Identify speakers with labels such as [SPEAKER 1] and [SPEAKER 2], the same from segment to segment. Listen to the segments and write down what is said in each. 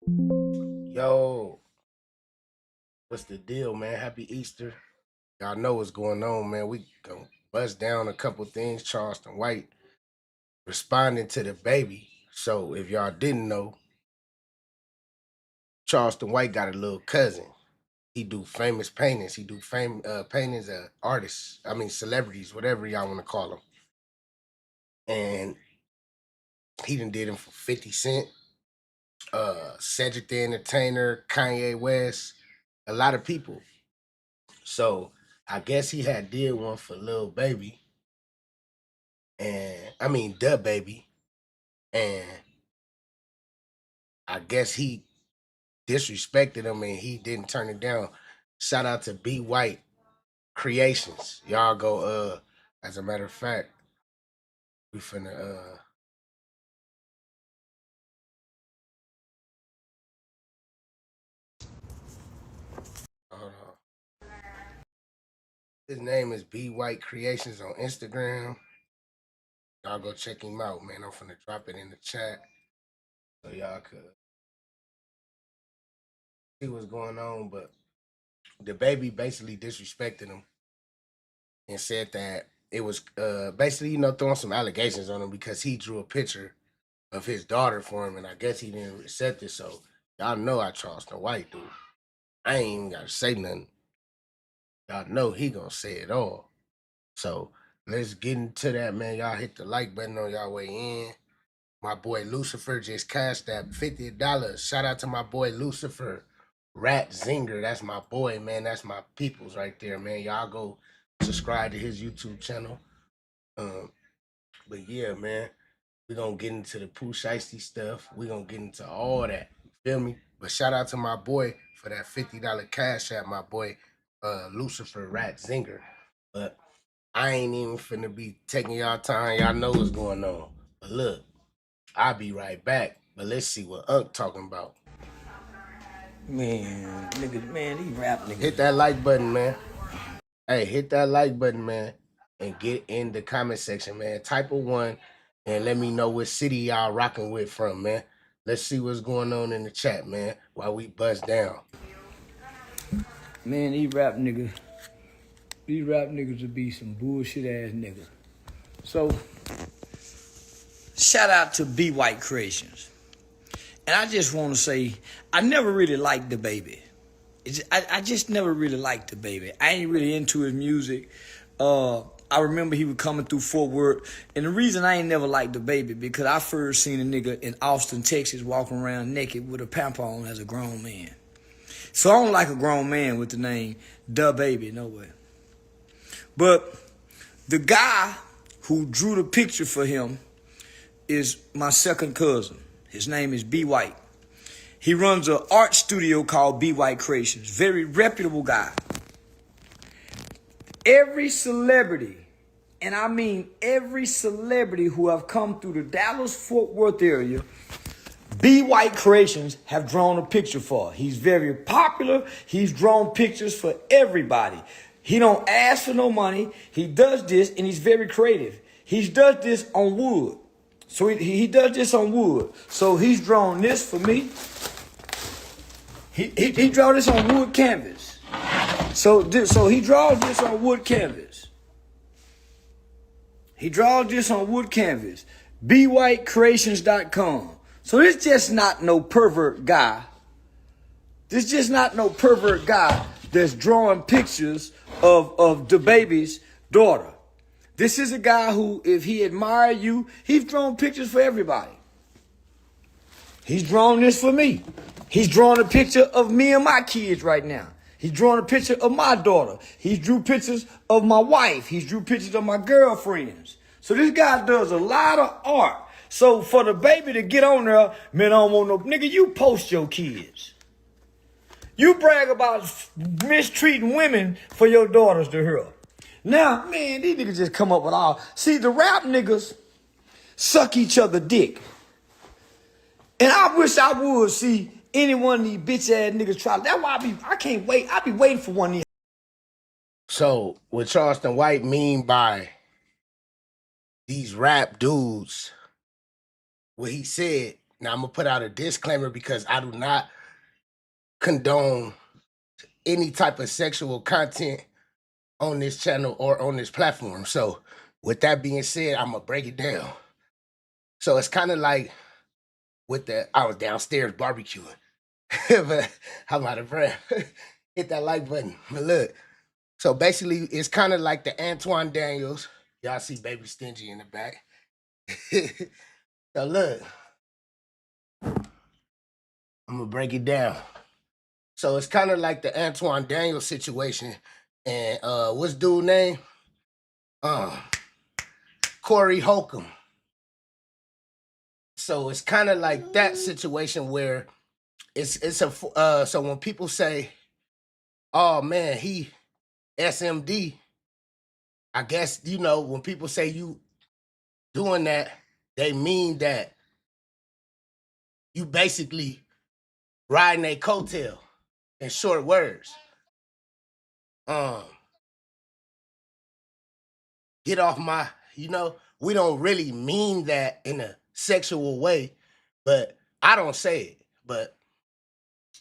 [SPEAKER 1] Yo, what's the deal, man? Happy Easter. Y'all know what's going on, man. We gonna bust down a couple things. Charleston White responding to DaBaby. So if y'all didn't know, Charleston White got a little cousin. He do famous paintings. He do paintings of artists. I mean celebrities, whatever y'all want to call them. And he done did them for 50 Cent, Cedric the Entertainer, Kanye West, a lot of people. So I guess he had did one for Lil Baby, and I mean DaBaby, and I guess he disrespected him and he didn't turn it down. Shout out to B White Creations. Y'all go as a matter of fact, we finna hold on. His name is B White Creations on Instagram. Y'all go check him out, man. I'm finna drop it in the chat so y'all could see what's going on. But DaBaby basically disrespected him and said that it was basically, throwing some allegations on him because he drew a picture of his daughter for him, and I guess he didn't accept it. So y'all know I Charleston White, dude. I ain't even gotta say nothing. Y'all know he gonna say it all. So let's get into that, man. Y'all hit the like button on y'all way in. My boy Lucifer just cashed that $50. Shout out to my boy Lucifer. Rat Zinger, that's my boy, man. That's my peoples right there, man. Y'all go subscribe to his YouTube channel. Um, but yeah, man, we're gonna get into the Pooh Shiesty stuff. We're gonna get into all that. You feel me? But shout out to my boy for that $50 cash app, my boy Lucifer Rat Zinger. But I ain't even finna be taking y'all time. Y'all know what's going on. But look, I'll be right back. But let's see what Unc talking about.
[SPEAKER 2] Man, niggas, man, these rap niggas.
[SPEAKER 1] Hit that like button, man. Hey, hit that like button, man. And get in the comment section, man. Type a 1 and let me know what city y'all rocking with from, man. Let's see what's going on in the chat, man, while we bust down.
[SPEAKER 2] Man, these rap niggas would be some bullshit ass niggas. So, shout out to B White Creations. And I just want to say, I never really liked DaBaby. I just never really liked DaBaby. I ain't really into his music. I remember he was coming through Fort Worth. And the reason I ain't never liked DaBaby, because I first seen a nigga in Austin, Texas, walking around naked with a pamper on as a grown man. So I don't like a grown man with the name DaBaby, no way. But the guy who drew the picture for him is my second cousin. His name is B White. He runs an art studio called B White Creations. Very reputable guy. Every celebrity, and I mean every celebrity who have come through the Dallas-Fort Worth area, B White Creations have drawn a picture for. He's very popular. He's drawn pictures for everybody. He don't ask for no money. He does this, and he's very creative. He does this on wood. So he does this on wood. So he's drawn this for me. He draw this on wood canvas. So he draws this on wood canvas. He draws this on wood canvas. BWhiteCreations.com. So this just not no pervert guy. This just not no pervert guy that's drawing pictures of DaBaby's daughter. This is a guy who, if he admire you, he's drawn pictures for everybody. He's drawn this for me. He's drawing a picture of me and my kids right now. He's drawing a picture of my daughter. He drew pictures of my wife. He drew pictures of my girlfriends. So this guy does a lot of art. So for DaBaby to get on there, man, I don't want no nigga, you post your kids. You brag about mistreating women for your daughters to hear. Now, man, these niggas just come up with all. See, the rap niggas suck each other dick. And I wish I would see any one of these bitch ass niggas try. That's why I can't wait. I be waiting for one of these.
[SPEAKER 1] So what Charleston White mean by these rap dudes, what he said, Now I'm gonna put out a disclaimer because I do not condone any type of sexual content on this channel or on this platform. So with that being said, I'm gonna break it down. So it's kind of like with I was downstairs barbecuing, but I'm out of breath. Hit that like button. But look, so basically it's kind of like the Antoine Daniels. Y'all see Baby Stingy in the back. So look, I'm gonna break it down. So it's kind of like the Antoine Daniels situation. And what's dude name? Corey Holcomb. So it's kind of like that situation where it's a so when people say, "Oh man, he SMD," I guess when people say you doing that, they mean that you basically riding a coattail. In short words, get off my. We don't really mean that in a sexual way, but I don't say it. But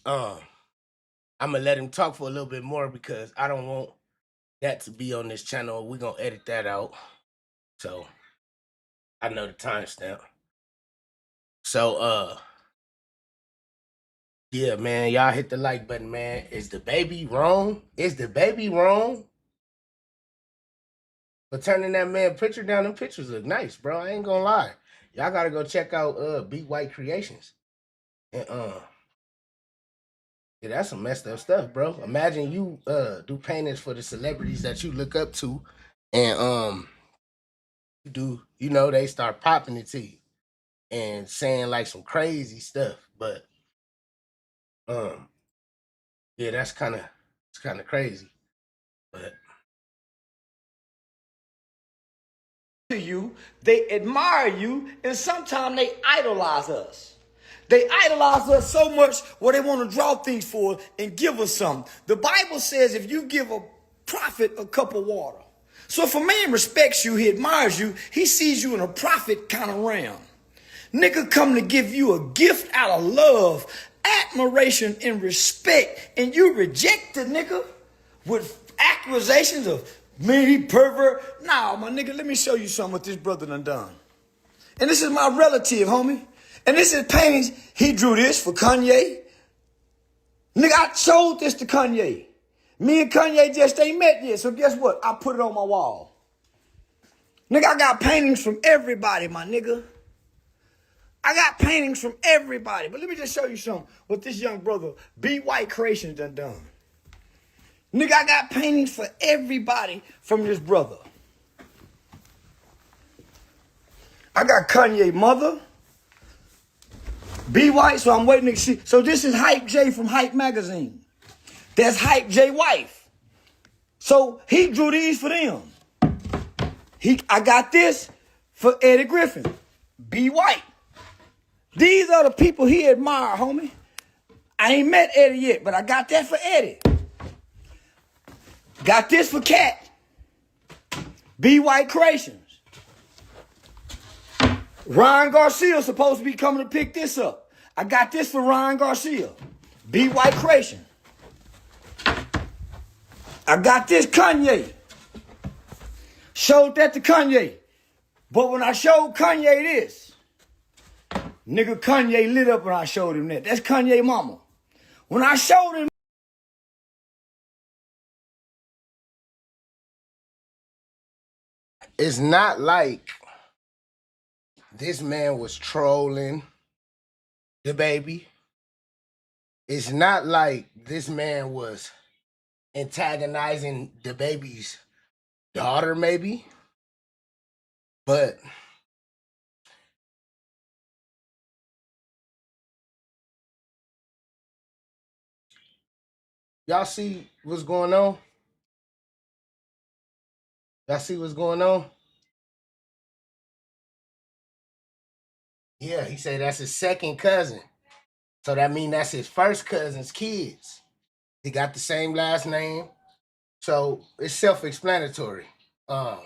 [SPEAKER 1] I'm gonna let him talk for a little bit more because I don't want that to be on this channel. We're gonna edit that out. So I know the timestamp. So yeah, man, y'all hit the like button, man. Is DaBaby wrong? Is DaBaby wrong for turning that man picture down? Them pictures look nice, bro. I ain't gonna lie. Y'all gotta go check out Be White Creations. And yeah, that's some messed up stuff, bro. Imagine you do paintings for the celebrities that you look up to, and they start popping it to you and saying like some crazy stuff. But yeah, it's kind of crazy. But
[SPEAKER 2] To you, they admire you, and sometimes they idolize us. They idolize us so much where they want to draw things for us and give us something. The Bible says if you give a prophet a cup of water. So if a man respects you, he admires you, he sees you in a prophet kind of realm. Nigga come to give you a gift out of love, admiration, and respect, and you reject the nigga with accusations of, man, he pervert. Nah, my nigga, let me show you something what this brother done. And this is my relative, homie. And this is paintings. He drew this for Kanye. Nigga, I showed this to Kanye. Me and Kanye just ain't met yet. So guess what? I put it on my wall. Nigga, I got paintings from everybody, my nigga. I got paintings from everybody. But let me just show you something what this young brother, Be White Creations done. Nigga, I got paintings for everybody from this brother. I got Kanye mother. Be White, so I'm waiting to see. So this is Hype J from Hype Magazine. That's Hype J wife. So he drew these for them. I got this for Eddie Griffin. Be White. These are the people he admire, homie. I ain't met Eddie yet, but I got that for Eddie. Got this for Cat. Be White Creations. Ryan Garcia's supposed to be coming to pick this up. I got this for Ryan Garcia. Be White Creation. I got this Kanye. Showed that to Kanye. But when I showed Kanye this, nigga Kanye lit up when I showed him that. That's Kanye mama. When I showed him,
[SPEAKER 1] it's not like this man was trolling DaBaby. It's not like this man was antagonizing DaBaby's daughter, maybe. But y'all see what's going on? Y'all see what's going on? Yeah, he said that's his second cousin. So that means that's his first cousin's kids. He got the same last name. So it's self-explanatory. What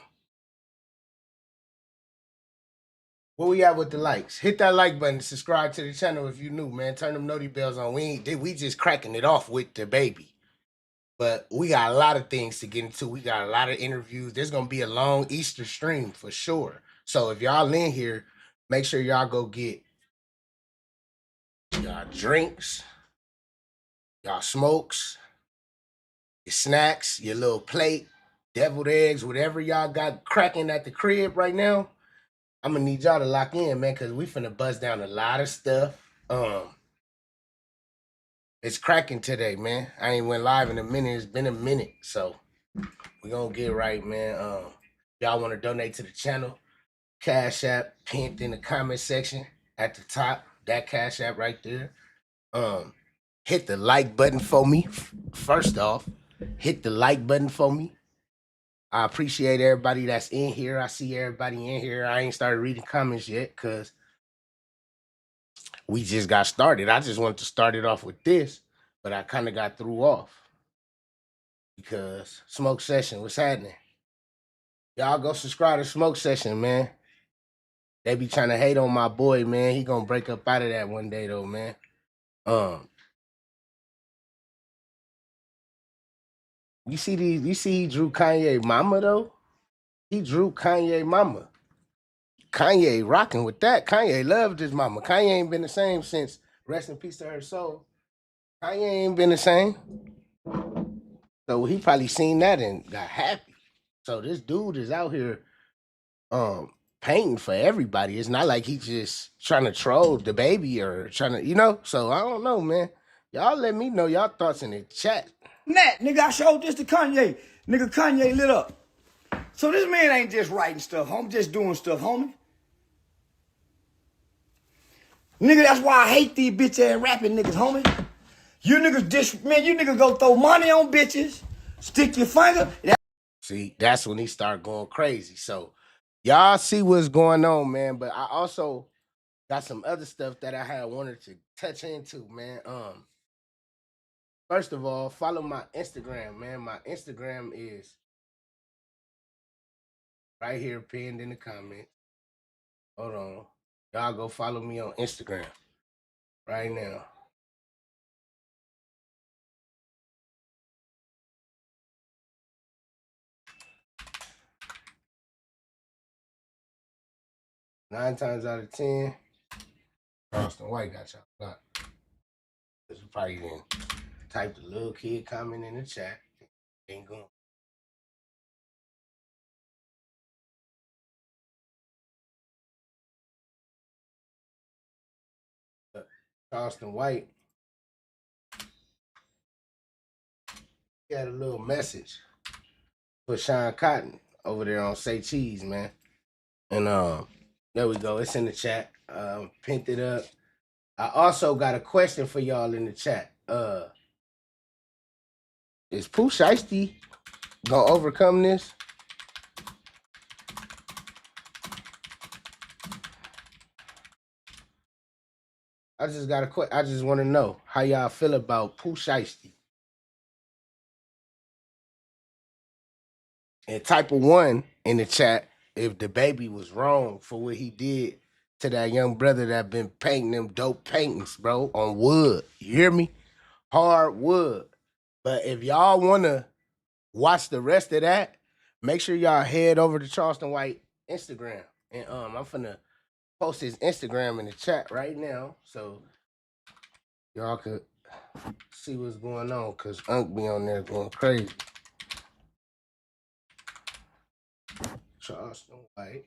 [SPEAKER 1] Where we at with the likes? Hit that like button. Subscribe to the channel if you new, man. Turn them noti bells on. We just cracking it off with DaBaby. But we got a lot of things to get into. We got a lot of interviews. There's gonna be a long Easter stream for sure. So if y'all in here, make sure y'all go get y'all drinks, y'all smokes, your snacks, your little plate, deviled eggs, whatever y'all got cracking at the crib right now. I'm gonna need y'all to lock in, man, because we finna buzz down a lot of stuff. It's cracking today, man. I ain't went live in a minute. It's been a minute, so we gonna get right, man. Y'all want to donate to the channel? Cash App pinned in the comment section at the top. That Cash App right there. Hit the like button for me. First off, hit the like button for me. I appreciate everybody that's in here. I see everybody in here. I ain't started reading comments yet because we just got started. I just wanted to start it off with this, but I kind of got threw off because Smoke Session, what's happening? Y'all go subscribe to Smoke Session, man. They be trying to hate on my boy, man. He gonna break up out of that one day, though, man. You see he drew Kanye mama, though? He drew Kanye mama. Kanye rocking with that. Kanye loved his mama. Kanye ain't been the same since, rest in peace to her soul. Kanye ain't been the same. So he probably seen that and got happy. So this dude is out here painting for everybody. It's not like he just trying to troll DaBaby or trying to, So I don't know, man. Y'all let me know y'all thoughts in the chat.
[SPEAKER 2] Nat, nigga, I showed this to Kanye. Nigga, Kanye lit up. So this man ain't just writing stuff, homie. Just doing stuff, homie. Nigga, that's why I hate these bitch ass rapping niggas, homie. You niggas go throw money on bitches, stick your finger.
[SPEAKER 1] See, that's when he start going crazy. So y'all see what's going on, man. But I also got some other stuff that I had wanted to touch into, man. First of all, follow my Instagram, man. My Instagram is right here pinned in the comments. Hold on. Y'all go follow me on Instagram right now. Nine times out of 10, Charleston White got y'all blocked. Because you probably didn't type the little kid comment in the chat. Ain't going. Charleston White, he had a little message for Sean Cotton over there on Say Cheese, man. And there we go. It's in the chat. Pinned it up. I also got a question for y'all in the chat. Is Pooh Shiesty gonna overcome this? I just got a question. I just want to know how y'all feel about Pooh Shiesty. And type of 1 in the chat if DaBaby was wrong for what he did to that young brother that been painting them dope paintings, bro, on wood. You hear me? Hard wood. But if y'all want to watch the rest of that, make sure y'all head over to Charleston White Instagram. And I'm finna post his Instagram in the chat right now so y'all could see what's going on, because Unc be on there going crazy. Charleston White.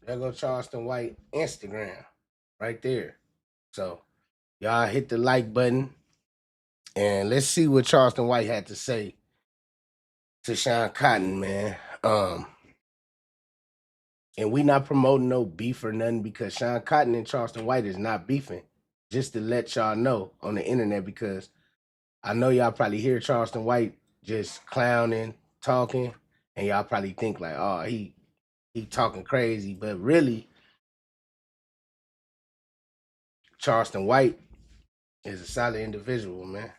[SPEAKER 1] There go Charleston White Instagram right there. So y'all hit the like button and let's see what Charleston White had to say to Sean Cotton, man. And we not promoting no beef or nothing, because Sean Cotton and Charleston White is not beefing. Just to let y'all know on the internet, because I know y'all probably hear Charleston White just clowning, talking, and y'all probably think like, oh, he talking crazy. But really, Charleston White is a solid individual, man.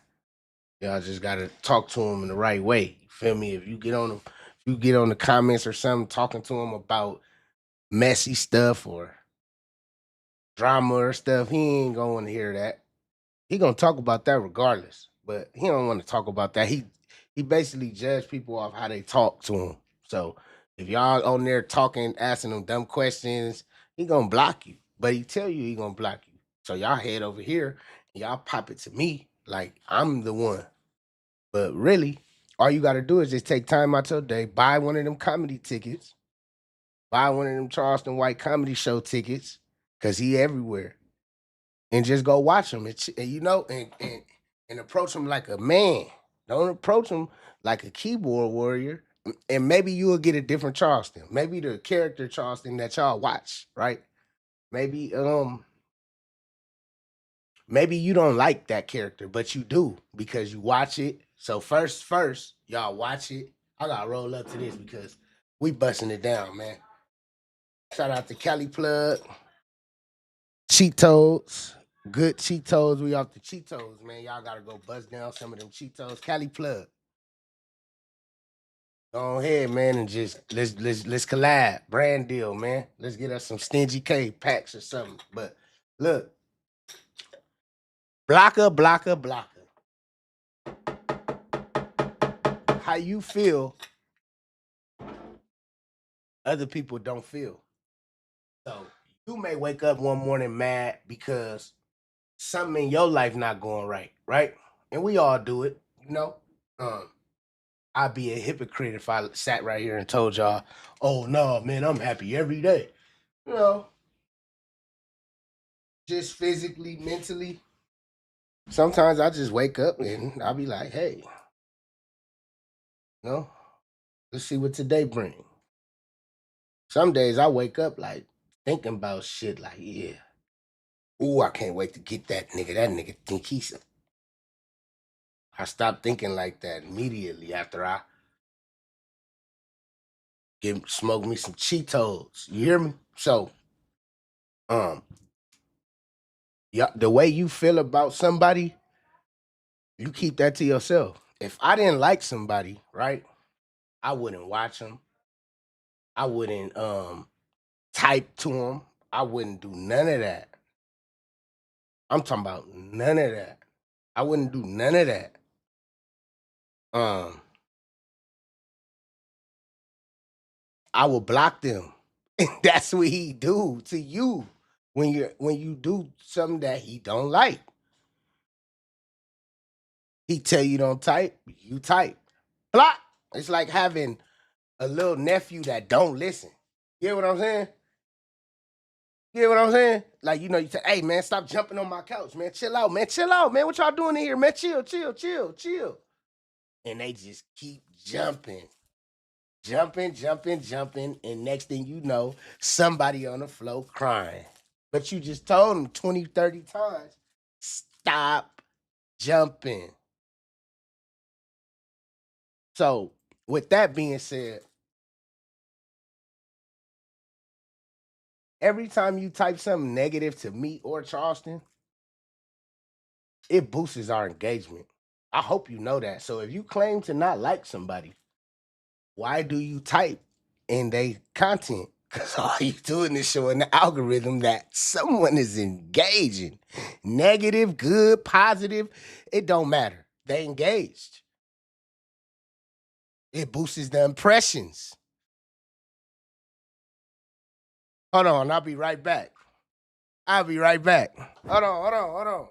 [SPEAKER 1] Y'all just gotta talk to him in the right way. You feel me? If you get on him, if you get on the comments or something, talking to him about messy stuff or drama or stuff, he ain't gonna want to hear that. He gonna talk about that regardless, but he don't want to talk about that. He basically judge people off how they talk to him. So if y'all on there talking, asking him dumb questions, he gonna block you. But he tell you he gonna block you. So y'all head over here and y'all pop it to me like I'm the one. But really, all you gotta do is just take time out your day, buy one of them comedy tickets, buy one of them Charleston White comedy show tickets, cause he everywhere, and just go watch him. And you know, and approach him like a man. Don't approach him like a keyboard warrior. And maybe you will get a different Charleston. Maybe the character Charleston that y'all watch, right? Maybe maybe you don't like that character, but you do because you watch it. So first, y'all watch it. I gotta roll up to this because we busting it down, man. Shout out to Cali Plug, Cheetos, good Cheetos. We off the Cheetos, man. Y'all gotta go bust down some of them Cheetos. Cali Plug. Go ahead, man, and just let's collab. Brand deal, man. Let's get us some Stingy K packs or something. But look, blocker. How you feel, other people don't feel. So you may wake up one morning mad because something in your life not going right, right? And we all do it, you know. Um, I'd be a hypocrite if I sat right here and told y'all, "Oh no, man, I'm happy every day." You know, just physically, mentally. Sometimes I just wake up and I'll be like, "Hey, you know, let's see what today brings." Some days I wake up like thinking about shit like, "Yeah, ooh, I can't wait to get that nigga. That nigga think he's." I stopped thinking like that immediately after I get smoke me some Cheetos. You hear me? So, um, yeah, the way you feel about somebody, you keep that to yourself. If I didn't like somebody, right, I wouldn't watch them. I wouldn't type to them. I wouldn't do none of that. I'm talking about none of that. I wouldn't do none of that. Um, I will block them. And that's what he do to you when you do something that he don't like. He tell you don't type, you type. Block. It's like having a little nephew that don't listen. You hear what I'm saying? You hear what I'm saying? Like, you know, you say, "Hey man, stop jumping on my couch, man. Chill out, man. Chill out, man. What y'all doing in here, man? Chill. And they just keep jumping. And next thing you know, somebody on the floor crying. But you just told them 20, 30 times, stop jumping. So, with that being said, every time you type something negative to me or Charleston, it boosts our engagement. I hope you know that. So if you claim to not like somebody, why do you type in they content? Because all you doing is showing the algorithm that someone is engaging. Negative, good, positive, it don't matter. They engaged. It boosts the impressions. Hold on, I'll be right back. I'll be right back. Hold on.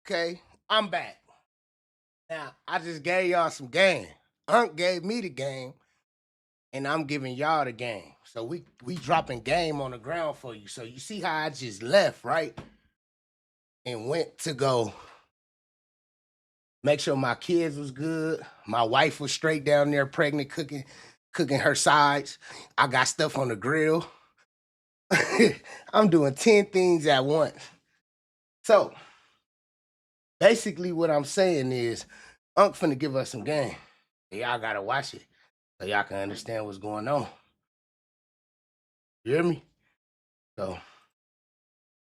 [SPEAKER 1] Okay, I'm back. Now, I just gave y'all some game. Unc gave me the game, and I'm giving y'all the game. So we dropping game on the ground for you. So you see how I just left, right? And went to go make sure my kids was good. My wife was straight down there pregnant, cooking her sides. I got stuff on the grill. I'm doing 10 things at once. So basically what I'm saying is Unc finna give us some game. Y'all gotta watch it so y'all can understand what's going on. You hear me? So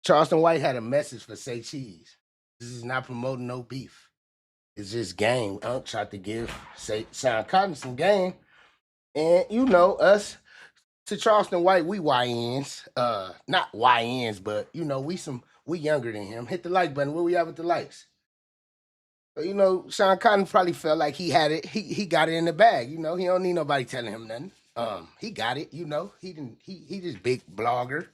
[SPEAKER 1] Charleston White had a message for Say Cheese. This is not promoting no beef. It's just game. Unc tried to give Sean Cotton some game. And you know, us to Charleston White, we YNs. Not YNs, but you know, we younger than him. Hit the like button. Where we at with the likes? So, you know, Sean Cotton probably felt like he had it. He got it in the bag. You know, he don't need nobody telling him nothing. He got it. You know, he just big blogger.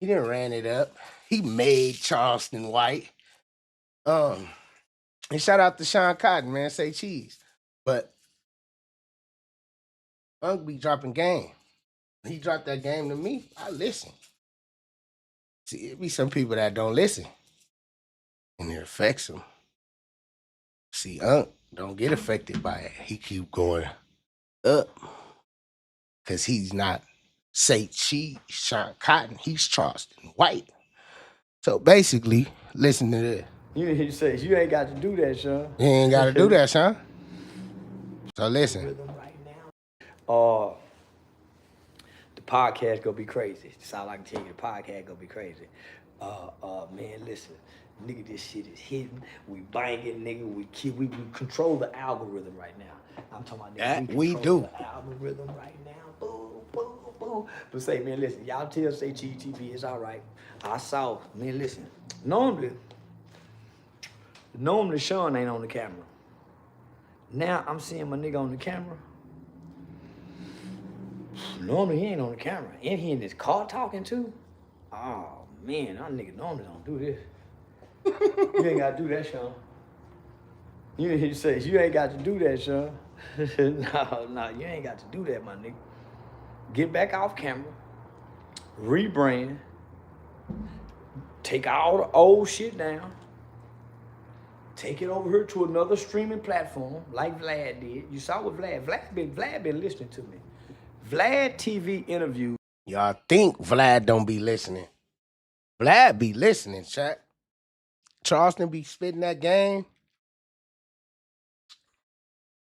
[SPEAKER 1] He didn't ran it up. He made Charleston White. And shout out to Sean Cotton, man. Say cheese. But Unc be dropping game. He dropped that game to me. I listen. See, it be some people that don't listen, and it affects them. See, Unc don't get affected by it. He keep going up because he's not Say Cheese, Sean Cotton. He's Charleston White. So basically, listen to this.
[SPEAKER 2] You say you ain't got to do that, Sean.
[SPEAKER 1] You ain't got to do that, Sean. So listen.
[SPEAKER 2] The podcast gonna be crazy. That's all I can tell you. The podcast gonna be crazy. Man, listen, nigga, this shit is hidden. We banging, nigga. We control the algorithm right now. I'm talking about nigga,
[SPEAKER 1] That we
[SPEAKER 2] control
[SPEAKER 1] do.
[SPEAKER 2] the algorithm right now. Boom, boom, boom. But say, man, listen, y'all tell Say Cheese TV it's all right. I saw, man, listen. Normally Sean ain't on the camera. Now I'm seeing my nigga on the camera. Normally he ain't on the camera. And he in this car talking too. Oh man, our nigga normally don't do this. You ain't gotta do that, Sean. You say you ain't got to do that, Sean. No, you ain't got to do that, my nigga. Get back off camera. Rebrand. Take all the old shit down. Take it over here to another streaming platform like Vlad did. You saw what Vlad been listening to me. Vlad TV interview.
[SPEAKER 1] Y'all think Vlad don't be listening. Vlad be listening, chat. Charleston be spitting that game.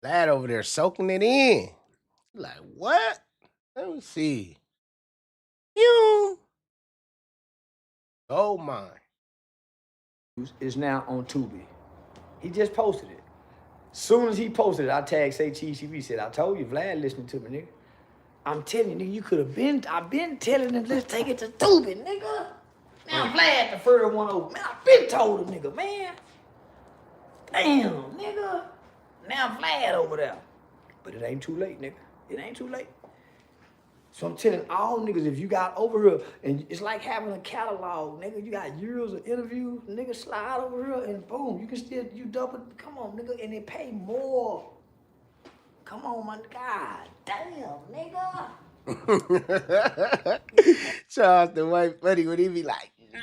[SPEAKER 1] Vlad over there soaking it in. Like, what? Let me see. You. Oh my.
[SPEAKER 2] Is now on Tubi. He just posted it. Soon as he posted it, I tagged Say Cheese TV. Said, I told you, Vlad listening to me, nigga. I'm telling you, nigga, you could have been, I've been telling him, let's take it to Tubi, nigga. Now Vlad the first one over. Man, I've been told him, nigga, man. Damn, nigga. Now Vlad over there. But it ain't too late, nigga. It ain't too late. So I'm telling all niggas, if you got over here, and it's like having a catalog, nigga, you got years of interviews, nigga, slide over here, and boom, you can still, you double, come on, nigga, and they pay more. Come on, my God, damn, nigga.
[SPEAKER 1] Charleston White funny when he be like, no.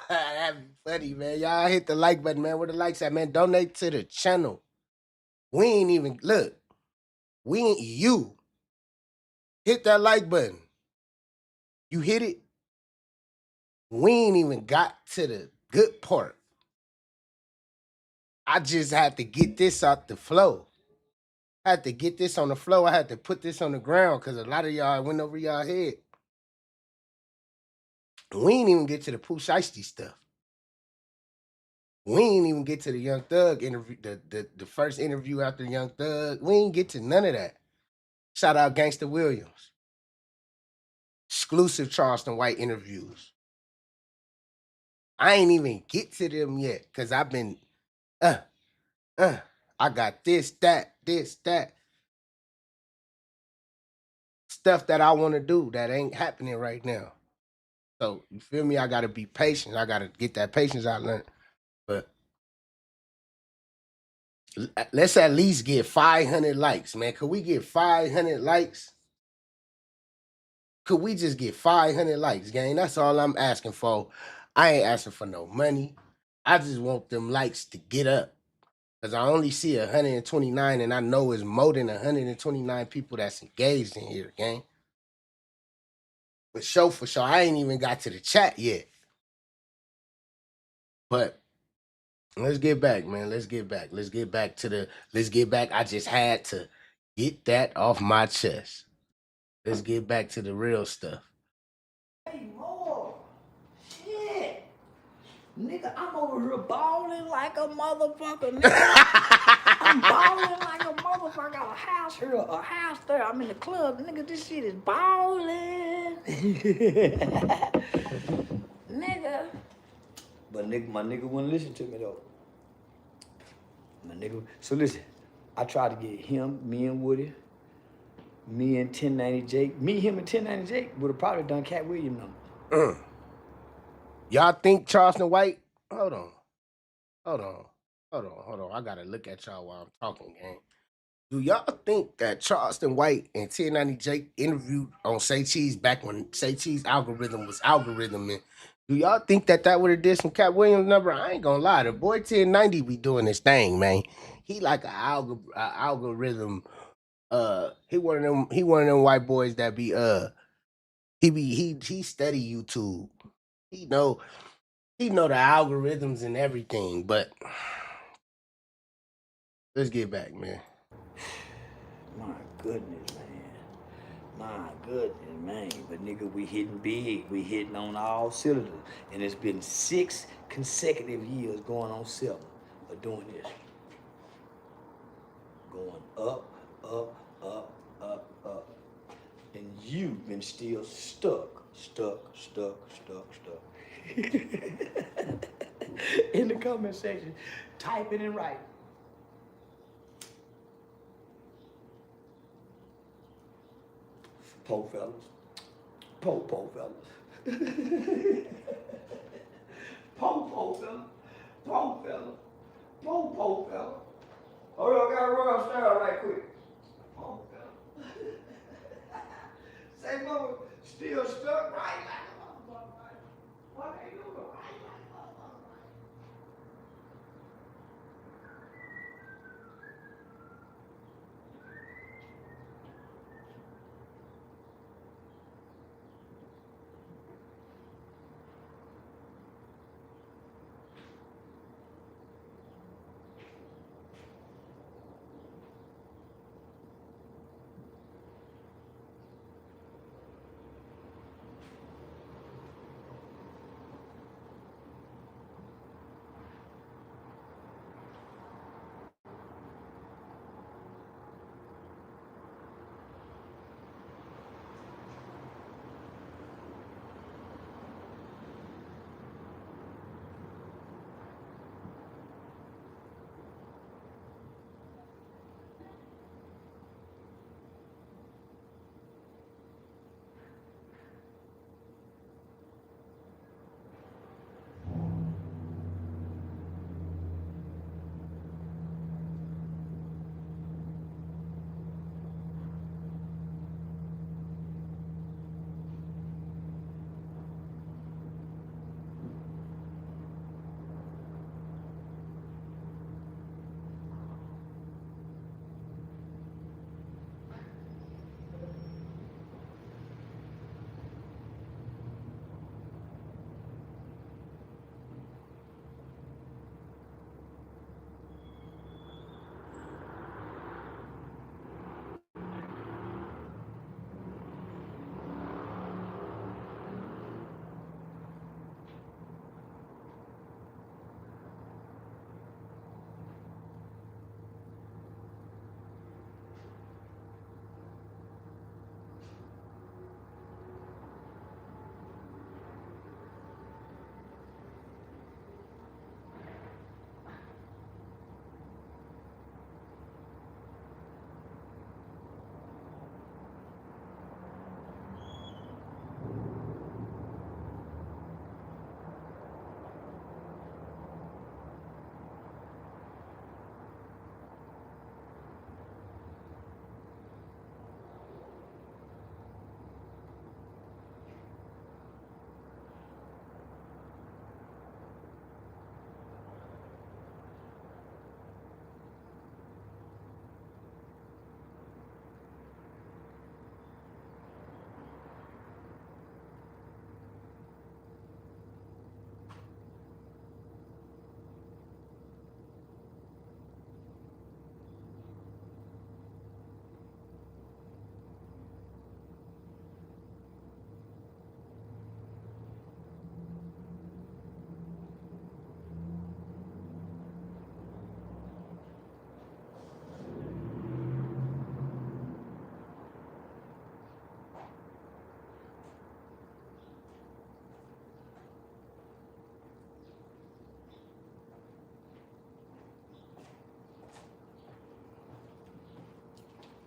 [SPEAKER 1] That'd be funny, man. Y'all hit the like button, man. Where the likes at, man? Donate to the channel. We ain't even, look, we ain't you. Hit that like button. You hit it. We ain't even got to the good part. I just had to get this out the flow. I had to get this on the flow. I had to put this on the ground because a lot of y'all went over y'all head. We ain't even get to the Pooh Shiesty stuff. We ain't even get to the Young Thug interview, the first interview after Young Thug. We ain't get to none of that. Shout out Gangsta Williams. Exclusive Charleston White interviews. I ain't even get to them yet because I've been, I got this, that. Stuff that I want to do that ain't happening right now. So you feel me? I gotta be patient. I gotta get that patience I learned. But let's at least get 500 likes, man. Could we get 500 likes? Could we just get 500 likes, gang? That's all I'm asking for. I ain't asking for no money. I just want them likes to get up. Because I only see 129, and I know it's more than 129 people that's engaged in here, gang. For sure. I ain't even got to the chat yet. But let's get back, man. Let's get back. Let's get back. I just had to get that off my chest. Let's get back to the real stuff.
[SPEAKER 2] Hey, more. Shit. Nigga, I'm over here balling like a motherfucker, nigga. I'm balling like a motherfucker. I got a house here, a house there. I'm in the club. Nigga, this shit is balling. Nigga. But nigga, my nigga wouldn't listen to me though. My nigga. So listen, I tried to get him, me and Woody, me and 1090 Jake. Me, him, and 1090 Jake would have probably done Cat Williams number.
[SPEAKER 1] Y'all think Charleston White? Hold on. I gotta look at y'all while I'm talking, gang. Do y'all think that Charleston White and 1090 Jake interviewed on Say Cheese back when Say Cheese algorithm was algorithming? Do y'all think that would have did some Cat Williams number? I ain't gonna lie, the boy 1090 be doing his thing, man. He like an algorithm. He one of them white boys that be he study YouTube. He know the algorithms and everything, but let's get back, man.
[SPEAKER 2] My goodness, man. My goodness, man. But nigga, we hitting big. We hitting on all cylinders. And it's been 6 consecutive years going on 7 of doing this. Going up, up, up, up, up. And you've been still stuck. In the comment section, typing and writing. Po fellas. Po fellas. Po fella. Po fella. Po fella. Hold on, I gotta run upstairs right quick. Po fella. Say mama still stuck right like a motherfucker. What they doing? Right like a motherfucker.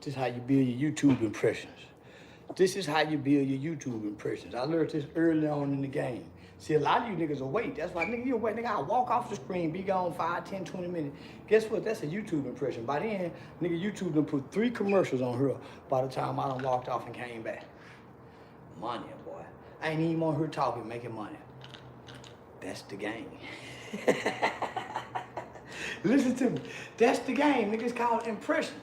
[SPEAKER 2] This is how you build your YouTube impressions. This is how you build your YouTube impressions. I learned this early on in the game. See, a lot of you niggas will wait. That's why, nigga, you wait, nigga, I'll walk off the screen, be gone 5, 10, 20 minutes. Guess what? That's a YouTube impression. By then, nigga, YouTube done put 3 commercials on her by the time I done walked off and came back. Money, boy. I ain't even on her talking, making money. That's the game. Listen to me. That's the game, nigga. It's called impressions.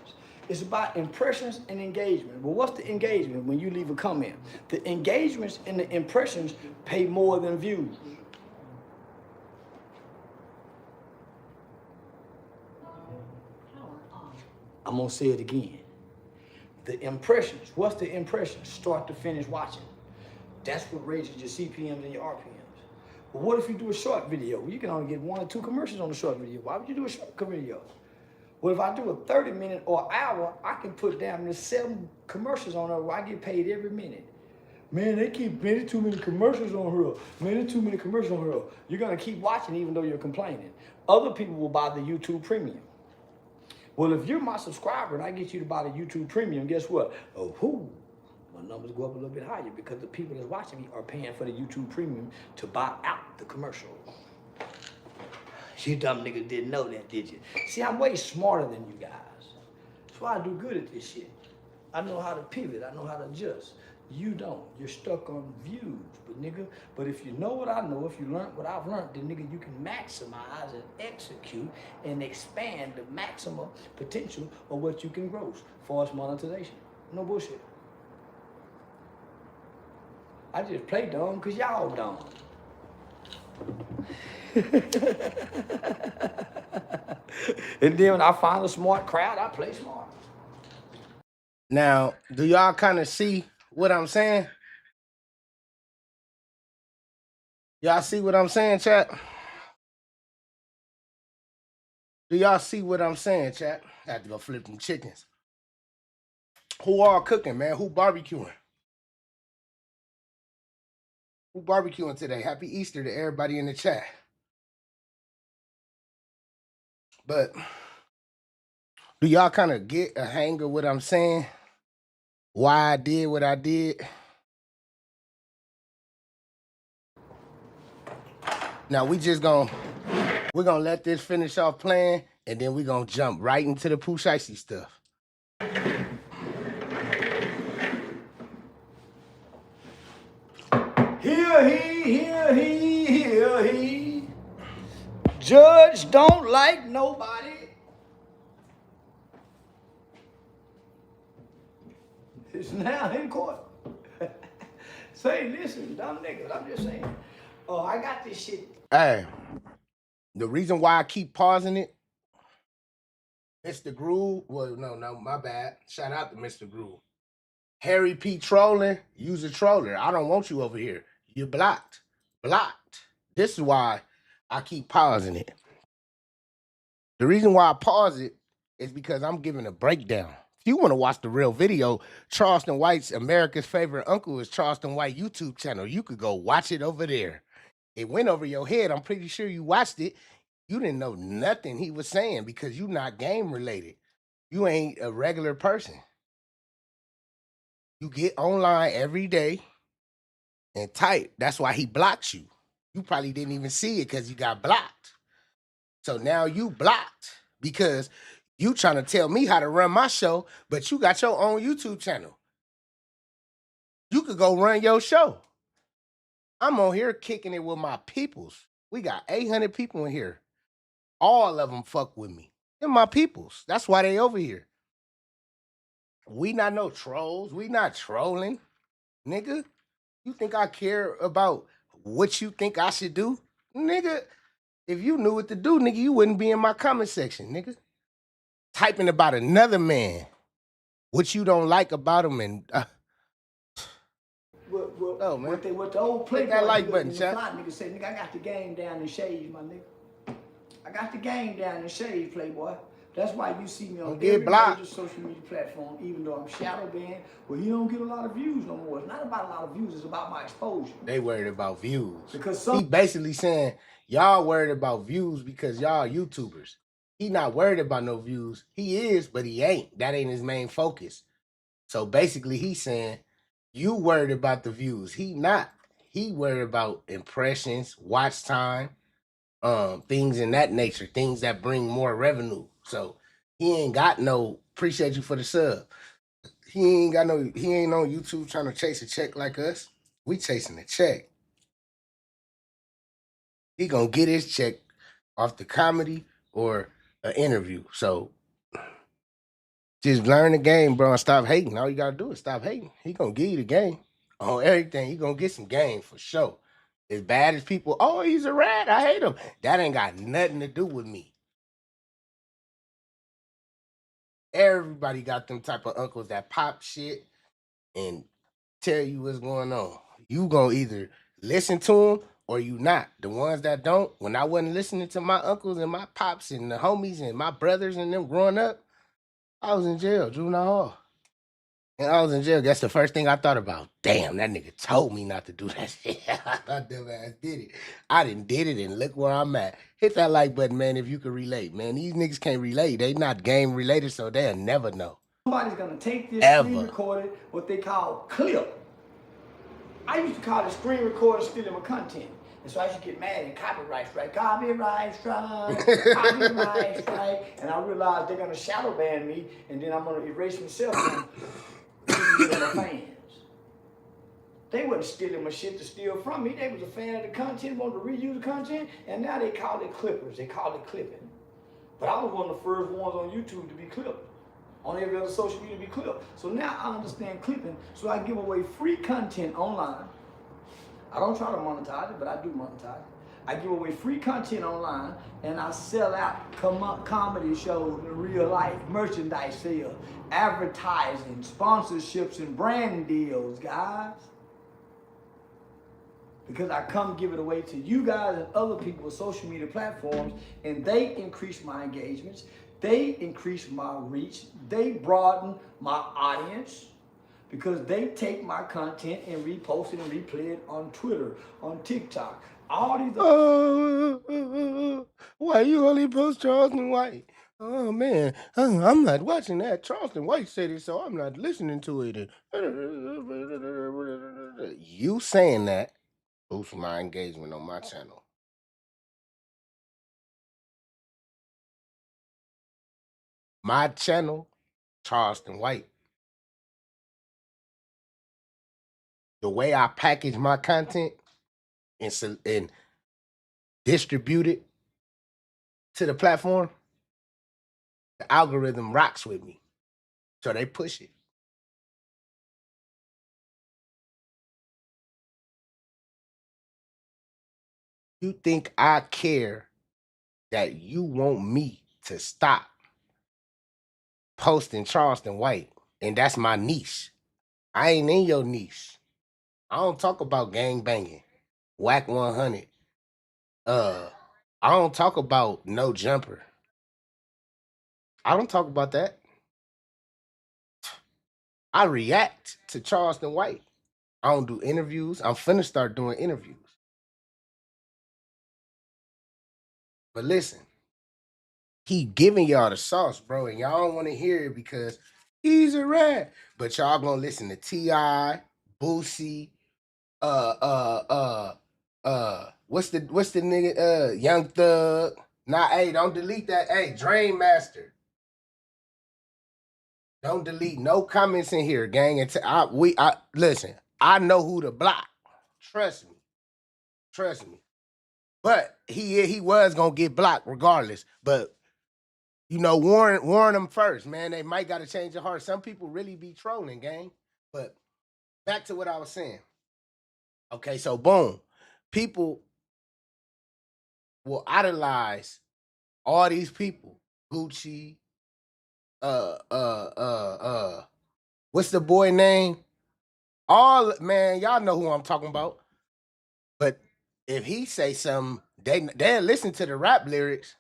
[SPEAKER 2] It's about impressions and engagement. Well, what's the engagement when you leave a comment? The engagements and the impressions pay more than views. I'm gonna say it again. The impressions, what's the impressions? Start to finish watching. That's what raises your CPMs and your RPMs. But what if you do a short video? You can only get 1 or 2 commercials on a short video. Why would you do a short video? Well, if I do a 30-minute or hour, I can put down the 7 commercials on her where I get paid every minute. Man, they keep many too many commercials on her. Many too many commercials on her. You're gonna keep watching even though you're complaining. Other people will buy the YouTube Premium. Well, if you're my subscriber and I get you to buy the YouTube Premium, guess what? Oh, whoo, my numbers go up a little bit higher because the people that's watching me are paying for the YouTube Premium to buy out the commercial. You dumb niggas didn't know that, did you? See, I'm way smarter than you guys. That's why I do good at this shit. I know how to pivot. I know how to adjust. You don't. You're stuck on views. But nigga, but if you know what I know, if you learned what I've learned, then nigga, you can maximize and execute and expand the maximum potential of what you can gross for us monetization. No bullshit. I just play dumb because y'all dumb. And then when I find a smart crowd, I play smart.
[SPEAKER 1] Now, do y'all kind of see what I'm saying? Y'all see what I'm saying, chat? Do y'all see what I'm saying, chat? I have to go flip them chickens. Who all cooking, man? Who barbecuing? Who barbecuing today? Happy Easter to everybody in the chat. But do y'all kind of get a hang of what I'm saying? Why I did what I did? Now we're gonna let this finish off playing, and then we're gonna jump right into the Pooh Shiesty stuff.
[SPEAKER 2] Hear he. Judge don't like nobody. It's now in court. Say, listen, dumb niggas, I'm just saying. Oh, I got this shit.
[SPEAKER 1] Hey, the reason why I keep pausing it, Mr. Groove, well, no, my bad. Shout out to Mr. Groove. Harry P. trolling, use a troller. I don't want you over here. You're blocked. Blocked. This is why I keep pausing it. The reason why I pause it is because I'm giving a breakdown. If you want to watch the real video, Charleston White's America's Favorite Uncle is Charleston White YouTube channel. You could go watch it over there. It went over your head. I'm pretty sure you watched it. You didn't know nothing he was saying because you're not game related. You ain't a regular person. You get online every day and type. That's why he blocked you. You probably didn't even see it because you got blocked. So now you blocked because you trying to tell me how to run my show, but you got your own YouTube channel. You could go run your show. I'm on here kicking it with my peoples. We got 800 people in here. All of them fuck with me. They're my peoples. That's why they over here. We not no trolls. We not trolling. Nigga, you think I care about what you think I should do? Nigga, if you knew what to do, nigga, you wouldn't be in my comment section, nigga. Typing about another man, what you don't like about him, and
[SPEAKER 2] oh, man. What the old
[SPEAKER 1] click that like button, chat.
[SPEAKER 2] Nigga say, nigga, I got the game down in shades, my nigga. I got the game down in shades, playboy. That's why you see me on every major social media platform, even though I'm shadow banned. Well, you don't get a lot of views no more. It's not about a lot of views. It's about my exposure.
[SPEAKER 1] They worried about views.
[SPEAKER 2] Because
[SPEAKER 1] he basically saying, y'all worried about views because y'all YouTubers. He not worried about no views. He is, but he ain't. That ain't his main focus. So basically, he's saying you worried about the views. He not. He worried about impressions, watch time, things in that nature, things that bring more revenue. So he ain't got no appreciate you for the sub. He ain't got no. He ain't on YouTube trying to chase a check like us. We chasing a check. He gonna get his check off the comedy or an interview. So just learn the game, bro, and stop hating. All you gotta do is stop hating. He gonna give you the game on everything. He gonna get some game for sure. As bad as people, oh, he's a rat. I hate him. That ain't got nothing to do with me. Everybody got them type of uncles that pop shit and tell you what's going on. You gonna either listen to them or you not. The ones that don't, when I wasn't listening to my uncles and my pops and the homies and my brothers and them growing up, I was in jail, juvenile hall. And I was in jail. That's the first thing I thought about. Damn, that nigga told me not to do that shit. My dumb ass did it. I done did it, and look where I'm at. Hit that like button, man, if you can relate, man. These niggas can't relate. They not game related, so they'll never know.
[SPEAKER 2] Somebody's gonna take this
[SPEAKER 1] Ever.
[SPEAKER 2] screen recorded, what they call clip. I used to call it screen recorder stealing my content. And so I used to get mad and copyright strike, copyright strike, copyright strike. And I realized they're gonna shadow ban me, and then I'm gonna erase myself from my fans. They wasn't stealing my shit to steal from me. They was a fan of the content, wanted to reuse the content, and now they call it clippers. They call it clipping. But I was one of the first ones on YouTube to be clipped. On every other social media to be clipped. So now I understand clipping, so I give away free content online. I don't try to monetize it, but I do monetize it. I give away free content online, and I sell out comedy shows in real life, merchandise sales, advertising, sponsorships, and brand deals, guys. Because I come give it away to you guys and other people with social media platforms, and they increase my engagements, they increase my reach, they broaden my audience, because they take my content and repost it and replay it on Twitter, on TikTok. All these.
[SPEAKER 1] Why you only post Charleston White? Oh man, I'm not watching that. Charleston White said it, so I'm not listening to it. You saying that boosts my engagement on my channel. My channel, Charleston White. The way I package my content and distribute it to the platform, the algorithm rocks with me. So they push it. You think I care that you want me to stop posting Charleston White? And that's my niche. I ain't in your niche. I don't talk about gang banging, whack 100. I don't talk about no jumper. I don't talk about that. I react to Charleston White. I don't do interviews. I'm finna start doing interviews. But listen, he giving y'all the sauce, bro, and y'all don't want to hear it because he's a rat. But y'all gonna listen to T.I., Boosie, what's the nigga, Young Thug. Nah, hey, don't delete that. Hey, Drain Master. Don't delete no comments in here, gang. Listen, I know who to block. Trust me. Trust me. But he was gonna get blocked regardless. But you know, warn them first, man. They might gotta change their heart. Some people really be trolling, gang. But back to what I was saying. Okay, so boom. People will idolize all these people. Gucci, what's the boy name? All man, y'all know who I'm talking about. But if he say something, they'll listen to the rap lyrics,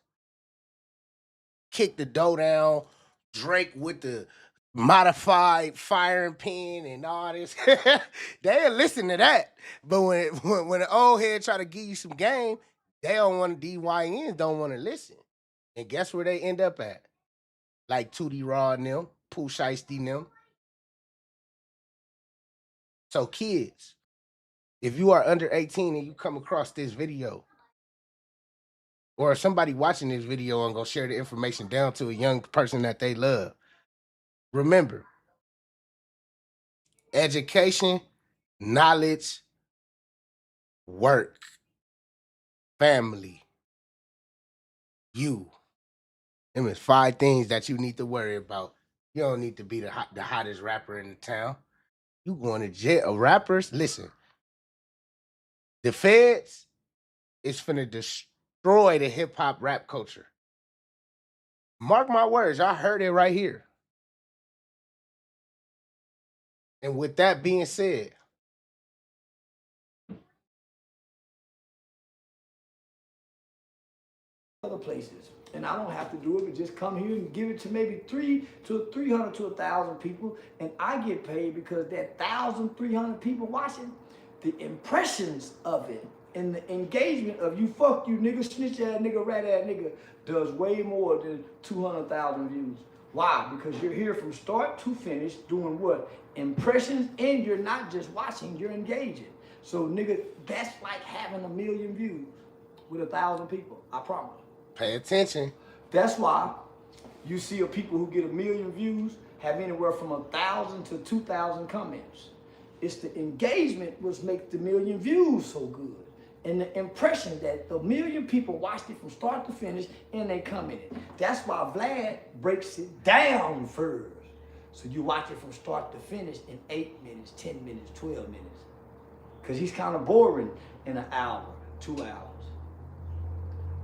[SPEAKER 1] kick the dough down, Drake with the modified firing pin and all this. They'll listen to that. But when an old head try to give you some game, they don't want to DYNs don't want to listen. And guess where they end up at? Like Tootie Raw and them, Pooh Shiesty and them. So kids, if you are under 18 and you come across this video, or somebody watching this video and go share the information down to a young person that they love, remember, education, knowledge, work, family, you. Them is 5 things that you need to worry about. You don't need to be the hottest rapper in the town. You going to jail. Rappers, listen, the feds is finna destroy the hip hop rap culture. Mark my words, I heard it right here. And with that being said,
[SPEAKER 2] other places, and I don't have to do it, but just come here and give it to maybe 300 to 1,000 people, and I get paid because that 1,300 people watching, the impressions of it and the engagement of you fuck you nigga, snitch ass nigga, rat ass nigga does way more than 200,000 views. Why? Because you're here from start to finish doing what? Impressions, and you're not just watching, you're engaging. So nigga, that's like having 1 million views with 1,000 people. I promise.
[SPEAKER 1] pay attention.
[SPEAKER 2] That's why you see people who get 1 million views have anywhere from 1,000 to 2,000 comments. It's the engagement which makes the 1 million views so good. And the impression that 1 million people watched it from start to finish and they commented. That's why Vlad breaks it down first. So you watch it from start to finish in 8 minutes, 10 minutes, 12 minutes. Because he's kind of boring in an hour, 2 hours.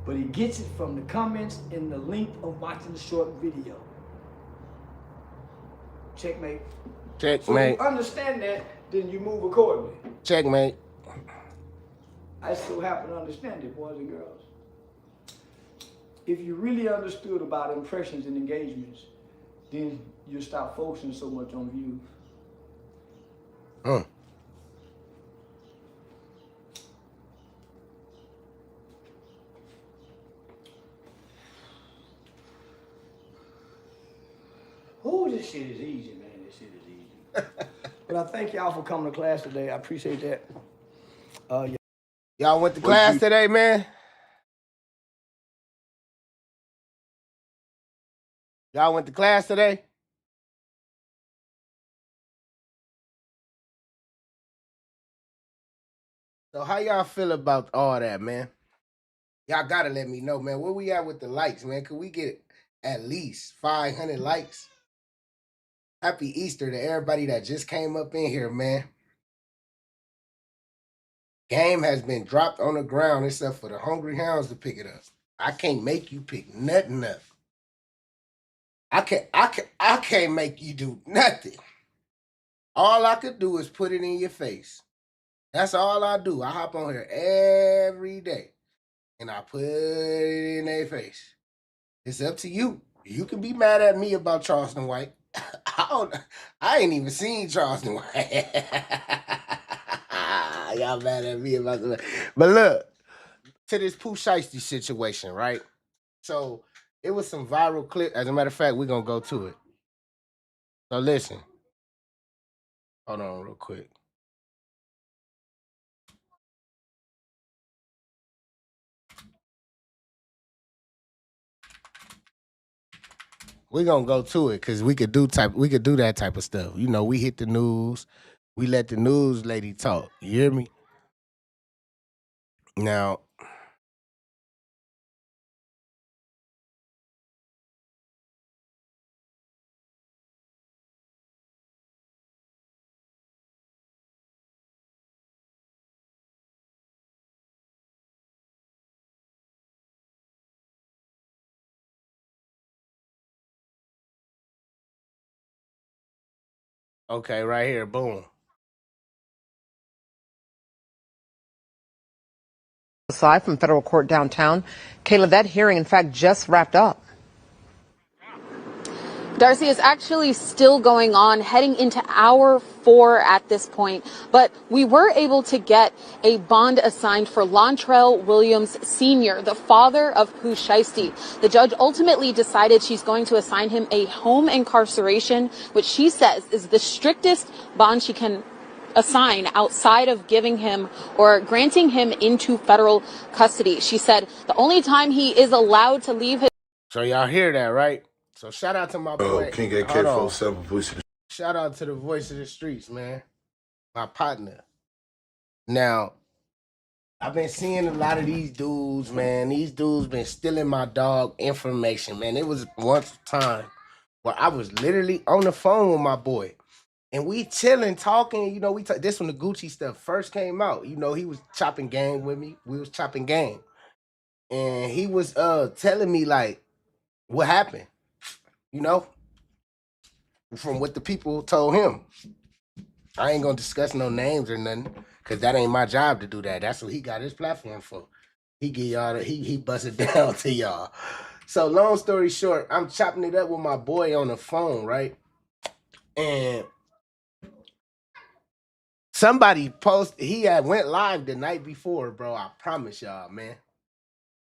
[SPEAKER 2] But he gets it from the comments and the length of watching the short video. Checkmate.
[SPEAKER 1] Checkmate.
[SPEAKER 2] So if you understand that, then you move accordingly.
[SPEAKER 1] Checkmate.
[SPEAKER 2] I so happen to understand it, boys and girls. If you really understood about impressions and engagements, then you stop focusing so much on views. Oh, this shit is easy, man. This shit is easy. But I thank y'all for coming to class today. I appreciate that.
[SPEAKER 1] Y'all went to class today, man? Y'all went to class today? So how y'all feel about all that, man? Y'all gotta let me know, man. Where we at with the likes, man? Could we get at least 500 likes? Happy Easter to everybody that just came up in here, man. Game has been dropped on the ground except for the hungry hounds to pick it up. I can't make you pick nothing up. I can't make you do nothing. All I could do is put it in your face. That's all I do. I hop on here every day and I put it in their face. It's up to you. You can be mad at me about Charleston White. I ain't even seen Charleston White. Y'all mad at me about that. But look, to this Pooh Shiesty situation, right? So it was some viral clip. As a matter of fact, we're gonna go to it. So listen. Hold on real quick. We're gonna go to it because we could do that type of stuff. You know, we hit the news, we let the news lady talk. You hear me? Now, okay, right here, boom.
[SPEAKER 3] Aside from federal court downtown. Kayla, that hearing, in fact, just wrapped up.
[SPEAKER 4] Darcy, is actually still going on, heading into hour 4 at this point. But we were able to get a bond assigned for Lontrell Williams Sr., the father of Pooh Shiesty. The judge ultimately decided she's going to assign him a home incarceration, which she says is the strictest bond she can assign outside of giving him or granting him into federal custody. She said the only time he is allowed to leave his...
[SPEAKER 1] So y'all hear that, right? So shout out to my boy.
[SPEAKER 5] King
[SPEAKER 1] Hold on.
[SPEAKER 5] AK-47 voice of the
[SPEAKER 1] Shout out to the voice of the streets, man. My partner. Now, I've been seeing a lot of these dudes, man. These dudes been stealing my dog information, man. It was once a time where I was literally on the phone with my boy. And we chilling, talking, you know, this when the Gucci stuff first came out. You know, he was chopping game with me. We was chopping game. And he was telling me like what happened, you know, from what the people told him. I ain't gonna discuss no names or nothing, cause that ain't my job to do that. That's what he got his platform for. He get y'all, he bust it down to y'all. So long story short, I'm chopping it up with my boy on the phone, right? And somebody he had went live the night before, bro. I promise y'all, man.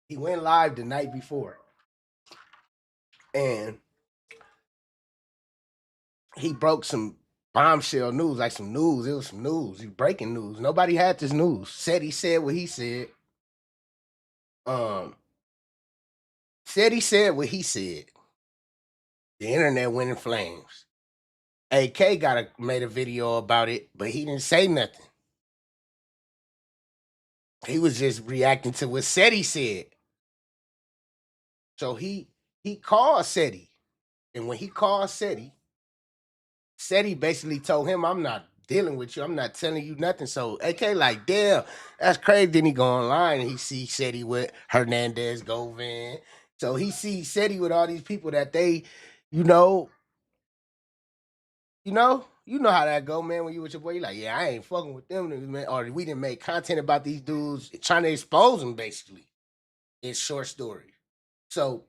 [SPEAKER 1] He went live the night before. And he broke some bombshell news, like some news. It was some news. He breaking news. Nobody had this news. He said what he said. Said he said what he said. The internet went in flames. AK made a video about it, but he didn't say nothing. He was just reacting to what he said. So he called Seti. And when he called Seti basically told him, I'm not dealing with you. I'm not telling you nothing. So AK like, damn, that's crazy. Then he go online and he see Seti with Hernandez Govan. So he see Seti with all these people that they, you know how that go, man. When you with your boy, you like, yeah, I ain't fucking with them niggas, man. Or we didn't make content about these dudes trying to expose them, basically. It's short story. So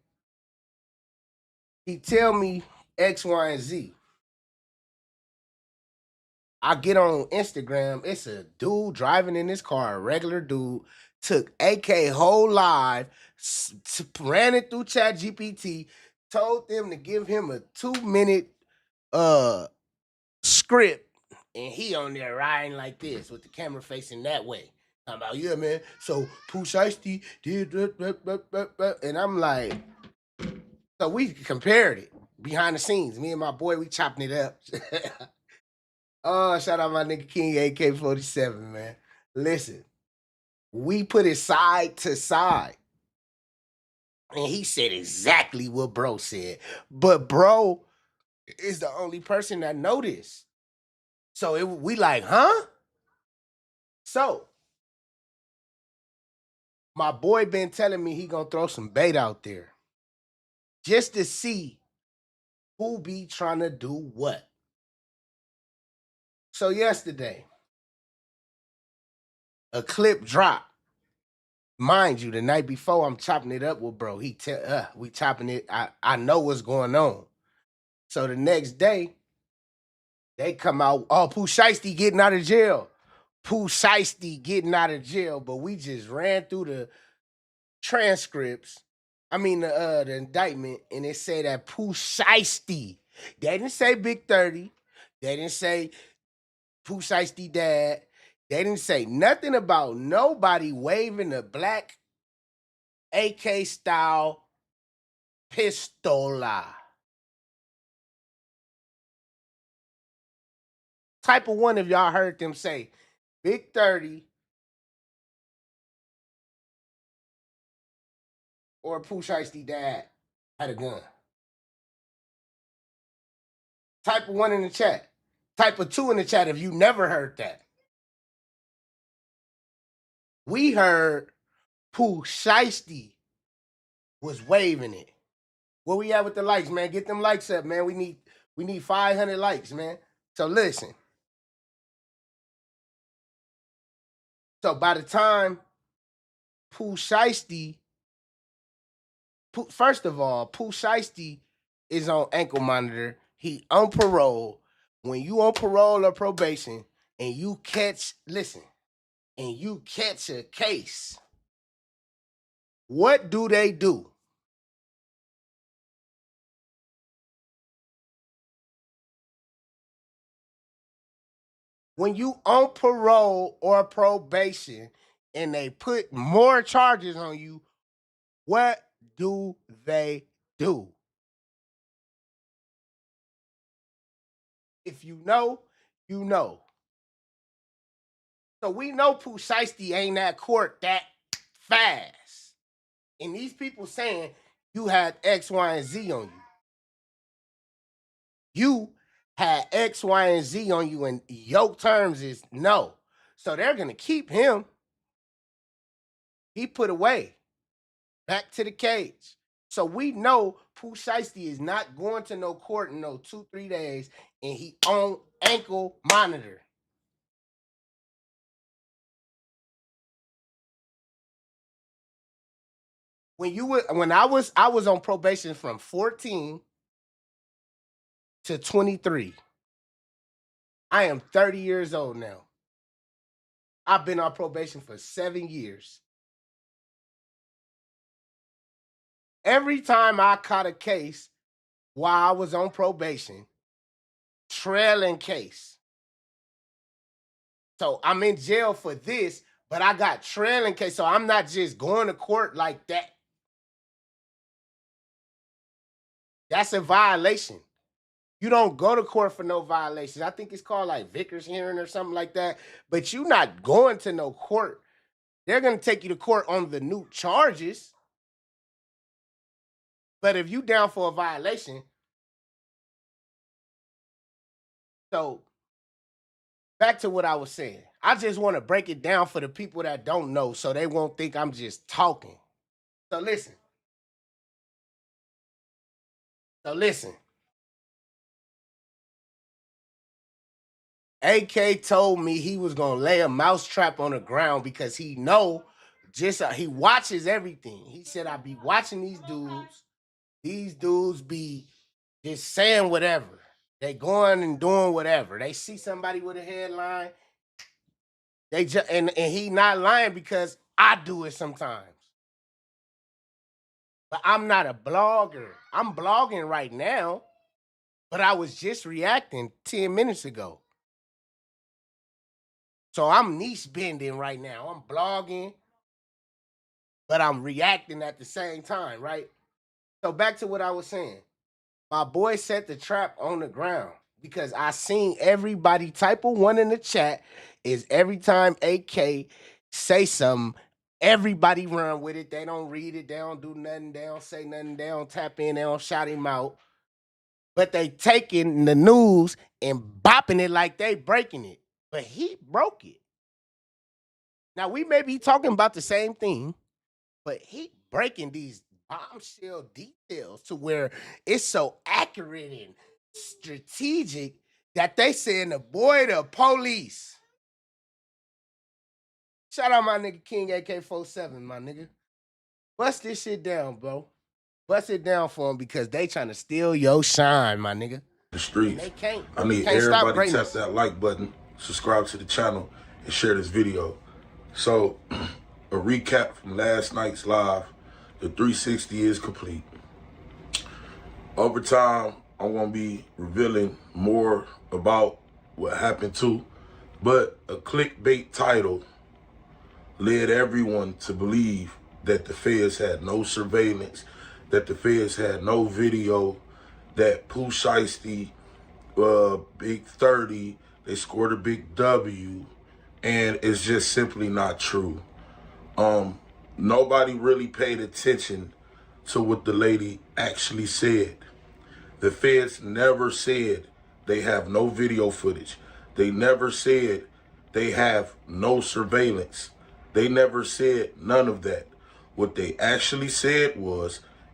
[SPEAKER 1] he tell me X, Y, and Z. I get on Instagram. It's a dude driving in his car, a regular dude, took AK whole live, ran it through ChatGPT, told them to give him a 2-minute script, and he on there riding like this with the camera facing that way. I'm about, yeah, man. So Pooh Shiesty did, and I'm like, so we compared it behind the scenes. Me and my boy, we chopping it up. Oh, shout out my nigga King AK-47, man. Listen, we put it side to side. And he said exactly what bro said. But bro is the only person that noticed. So we like, huh? So my boy been telling me he gonna throw some bait out there just to see who be trying to do what. So yesterday, a clip dropped. Mind you, the night before I'm chopping it up with bro. We chopping it. I know what's going on. So the next day, they come out, oh, Pooh Shiesty getting out of jail. Pooh Shiesty getting out of jail. But we just ran through the transcripts. I mean the indictment, and it said that Pooh Shiesty. They didn't say Big30. They didn't say Pooh Shiesty dad. They didn't say nothing about nobody waving a black AK style pistola. Type of one if y'all heard them say Big30 or Pooh Shiesty dad had a gun. Type of one in the chat. Type of 2 in the chat if you never heard that. We heard Pooh Shiesty was waving it. Where we at with the likes, man? Get them likes up, man. We need 500 likes, man. So listen. So by the time Pooh Shiesty, first of all, Pooh Shiesty is on ankle monitor. He on parole. When you on parole or probation and you catch, listen, and you catch a case, what do they do? When you on parole or probation and they put more charges on you, what do they do? If you know, you know. So we know Pooh Shiesty ain't at court that fast. And these people saying you had X, Y, and Z on you. You had X, Y, and Z on you, and your terms is no. So they're gonna keep him. He put away. Back to the cage. So we know Pooh Shiesty is not going to no court in no 2-3 days, and he on ankle monitor. When I was on probation from 14 to 23. I am 30 years old now. I've been on probation for 7 years. Every time I caught a case while I was on probation, trailing case. So I'm in jail for this, but I got trailing case. So I'm not just going to court like that. That's a violation. You don't go to court for no violations. I think it's called like Vickers hearing or something like that. But you're not going to no court. They're going to take you to court on the new charges. But if you down for a violation, so back to what I was saying. I just want to break it down for the people that don't know so they won't think I'm just talking. So listen. AK told me he was going to lay a mousetrap on the ground because he know he watches everything. He said, I be watching these dudes. These dudes be just saying whatever. They going and doing whatever. They see somebody with a headline. They just and he not lying because I do it sometimes. But I'm not a blogger. I'm blogging right now, but I was just reacting 10 minutes ago. So I'm niche bending right now. I'm blogging, but I'm reacting at the same time, right? So back to what I was saying. My boy set the trap on the ground because I seen everybody type of one in the chat is every time AK say something, everybody run with it. They don't read it. They don't do nothing. They don't say nothing. They don't tap in. They don't shout him out. But they taking the news and bopping it like they breaking it. But he broke it. Now, we may be talking about the same thing, but he breaking these bombshell details to where it's so accurate and strategic that they saying the boy the police. Shout out my nigga King AK-47, my nigga. Bust this shit down, bro. Bust it down for him because they trying to steal your shine, my nigga.
[SPEAKER 5] The streets.
[SPEAKER 1] They can't.
[SPEAKER 5] I need everybody to tap that like button, subscribe to the channel, and share this video. So, a recap from last night's live. The 360 is complete. Over time, I'm going to be revealing more about what happened too. But a clickbait title led everyone to believe that the feds had no surveillance, that the feds had no video, that Pooh Shiesty Big30, they scored a big W, and it's just simply not true. Nobody really paid attention to what the lady actually said. The feds never said they have no video footage. They never said they have no surveillance. They never said none of that. What they actually said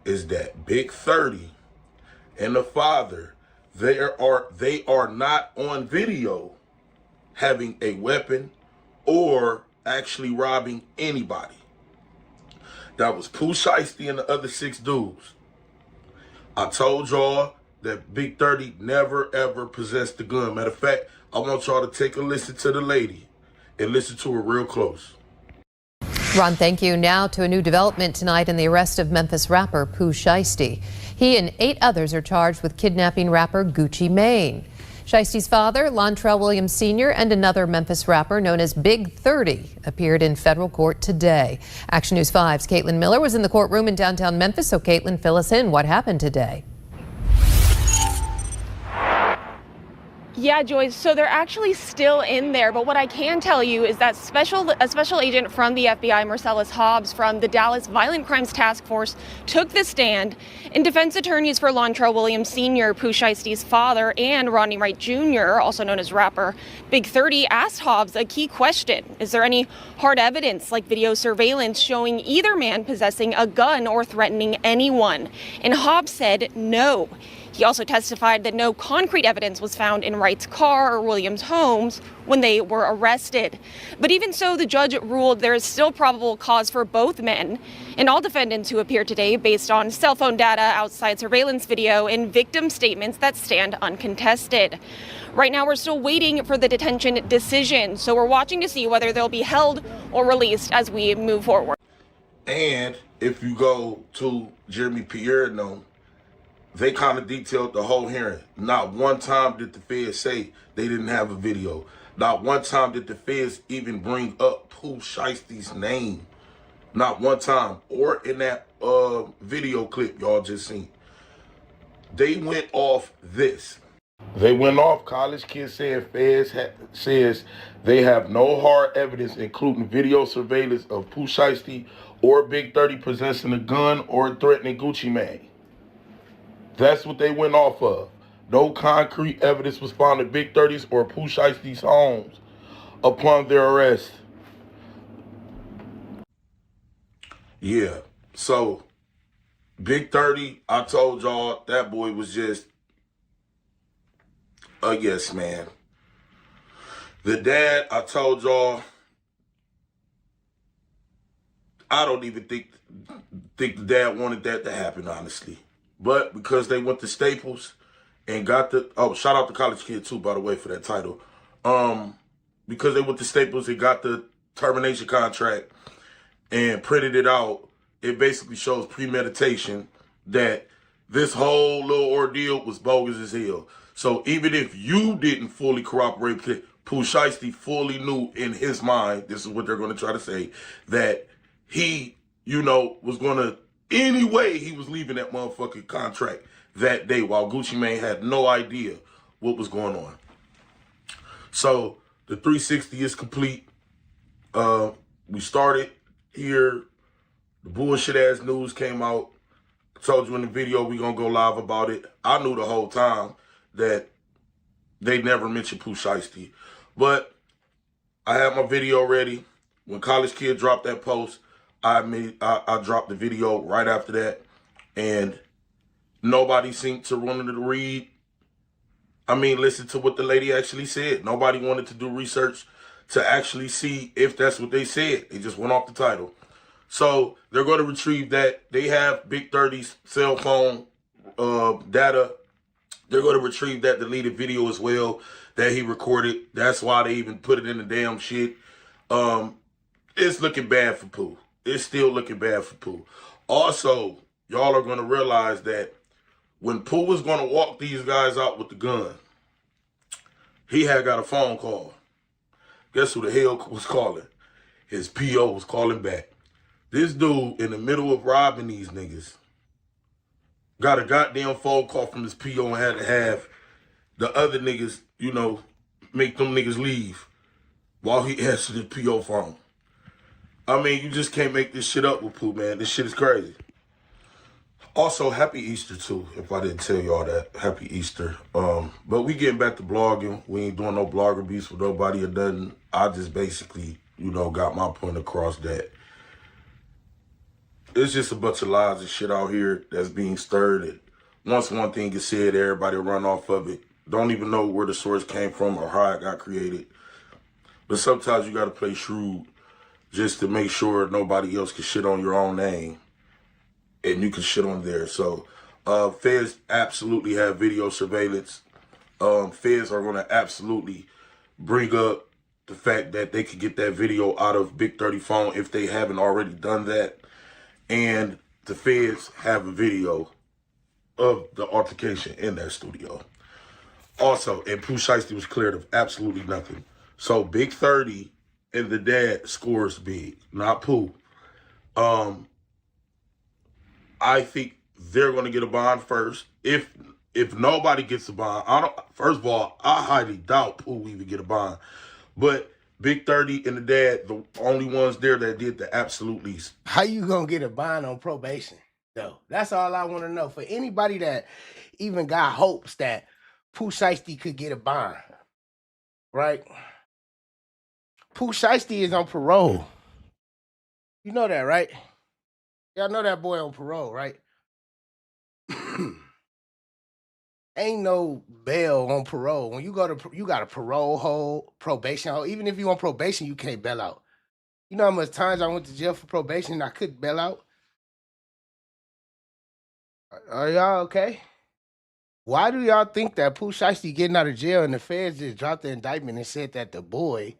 [SPEAKER 5] is that Big30 and the father, they are not on video having a weapon or actually robbing anybody. That was Pooh Shiesty and the other 6 dudes. I told y'all that Big 30 never ever possessed the gun. Matter of fact, I want y'all to take a listen to the lady and listen to her real close.
[SPEAKER 6] Ron, thank you. Now to a new development tonight in the arrest of Memphis rapper Pooh Shiesty. He and 8 others are charged with kidnapping rapper Gucci Mane. Shiesty's father, Lontrell Williams Sr., and another Memphis rapper known as Big30 appeared in federal court today. Action News 5's Caitlin Miller was in the courtroom in downtown Memphis. So Caitlin, fill us in. What happened today?
[SPEAKER 7] Yeah, Joyce, so they're actually still in there, but what I can tell you is that a special agent from the FBI, Marcellus Hobbs, from the Dallas Violent Crimes Task Force, took the stand, and defense attorneys for Lontrell Williams Sr., Pooh Shiesty's father, and Rodney Wright Jr., also known as rapper Big30, asked Hobbs a key question. Is there any hard evidence, like video surveillance, showing either man possessing a gun or threatening anyone? And Hobbs said no. He also testified that no concrete evidence was found in Wright's car or Williams' homes when they were arrested. But even so, the judge ruled there is still probable cause for both men and all defendants who appeared today based on cell phone data, outside surveillance video, and victim statements that stand uncontested. Right now, we're still waiting for the detention decision, so we're watching to see whether they'll be held or released as we move forward.
[SPEAKER 5] And if you go to Jeremy Pierre, they kind of detailed the whole hearing. Not one time did the feds say they didn't have a video. Not one time did the feds even bring up Pooh Shiesty's name. Not one time. Or in that video clip y'all just seen. They went off this. They went off college kids saying feds says they have no hard evidence, including video surveillance of Pooh Shiesty or Big30 possessing a gun or threatening Gucci Mane. That's what they went off of. No concrete evidence was found at Big30's or Pooh Shiesty's homes upon their arrest. Yeah, so Big30, I told y'all that boy was just a yes man. The dad, I told y'all, I don't even think the dad wanted that to happen, honestly. But because they went to Staples and got the, shout out to College Kid too, by the way, for that title. Because they went to Staples and got the termination contract and printed it out, it basically shows premeditation that this whole little ordeal was bogus as hell. So even if you didn't fully corroborate, Pooh Shiesty fully knew in his mind, this is what they're going to try to say, that he, was going to, anyway, he was leaving that motherfucking contract that day while Gucci Mane had no idea what was going on. So the 360 is complete. We started here. The bullshit ass news came out. I told you in the video we gonna go live about it. I knew the whole time that they never mentioned Pooh Shiesty. But I had my video ready. When College Kid dropped that post, I dropped the video right after that, and nobody seemed to want to listen to what the lady actually said. Nobody wanted to do research to actually see if that's what they said. They just went off the title. So they're going to retrieve that. They have Big30's cell phone data. They're going to retrieve that deleted video as well that he recorded. That's why they even put it in the damn shit. It's looking bad for Pooh. It's still looking bad for Pooh. Also, y'all are going to realize that when Pooh was going to walk these guys out with the gun, he had got a phone call. Guess who the hell was calling? His PO was calling back. This dude, in the middle of robbing these niggas, got a goddamn phone call from his PO and had to have the other niggas, make them niggas leave while he answered his PO phone. You just can't make this shit up with Pooh, man. This shit is crazy. Also, happy Easter, too, if I didn't tell y'all that. Happy Easter. But we getting back to blogging. We ain't doing no blogger beats with nobody or nothing. I just basically, got my point across that it's just a bunch of lies and shit out here that's being stirred. And once one thing is said, everybody run off of it. Don't even know where the source came from or how it got created. But sometimes you got to play shrewd just to make sure nobody else can shit on your own name and you can shit on theirs. So Feds absolutely have video surveillance. Feds are going to absolutely bring up the fact that they could get that video out of Big30 phone if they haven't already done that. And the feds have a video of the altercation in that studio. Also, and Pooh Shiesty was cleared of absolutely nothing. So Big30 and the dad scores big, not Pooh. I think they're going to get a bond first. If nobody gets a bond, first of all, I highly doubt Pooh will even get a bond. But Big30 and the dad, the only ones there that did the absolute least.
[SPEAKER 1] How you gonna get a bond on probation, though? That's all I want to know. For anybody that even got hopes that Pooh Shiesty could get a bond, right? Pooh Shiesty is on parole. You know that, right? Y'all know that boy on parole, right? Ain't no bail on parole. When you go to, you got a parole hold, probation hold. Even if you on probation, you can't bail out. You know how much times I went to jail for probation and I couldn't bail out? Are y'all okay? Why do y'all think that Pooh Shiesty getting out of jail and the feds just dropped the indictment and said that the boy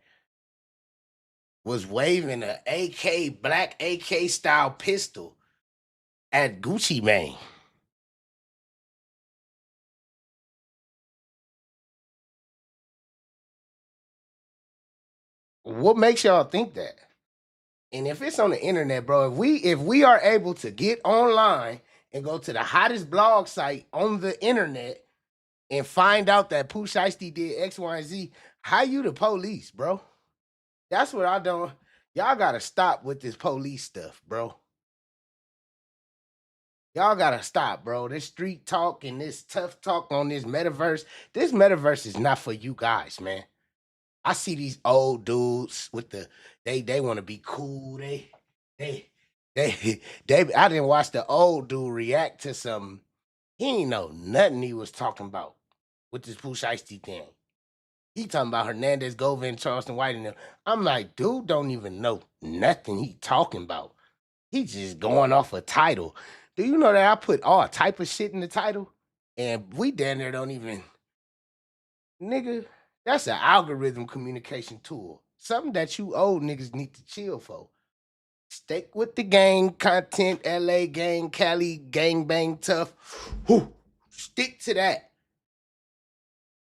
[SPEAKER 1] was waving an AK, black AK style pistol at Gucci Mane? What makes y'all think that? And if it's on the internet, bro, if we are able to get online and go to the hottest blog site on the internet and find out that Pooh Shiesty did X, Y, and Z, how you the police, bro? That's what I don't. Y'all gotta stop with this police stuff, bro. Y'all gotta stop, bro. This street talk and this tough talk on this metaverse. This metaverse is not for you guys, man. I see these old dudes with the they want to be cool. They I didn't watch the old dude react to some. He ain't know nothing he was talking about with this Pooh Shiesty thing. He talking about Hernandez, Govan, Charleston White, and them. I'm like, dude, don't even know nothing he talking about. He just going off a title. Do you know that I put all type of shit in the title, and we down there don't even, nigga. That's an algorithm communication tool. Something that you old niggas need to chill for. Stick with the gang content, LA gang, Cali gang bang tough. Whew. Stick to that.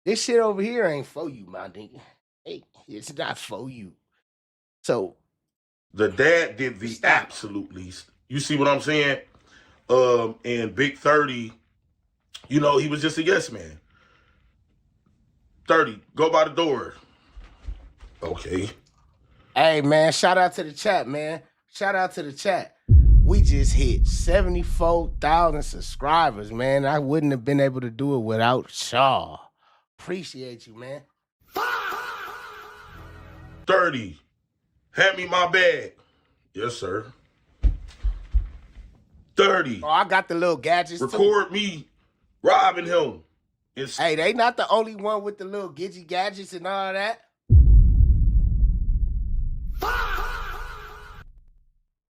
[SPEAKER 1] This shit over here ain't for you, my nigga. Hey, it's not for you. So
[SPEAKER 5] the dad did the absolute least. You see what I'm saying? And Big30, you know, he was just a yes man. 30, go by the door. Okay.
[SPEAKER 1] Hey, man, shout out to the chat, man. Shout out to the chat. We just hit 74,000 subscribers, man. I wouldn't have been able to do it without y'all. Appreciate you, man.
[SPEAKER 5] 30, hand me my bag. Yes, sir. 30.
[SPEAKER 1] Oh, I got the little gadgets
[SPEAKER 5] record
[SPEAKER 1] too.
[SPEAKER 5] Me robbing him.
[SPEAKER 1] Hey, they not the only one with the little gidgy gadgets and all that.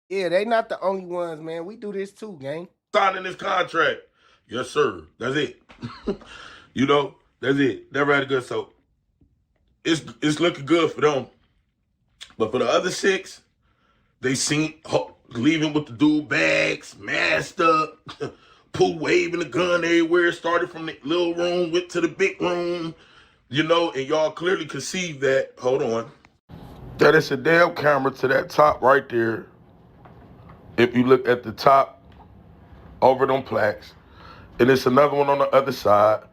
[SPEAKER 1] Yeah, they not the only ones, man. We do this too, gang.
[SPEAKER 5] Signing this contract. Yes, sir. That's it. You know, that's it. They're really good. So it's looking good for them. But for the other 6, they seen leaving with the dude bags, masked up, Pooh waving the gun everywhere, started from the little room, went to the big room, you know, and y'all clearly could see that. Hold on. That is a damn camera to that top right there. If you look at the top over them plaques, and it's another one on the other side,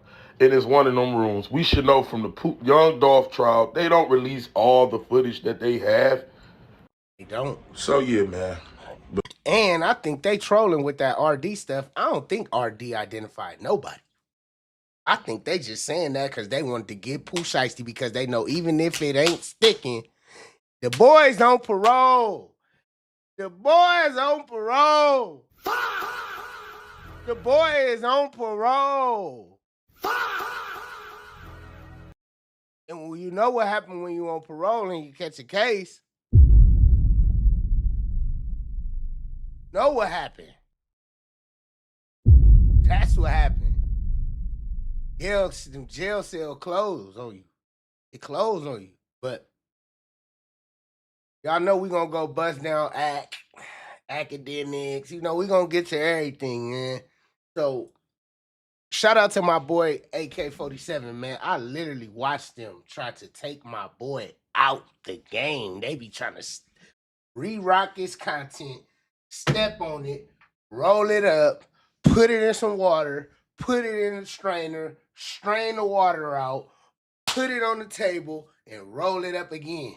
[SPEAKER 5] and it's one in them rooms. We should know from the Young Dolph trial, they don't release all the footage that they have.
[SPEAKER 1] They don't.
[SPEAKER 5] So yeah, man.
[SPEAKER 1] And I think they trolling with that RD stuff. I don't think RD identified nobody. I think they just saying that because they wanted to get Pooh Shiesty because they know even if it ain't sticking, the boy's on parole. The boy's on parole. The boy is on parole. And you know what happened when you on parole and you catch a case. Know what happened. That's what them jail cell closed on you. It closed on you. But y'all know we gonna go bust down academics. You know, we gonna get to everything, man. So shout out to my boy AK-47, man. I literally watched them try to take my boy out the game. They be trying to re-rock his content, step on it, roll it up, put it in some water, put it in a strainer, strain the water out, put it on the table, and roll it up again.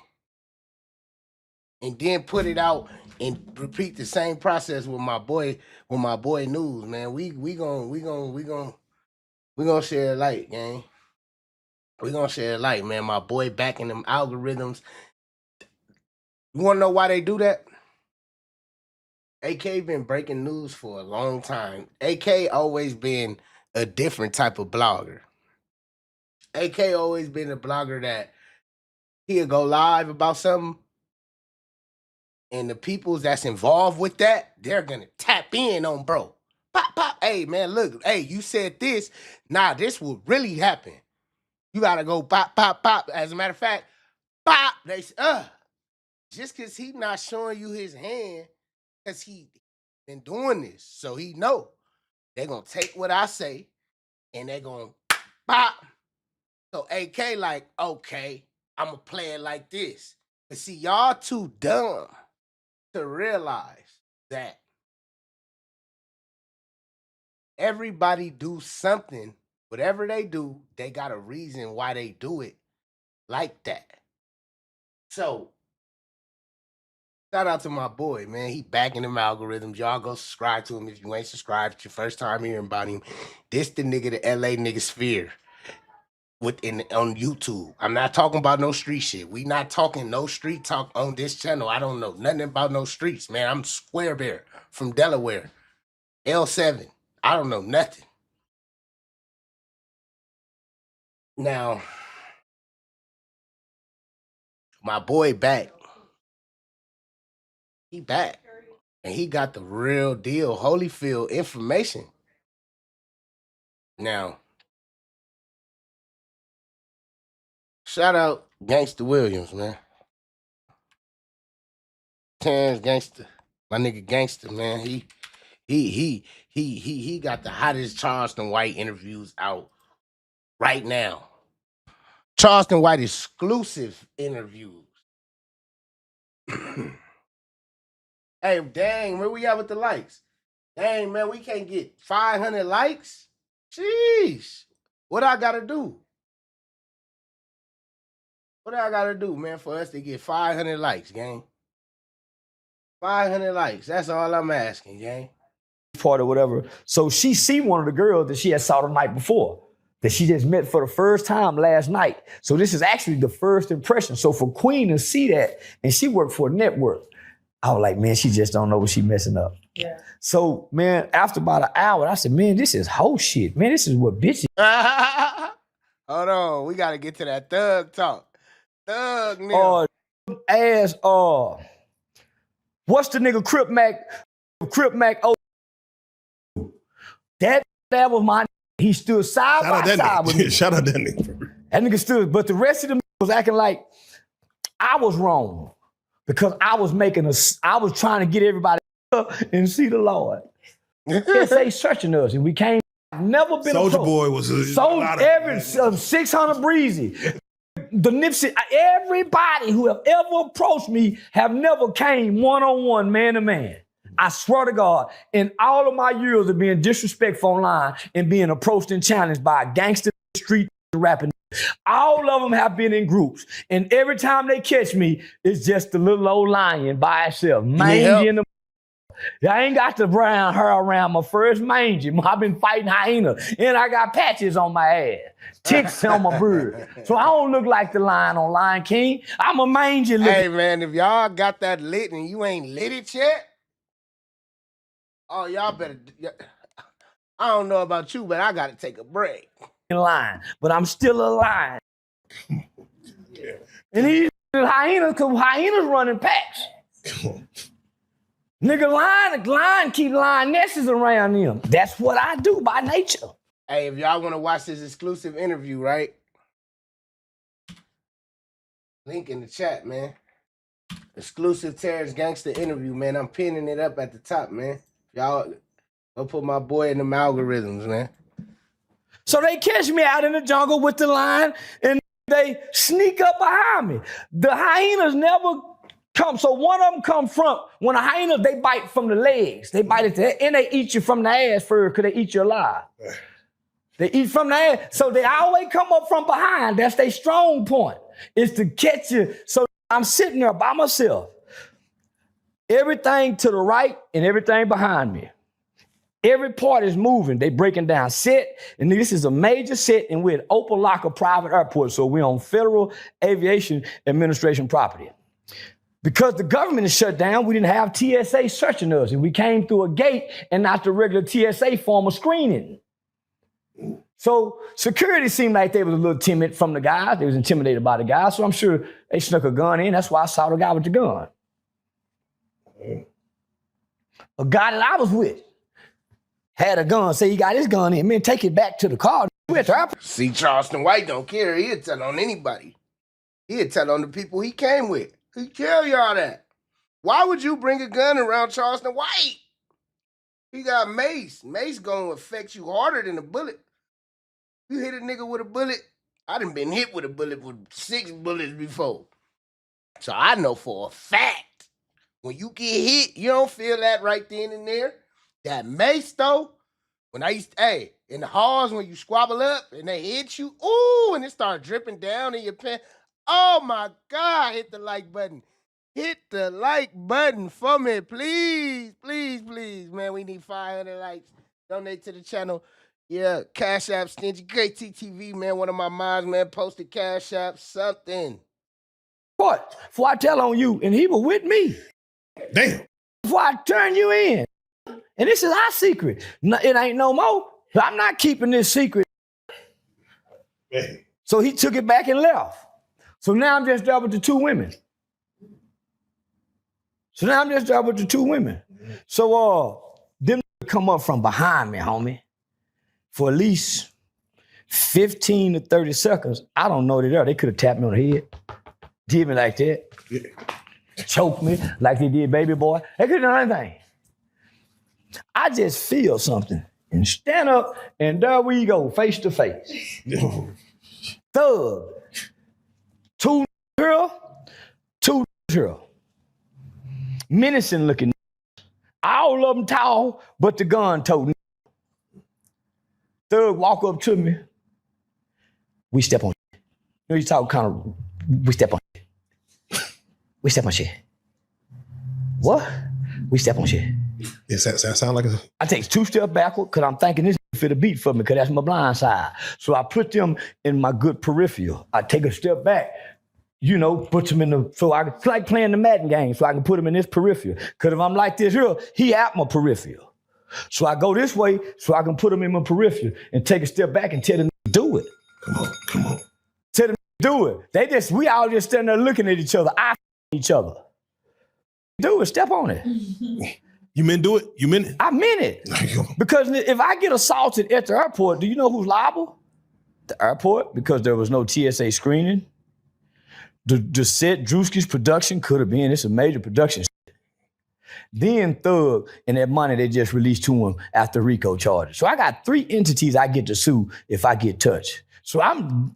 [SPEAKER 1] And then put it out and repeat the same process with my boy News, man. We gonna share a light, gang. We gonna share a light, man. My boy back in them algorithms. You wanna know why they do that? AK been breaking news for a long time. AK always been a different type of blogger. AK always been a blogger that he'll go live about something, and the people that's involved with that, they're gonna tap in on bro. Pop, pop. Hey, man, look. Hey, you said this. Nah, this will really happen. You gotta go pop, pop, pop. As a matter of fact, pop. They just because he not showing you his hand, because he been doing this, so he know they're gonna take what I say and they're gonna pop. So AK like, okay, I'm gonna play it like this. But see, y'all too dumb to realize that everybody do something. Whatever they do, they got a reason why they do it like that. So shout out to my boy, man. He backing them algorithms. Y'all go subscribe to him if you ain't subscribed. It's your first time hearing about him. This the nigga, the LA nigga sphere on YouTube. I'm not talking about no street shit. We not talking no street talk on this channel. I don't know nothing about no streets, man. I'm Square Bear from Delaware. L7. I don't know nothing. Now, my boy back. He back. And he got the real deal, Holyfield information. Now, shout out Gangsta Williams, man. Terrence Gangsta. My nigga Gangsta, man. He got the hottest Charleston White interviews out right now. Charleston White exclusive interviews. Hey, dang, where we at with the likes? Dang, man, we can't get 500 likes? Jeez. What I gotta do? What I gotta do, man, for us to get 500 likes, gang? 500 likes. That's all I'm asking, gang.
[SPEAKER 2] Part or whatever. So she see one of the girls that she had saw the night before, that she just met for the first time last night. So this is actually the first impression. So for Queen to see that, and she worked for a network, I was like, man, she just don't know what she messing up. Yeah. So, man, after about an hour, I said, man, this is whole shit. Man, this is what bitches.
[SPEAKER 1] Hold on, we gotta get to that thug talk. Thug nigga.
[SPEAKER 2] What's the nigga Crip Mac? Oh, that was my. He stood side by side with me.
[SPEAKER 8] Shout out that nigga.
[SPEAKER 2] That nigga stood, but the rest of them was acting like I was wrong because I was trying to get everybody up and see the Lord. They searching us, and we came. Never been
[SPEAKER 8] Soulja Boy was a lot of
[SPEAKER 2] 600 Breezy. The Nipsey, everybody who have ever approached me have never came one-on-one, man-to-man. I swear to God, in all of my years of being disrespectful online and being approached and challenged by a gangster street rapping, all of them have been in groups. And every time they catch me, it's just a little old lion by itself. Mangy in the I ain't got the brown hair around my first mangy. I've been fighting hyena, and I got patches on my ass, ticks on my beard. So I don't look like the lion on Lion King. I'm a mangy looking.
[SPEAKER 1] Hey, man, if y'all got that lit and you ain't lit it yet, oh, y'all better. I don't know about you, but I got to take a break.
[SPEAKER 2] Lion, but I'm still a lion. Yeah. And these hyenas, because hyenas running packs. Nigga, lion keep lionesses around them. That's what I do by nature.
[SPEAKER 1] Hey, if y'all want to watch this exclusive interview, right? Link in the chat, man. Exclusive Terrence Gangster interview, man. I'm pinning it up at the top, man. Y'all go put my boy in them algorithms, man.
[SPEAKER 2] So they catch me out in the jungle with the lion, and they sneak up behind me. The hyenas never come. So one of them come from, when a hyena, they bite from the legs. They bite at the, and they eat you from the ass first because they eat you alive. They eat from the ass. So they always come up from behind. That's their strong point, is to catch you. So I'm sitting there by myself. Everything to the right and everything behind me. Every part is moving. They breaking down set. And this is a major set, and we're at Opelika Private Airport. So we're on Federal Aviation Administration property. Because the government is shut down, we didn't have TSA searching us. And we came through a gate and not the regular TSA form of screening. So security seemed like they was a little timid from the guys. They was intimidated by the guys. So I'm sure they snuck a gun in. That's why I saw the guy with the gun. A guy that I was with had a gun, say he got his gun in. Man, take it back to the car.
[SPEAKER 1] See, Charleston White don't care. He'll tell on anybody. He'll tell on the people he came with. He tell y'all that. Why would you bring a gun around Charleston White? He got mace. Mace gonna affect you harder than a bullet. You hit a nigga with a bullet. I done been hit with a bullet with 6 bullets before. So I know for a fact, when you get hit, you don't feel that right then and there. That mace though, when I used to, hey, in the halls when you squabble up and they hit you, ooh, and it start dripping down in your pants. Oh my God, hit the like button. Hit the like button for me, please, please, please. Man, we need 500 likes. Donate to the channel. Yeah, Cash App, Stingy. Great TTV, man. One of my moms, man, posted Cash App, something.
[SPEAKER 2] What? Before I tell on you, and he was with me.
[SPEAKER 8] Damn.
[SPEAKER 2] Before I turn you in. And this is our secret. No, it ain't no more. I'm not keeping this secret.
[SPEAKER 8] Man.
[SPEAKER 2] So he took it back and left. So now I'm just there with the 2 women. So them come up from behind me, homie, for at least 15 to 30 seconds. I don't know they could have tapped me on the head, did me like that, choked me like they did Baby Boy. They could have done anything. I just feel something and stand up, and there we go, face to face. Thug. 2 girl. Menacing looking. All of them tall, but the gun toting. Thug walk up to me. We step on shit. You know, you talk kind of, we step on shit. We step on shit. What? We step on shit.
[SPEAKER 8] Yes, that sound like a...
[SPEAKER 2] I take 2 steps backward because I'm thinking this fit a beat for me because that's my blind side. So I put them in my good peripheral. I take a step back, you know, put them in the, so I it's like playing the Madden game, so I can put them in this peripheral. Because if I'm like this here, he out my peripheral. So I go this way so I can put them in my peripheral and take a step back and tell them to do it.
[SPEAKER 8] Come on.
[SPEAKER 2] Tell them to do it. We all just standing there looking at each other, each other. Do it, step on it.
[SPEAKER 8] You meant do it? You meant it?
[SPEAKER 2] I meant it. Because if I get assaulted at the airport, do you know who's liable? The airport, because there was no TSA screening. The set, Drewski's production could have been, it's a major production. Then Thug and that money they just released to him after RICO charges. So I got 3 entities I get to sue if I get touched. So I'm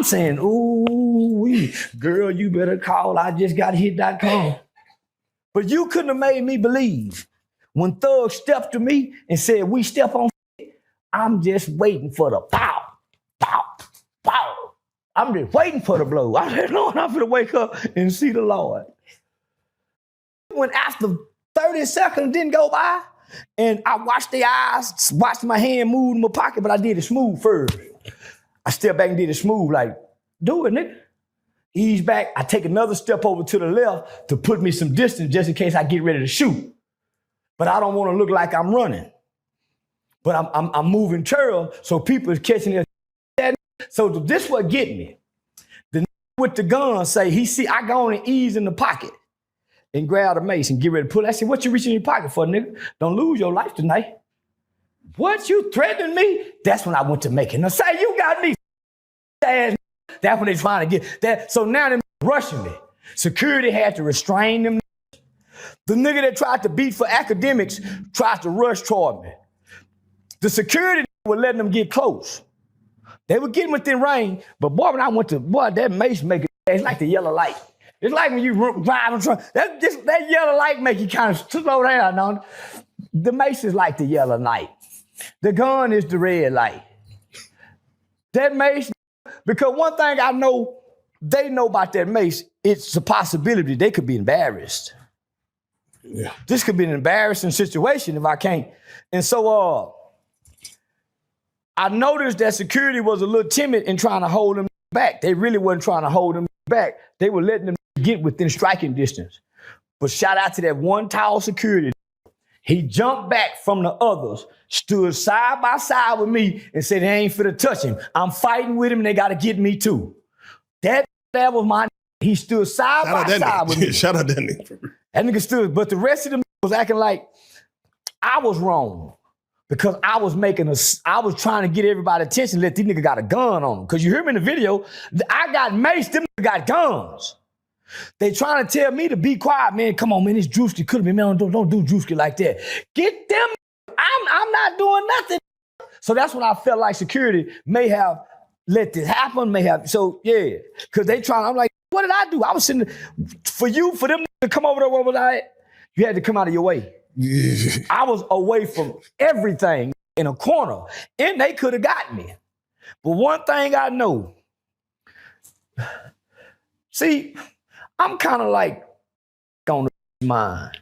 [SPEAKER 2] saying, ooh, girl, you better call IJustGotHit.com. But you couldn't have made me believe when Thug stepped to me and said, we step on shit, I'm just waiting for the pow, pow, pow. I'm just waiting for the blow. I said, Lord, I'm gonna wake up and see the Lord. When after 30 seconds didn't go by, and I watched their eyes, watched my hand move in my pocket, but I did it smooth first. I stepped back and did it smooth, like, do it, nigga. Ease back, I take another step over to the left to put me some distance just in case I get ready to shoot. But I don't want to look like I'm running. But I'm moving trail, so people is catching it. So this what get me. The with the gun say, I go on and ease in the pocket and grab the mace and get ready to pull. I said, what you reaching in your pocket for, nigga? Don't lose your life tonight. What, you threatening me? That's when I went to Macon. Now say you got me ass. That's when they trying to get that. So now they're rushing me. Security had to restrain them. The nigga that tried to beat for academics tried to rush toward me. The security were letting them get close. They were getting within range, but boy, when I went to, that Meech make it, it's like the yellow light. It's like when you drive, that yellow light make you kind of slow down. No? The Meech is like the yellow light. The gun is the red light. That Meech, because one thing I know, they know about that Meech, it's a possibility they could be embarrassed. Yeah. This could be an embarrassing situation if I can't. And so I noticed that security was a little timid in trying to hold them back. They really wasn't trying to hold them back. They were letting them get within striking distance. But shout out to that one tall security. He jumped back from the others, stood side by side with me and said, they ain't finna touch him. I'm fighting with him and they gotta get me too. That was my, he stood side by side with me.
[SPEAKER 8] Shout out that nigga.
[SPEAKER 2] That nigga stood, but the rest of them was acting like I was wrong because I was trying to get everybody's attention, let these niggas got a gun on them. Because you hear me in the video, I got maced, them niggas got guns. They trying to tell me to be quiet, man. Come on, man, it's Drewski. Could have been, man, don't do Drewski like that. Get them, I'm not doing nothing. So that's when I felt like security may have let this happen, so yeah. Because they trying, I'm like, what did I do? I was sitting, for them to come over there, where was I at? You had to come out of your way. Yeah. I was away from everything in a corner, and they could have got me. But one thing I know, see, I'm kind of like on the mind,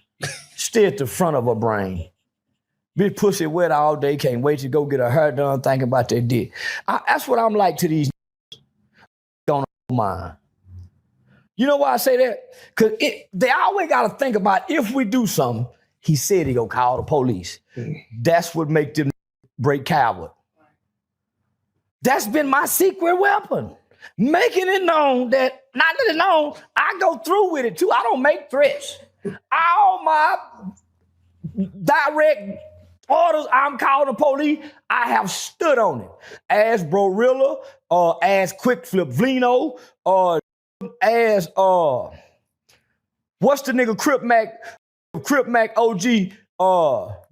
[SPEAKER 2] stay at the front of her brain. Bitch pussy wet all day, can't wait to go get her hair done, thinking about their dick. That's what I'm like to these on the mind. You know why I say that? Because they always got to think about if we do something, he said he gonna call the police. That's what make them break coward. That's been my secret weapon. Making it known that, not that it known, I go through with it too. I don't make threats. All my direct orders, I'm calling the police, I have stood on it. As Brorilla, or as Quick Flip Vlino, or as what's the nigga Crip Mac OG,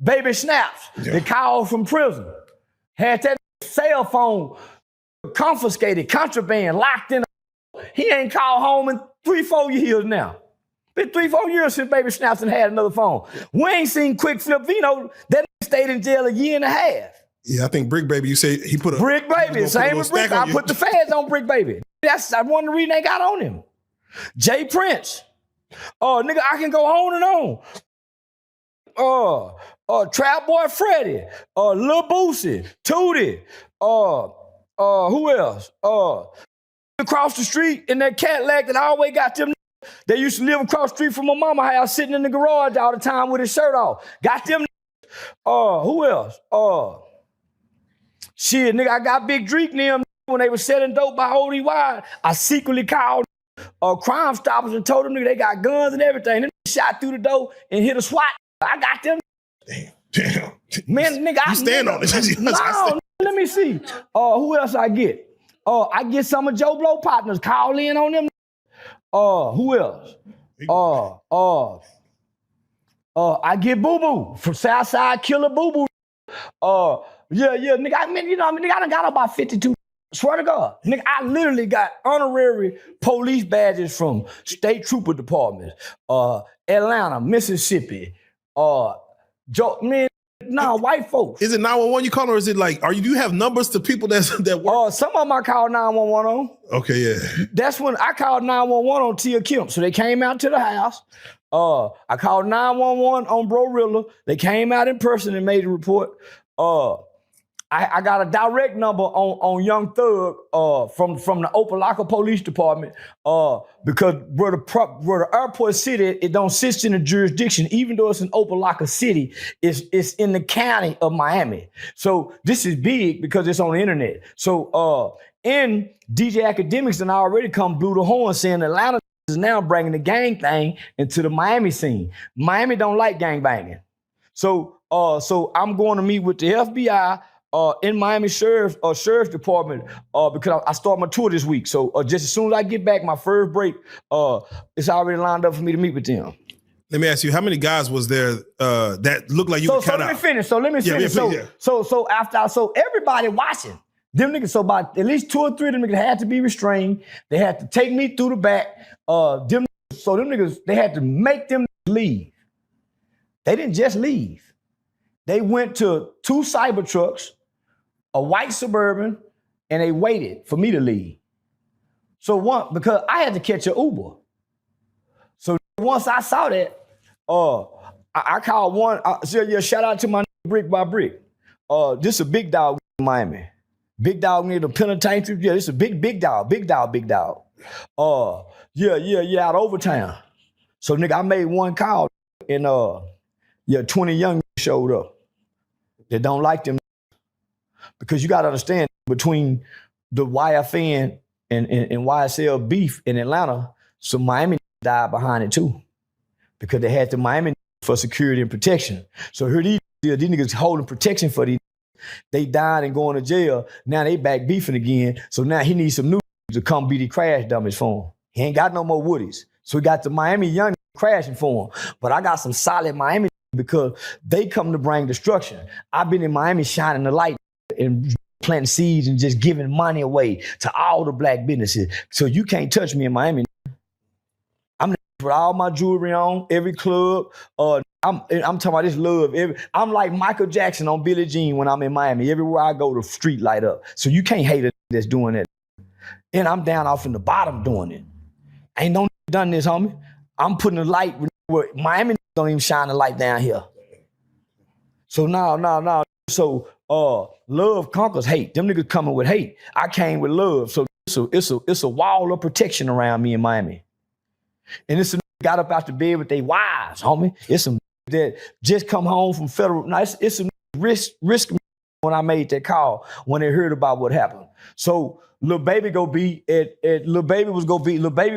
[SPEAKER 2] Baby Snaps, yeah. They called from prison. Had that cell phone confiscated, contraband, locked in. He ain't called home in 3-4 years now. Been 3-4 years since Baby Snaps and had another phone. We ain't seen Quick Flip Vino, that stayed in jail a year and a half.
[SPEAKER 8] Yeah, I think Brick Baby, you say he put a...
[SPEAKER 2] Brick Baby, same with Brick. I put the feds on Brick Baby. That's one of the reasons they got on him. Jay Prince. Nigga, I can go on and on. Trap Boy Freddy. Lil Boosie. Tootie. Who else? Across the street in that Cadillac that I always got them. They used to live across the street from my mama house, sitting in the garage all the time with his shirt off. Got them. Who else? Shit, nigga, I got Big Dreek and them when they were selling dope by ODY. I secretly called Crime Stoppers and told them nigga they got guns and everything. Them shot through the door and hit a SWAT. I got them.
[SPEAKER 8] Damn.
[SPEAKER 2] Man, nigga, I stand on it. No, let me see. Who else I get? I get some of Joe Blow partners. Call in on them. Who else? I get Boo Boo from Southside Killer Boo Boo. Yeah, nigga. I done got about 52. Swear to God, nigga, I literally got honorary police badges from state trooper departments, Atlanta, Mississippi, white folks.
[SPEAKER 8] Is it 911 you call, or is it like, do you have numbers to people that work?
[SPEAKER 2] Some of them I called 911 on.
[SPEAKER 8] Okay, yeah.
[SPEAKER 2] That's when I called 911 on Tia Kemp. So they came out to the house. I called 911 on Brorilla. They came out in person and made a report. I got a direct number on Young Thug from the Opelika Police Department because where the airport city, it don't sit in the jurisdiction, even though it's in Opelika City, it's in the county of Miami. So this is big because it's on the internet. So in DJ Academics and I already come blew the horn saying Atlanta is now bringing the gang thing into the Miami scene. Miami don't like gang banging. So So I'm going to meet with the FBI in Miami Sheriff's Department because I start my tour this week. So just as soon as I get back, my first break, it's already lined up for me to meet with them.
[SPEAKER 8] Let me ask you, how many guys was there that looked like you were cut out?
[SPEAKER 2] So let me finish. So everybody watching, them niggas, so about at least 2 or 3 of them niggas had to be restrained. They had to take me through the back. Them niggas, they had to make them leave. They didn't just leave. They went to 2 cyber trucks, a white Suburban, and they waited for me to leave. So because I had to catch an Uber. So once I saw that, I called one. Shout out to my Brick by Brick. This a big dog in Miami. Big dog near the penitentiary. Yeah, this a big dog. Out over town. So nigga, I made one call and 20 young showed up. They don't like them because you gotta understand between the YFN and YSL beef in Atlanta, some Miami died behind it too. Because they had the Miami for security and protection. So here these niggas holding protection for these. They died and going to jail. Now they back beefing again. So now he needs some new to come be the crash dummies for him. He ain't got no more Woodies. So we got the Miami young crashing for him. But I got some solid Miami because they come to bring destruction. I've been in Miami shining the light and planting seeds and just giving money away to all the black businesses. So you can't touch me in Miami. With all my jewelry on, every club. I'm talking about this love. I'm like Michael Jackson on Billie Jean when I'm in Miami. Everywhere I go, the street light up. So you can't hate a that's doing that. And I'm down off in the bottom doing it. Ain't no done this, homie. I'm putting the light where Miami don't even shine the light down here. So no. So love conquers hate. Them niggas coming with hate. I came with love. So it's a wall of protection around me in Miami. And it's some got up out the bed with their wives, homie. It's some that just come home from federal. No, it's some risk when I made that call when they heard about what happened. So Lil Baby Lil Baby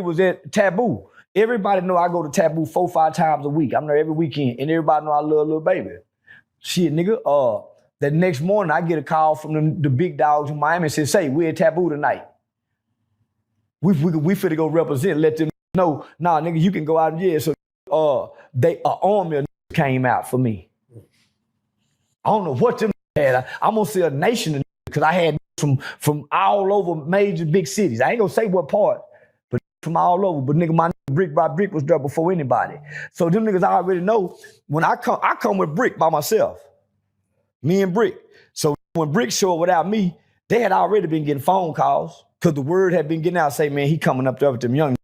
[SPEAKER 2] was at Taboo. Everybody know I go to Taboo 4 or 5 times a week. I'm there every weekend, and everybody know I love Lil Baby. Shit, nigga. The next morning I get a call from the big dogs in Miami and says, "Say we're at Taboo tonight. We finna go represent. Let them." No, nah, nigga, you can go out and yeah. So an army of came out for me. I don't know what them had. I'm gonna say a nation because I had from all over major big cities. I ain't gonna say what part, but from all over. But nigga, my Brick by Brick was there before anybody. So them niggas already know when I come with Brick by myself. Me and Brick. So when Brick showed up without me, they had already been getting phone calls because the word had been getting out, say, man, he coming up there with them young.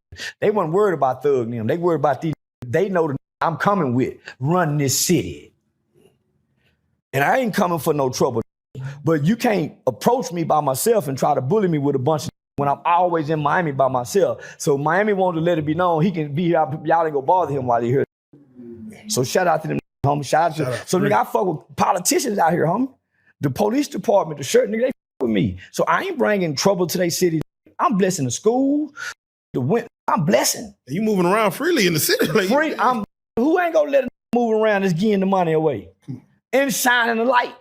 [SPEAKER 2] They wasn't worried about Thug and them. They worried about these. They know that I'm coming with running this city. And I ain't coming for no trouble. But you can't approach me by myself and try to bully me with a bunch of when I'm always in Miami by myself. So Miami wanted to let it be known he can be here. Y'all ain't gonna bother him while he here. So shout out to them, homie. Shout out to nigga, I fuck with politicians out here, homie. The police department, the shirt, nigga, they fuck with me. So I ain't bringing trouble to their city. I'm blessing the school, I'm blessing.
[SPEAKER 8] You moving around freely in the city. Like,
[SPEAKER 2] free. Who ain't gonna let him move around that's getting the money away and shining the light?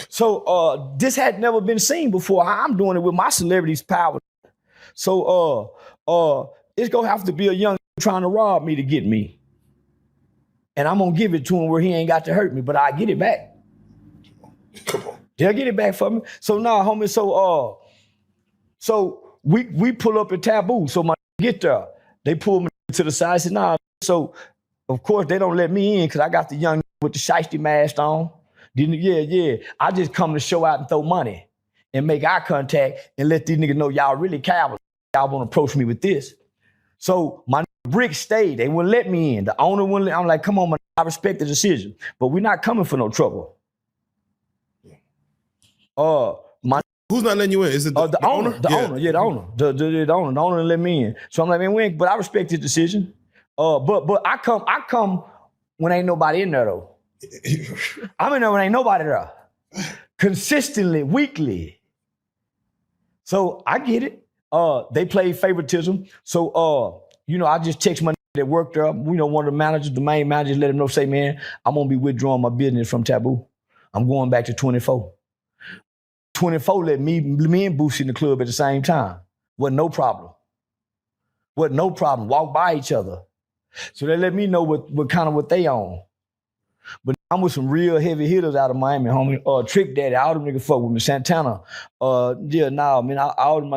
[SPEAKER 2] So this had never been seen before. I'm doing it with my celebrity's power. So it's gonna have to be a young trying to rob me to get me. And I'm gonna give it to him where he ain't got to hurt me, but I get it back.
[SPEAKER 5] Come on.
[SPEAKER 2] They'll get it back for me. So nah, homie, so we pull up at Taboo. So my get there, they pull me to the side. I said, nah. So of course they don't let me in because I got the young with the shiesty mask on. Yeah. I just come to show out and throw money and make eye contact and let these niggas know y'all really cowards. Y'all want to approach me with this. So my Brick stayed. They wouldn't let me in. The owner wouldn't let. I'm like, come on, man, I respect the decision, but we're not coming for no trouble.
[SPEAKER 8] Who's not letting you in? Is it the owner?
[SPEAKER 2] The owner. Yeah, the owner. The owner. The owner didn't let me in. So I'm like, man, but I respect his decision. But I come when ain't nobody in there though. I'm in there when ain't nobody there. Consistently, weekly. So I get it. They play favoritism. So I just text my that worked there, one of the managers, the main managers, let him know, say, man, I'm gonna be withdrawing my business from Taboo. I'm going back to 24. 24 let me and Boosie in the club at the same time. Wasn't no problem. Walk by each other. So they let me know what they on. But I'm with some real heavy hitters out of Miami, homie. Trick Daddy, all them niggas fuck with me. Santana, all my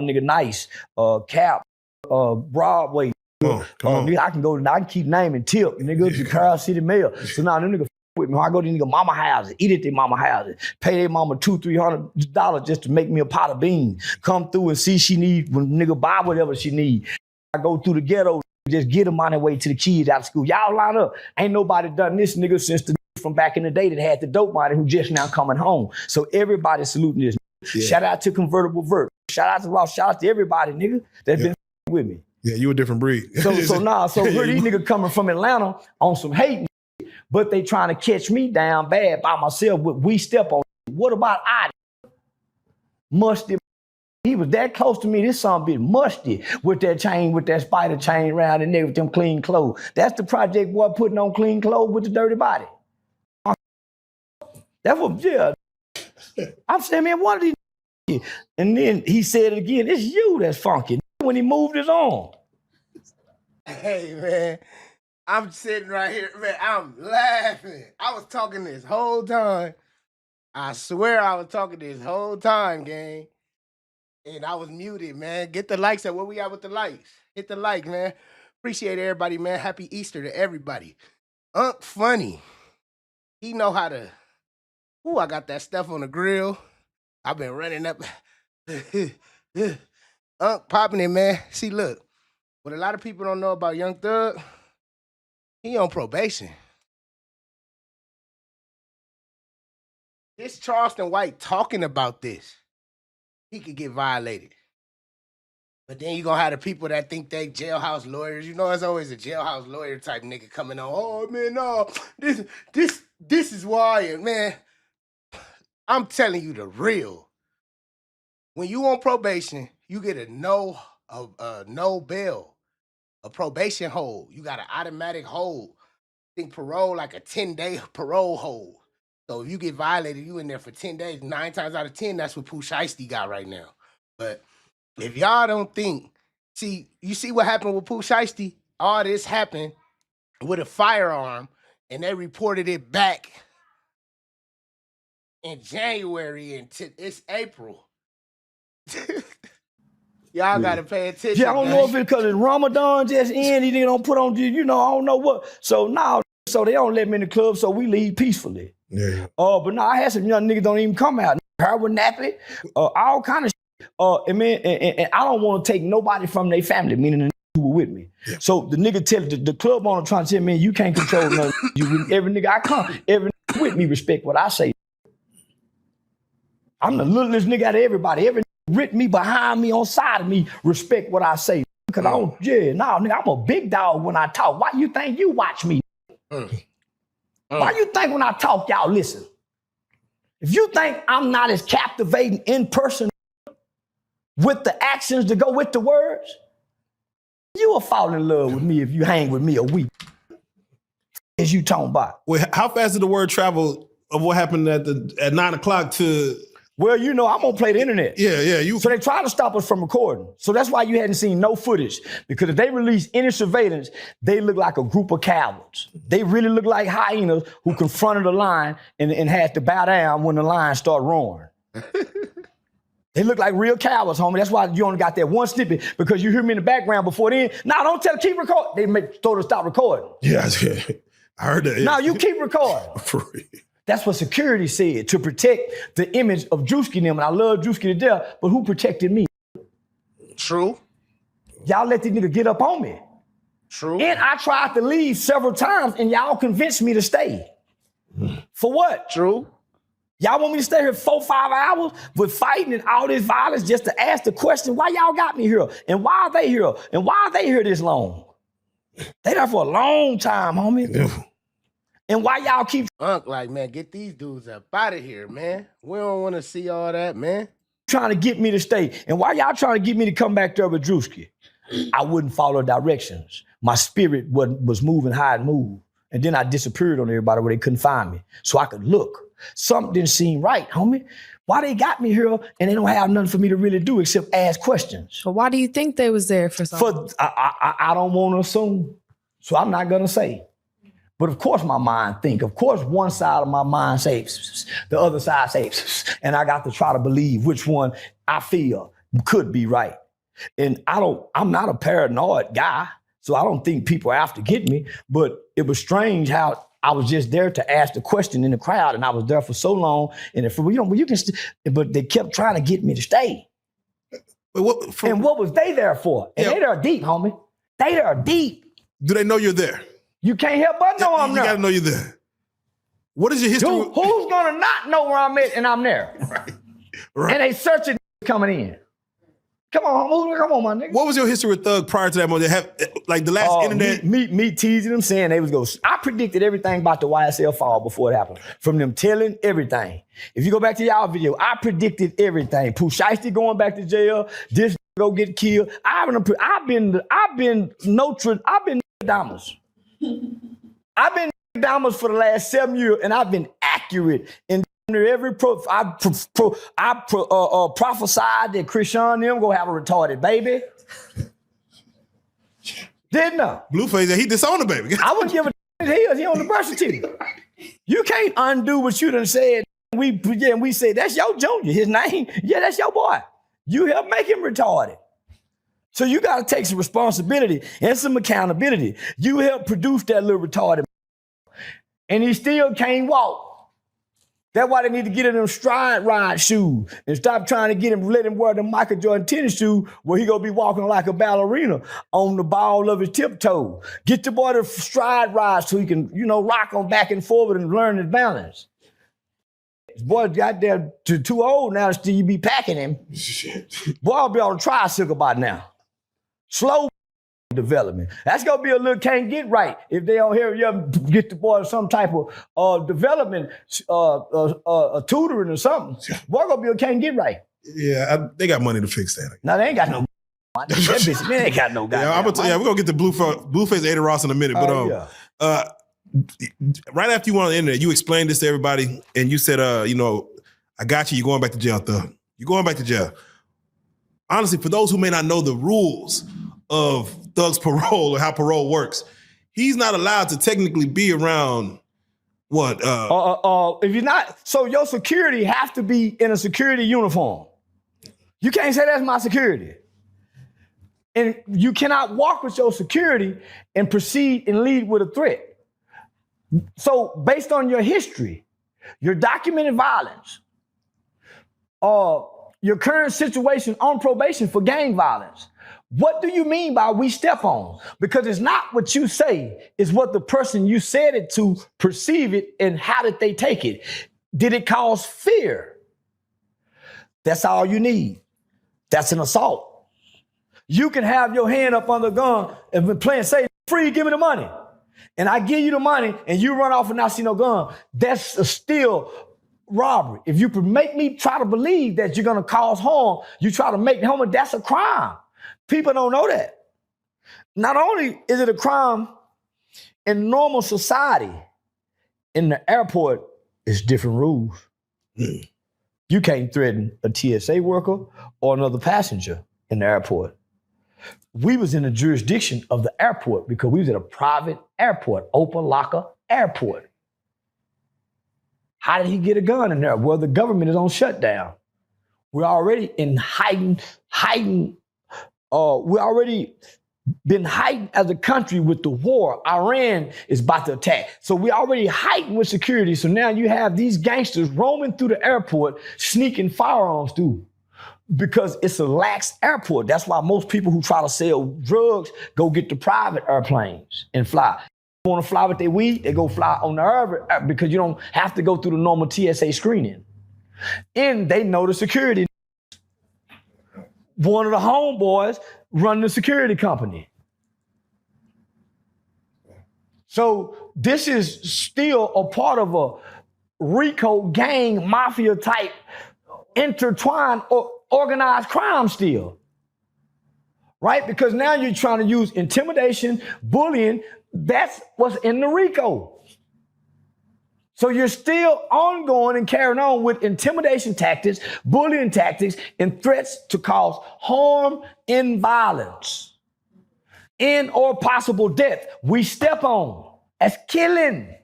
[SPEAKER 2] nigga Nice, Cap, Broadway. Come on. I can keep naming Tip, nigga, the Carl City Mayor. So now them niggas with me. I go to nigga mama houses, eat at their mama houses, pay their mama $200-300 just to make me a pot of beans. Come through and see she need, when nigga buy whatever she need. I go through the ghetto, just get them on their way to the kids out of school. Y'all line up. Ain't nobody done this, nigga, since the from back in the day that had the dope money who just now coming home. So everybody saluting this. Yeah. Shout out to Convertible Vert. Shout out to Ross. Shout out to everybody, nigga, that's been with me.
[SPEAKER 8] Yeah, you a different breed.
[SPEAKER 2] So here these niggas coming from Atlanta on some hate, but they trying to catch me down bad by myself with we step on. What about I? Musty. He was that close to me, this son bitch musty with that chain, with that spider chain around and there with them clean clothes. That's the project boy putting on clean clothes with the dirty body. That's what, yeah. I'm saying, man, what are these? And then he said it again, it's you that's funky. When he moved his arm.
[SPEAKER 1] Hey, man, I'm sitting right here, man, I'm laughing. I was talking this whole time. I swear I was talking this whole time, gang. And I was muted, man. Get the likes at where we at with the likes. Hit the like, man. Appreciate everybody, man. Happy Easter to everybody. Unc Funny. He know how to... Ooh, I got that stuff on the grill. I've been running up. Unc popping it, man. See, look. What a lot of people don't know about Young Thug, he on probation. This Charleston White talking about this. He could get violated. But then you gonna have the people that think they jailhouse lawyers. You know, it's always a jailhouse lawyer type nigga coming on. Oh man, no, this is why, and man, I'm telling you the real. When you on probation, you get a no bail, a probation hold. You got an automatic hold. I think parole like a 10-day parole hold. So if you get violated, you in there for 10 days. 9 times out of 10, that's what Pooh Shiesty got right now. But if y'all don't think, you see what happened with Pooh Shiesty? All this happened with a firearm, and they reported it back in January, and it's April. Y'all gotta pay attention.
[SPEAKER 2] Yeah, I don't know if it's because it's Ramadan just ended, they don't put on, I don't know what. So now, they don't let me in the club, so we leave peacefully.
[SPEAKER 8] Yeah.
[SPEAKER 2] But now I had some young niggas don't even come out. Heroin nappy, all kind of shit. And I don't want to take nobody from their family, meaning the niggas who were with me. Yeah. So the nigga tell the club owner trying to tell me, you can't control nothing. Every nigga I come, every nigga with me respect what I say. I'm the littlest nigga out of everybody. Every nigga with me, behind me, on side of me, respect what I say. Because nigga, I'm a big dog when I talk. Why you think you watch me? Why you think when I talk, y'all listen? If you think I'm not as captivating in person with the actions to go with the words, you will fall in love with me if you hang with me a week. As you talking about.
[SPEAKER 8] Well, how fast did the word travel of what happened at 9 o'clock to...
[SPEAKER 2] Well, I'm gonna play the internet.
[SPEAKER 8] Yeah.
[SPEAKER 2] So they tried to stop us from recording. So that's why you hadn't seen no footage. Because if they release any surveillance, they look like a group of cowards. They really look like hyenas who confronted a lion and had to bow down when the lion started roaring. They look like real cowards, homie. That's why you only got that one snippet, because you hear me in the background before then. Nah, don't keep recording. They told us to stop recording.
[SPEAKER 8] Yeah, I heard that.
[SPEAKER 2] Now you keep recording.
[SPEAKER 8] For real.
[SPEAKER 2] That's what security said, to protect the image of Drewski and them. And I love Drewski to death, but who protected me?
[SPEAKER 1] True.
[SPEAKER 2] Y'all let these niggas get up on me.
[SPEAKER 1] True.
[SPEAKER 2] And I tried to leave several times, and y'all convinced me to stay. For what?
[SPEAKER 1] True.
[SPEAKER 2] Y'all want me to stay here 4-5 hours with fighting and all this violence just to ask the question, why y'all got me here? And why are they here? And why are they here this long? They there for a long time, homie. Yeah. And why y'all keep...
[SPEAKER 1] Unc, like, man, get these dudes up out of here, man. We don't want to see all that, man.
[SPEAKER 2] Trying to get me to stay. And why y'all trying to get me to come back there with Drewski? I wouldn't follow directions. My spirit was moving how it moved. And then I disappeared on everybody where they couldn't find me. So I could look. Something didn't seem right, homie. Why they got me here and they don't have nothing for me to really do except ask questions?
[SPEAKER 9] So why do you think they was there for something?
[SPEAKER 2] I don't want to assume, so I'm not gonna say. But of course my mind think. Of course one side of my mind says, the other side says, and I got to try to believe which one I feel could be right. And I'm not a paranoid guy, so I don't think people are after get me. But it was strange how I was just there to ask the question in the crowd, and I was there for so long. And if but they kept trying to get me to stay. And what was they there for? And they there deep, homie. They there deep.
[SPEAKER 8] Do they know you're there?
[SPEAKER 2] You can't help but know I'm there.
[SPEAKER 8] You gotta know you're there. What is your history?
[SPEAKER 2] Who's gonna not know where I'm at and I'm there? Right. And they searching coming in. Come on, my nigga.
[SPEAKER 8] What was your history with Thug prior to that moment? Like the last internet?
[SPEAKER 2] Me teasing them, saying they was going. I predicted everything about the YSL fall before it happened. From them telling everything. If you go back to y'all video, I predicted everything. Pooh Shiesty going back to jail. This go get killed. I've been Nostradamus. I've been Nostradamus for the last 7 years, and I've been accurate in every I prophesied that Krishan them gonna have a retarded baby. Didn't I?
[SPEAKER 8] Blueface, he disowned the baby.
[SPEAKER 2] I wouldn't give a he on the birth certificate. You can't undo what you done said. We say that's your junior, his name. Yeah, that's your boy. You helped make him retarded. So you gotta take some responsibility and some accountability. You helped produce that little retarded, and he still can't walk. That's why they need to get in them stride ride shoes and stop trying to let him wear the Michael Jordan tennis shoe where he gonna be walking like a ballerina on the ball of his tiptoe. Get the boy to stride ride so he can, rock on back and forward and learn his balance. This boy got there too old now to still be packing him. Boy, I'll be on a tricycle by now. Slow development. That's gonna be a little can't get right if they don't hear you get the boy some type of development, tutoring or something. Boy, gonna be a can't get right.
[SPEAKER 8] Yeah, they got money to fix that.
[SPEAKER 2] No, they ain't got no. That bitch, they ain't got no guy.
[SPEAKER 8] Yeah, we're gonna get to Blueface Ada Ross in a minute, but right after you went on the internet, you explained this to everybody, and you said, I got you. You're going back to jail, Thug. You're going back to jail. Honestly, for those who may not know the rules of Thug's parole or how parole works, he's not allowed to technically be around what?
[SPEAKER 2] If you're not, so your security have to be in a security uniform. You can't say that's my security. And you cannot walk with your security and proceed and lead with a threat. So based on your history, your documented violence, your current situation on probation for gang violence, what do you mean by we step on? Because it's not what you say, it's what the person you said it to perceive it and how did they take it. Did it cause fear? That's all you need. That's an assault. You can have your hand up on the gun and been playing say free, give me the money. And I give you the money and you run off and not see no gun. That's still robbery. If you make me try to believe that you're gonna cause harm, you try to make harm, that's a crime. People don't know that. Not only is it a crime in normal society, in the airport, it's different rules. You can't threaten a TSA worker or another passenger in the airport. We was in the jurisdiction of the airport because we was at a private airport, open locker airport. How did he get a gun in there? Well, the government is on shutdown. We're already in we already been heightened as a country with the war. Iran is about to attack. So we already heightened with security. So now you have these gangsters roaming through the airport, sneaking firearms through because it's a lax airport. That's why most people who try to sell drugs go get the private airplanes and fly. If you want to fly with their weed, they go fly on the air because you don't have to go through the normal TSA screening. And they know the security. One of the homeboys run the security company. So this is still a part of a RICO gang mafia type intertwined or organized crime still. right? Because now you're trying to use intimidation, bullying. That's what's in the RICO. So you're still ongoing and carrying on with intimidation tactics, bullying tactics, and threats to cause harm and violence and or possible death. We step on. That's killing.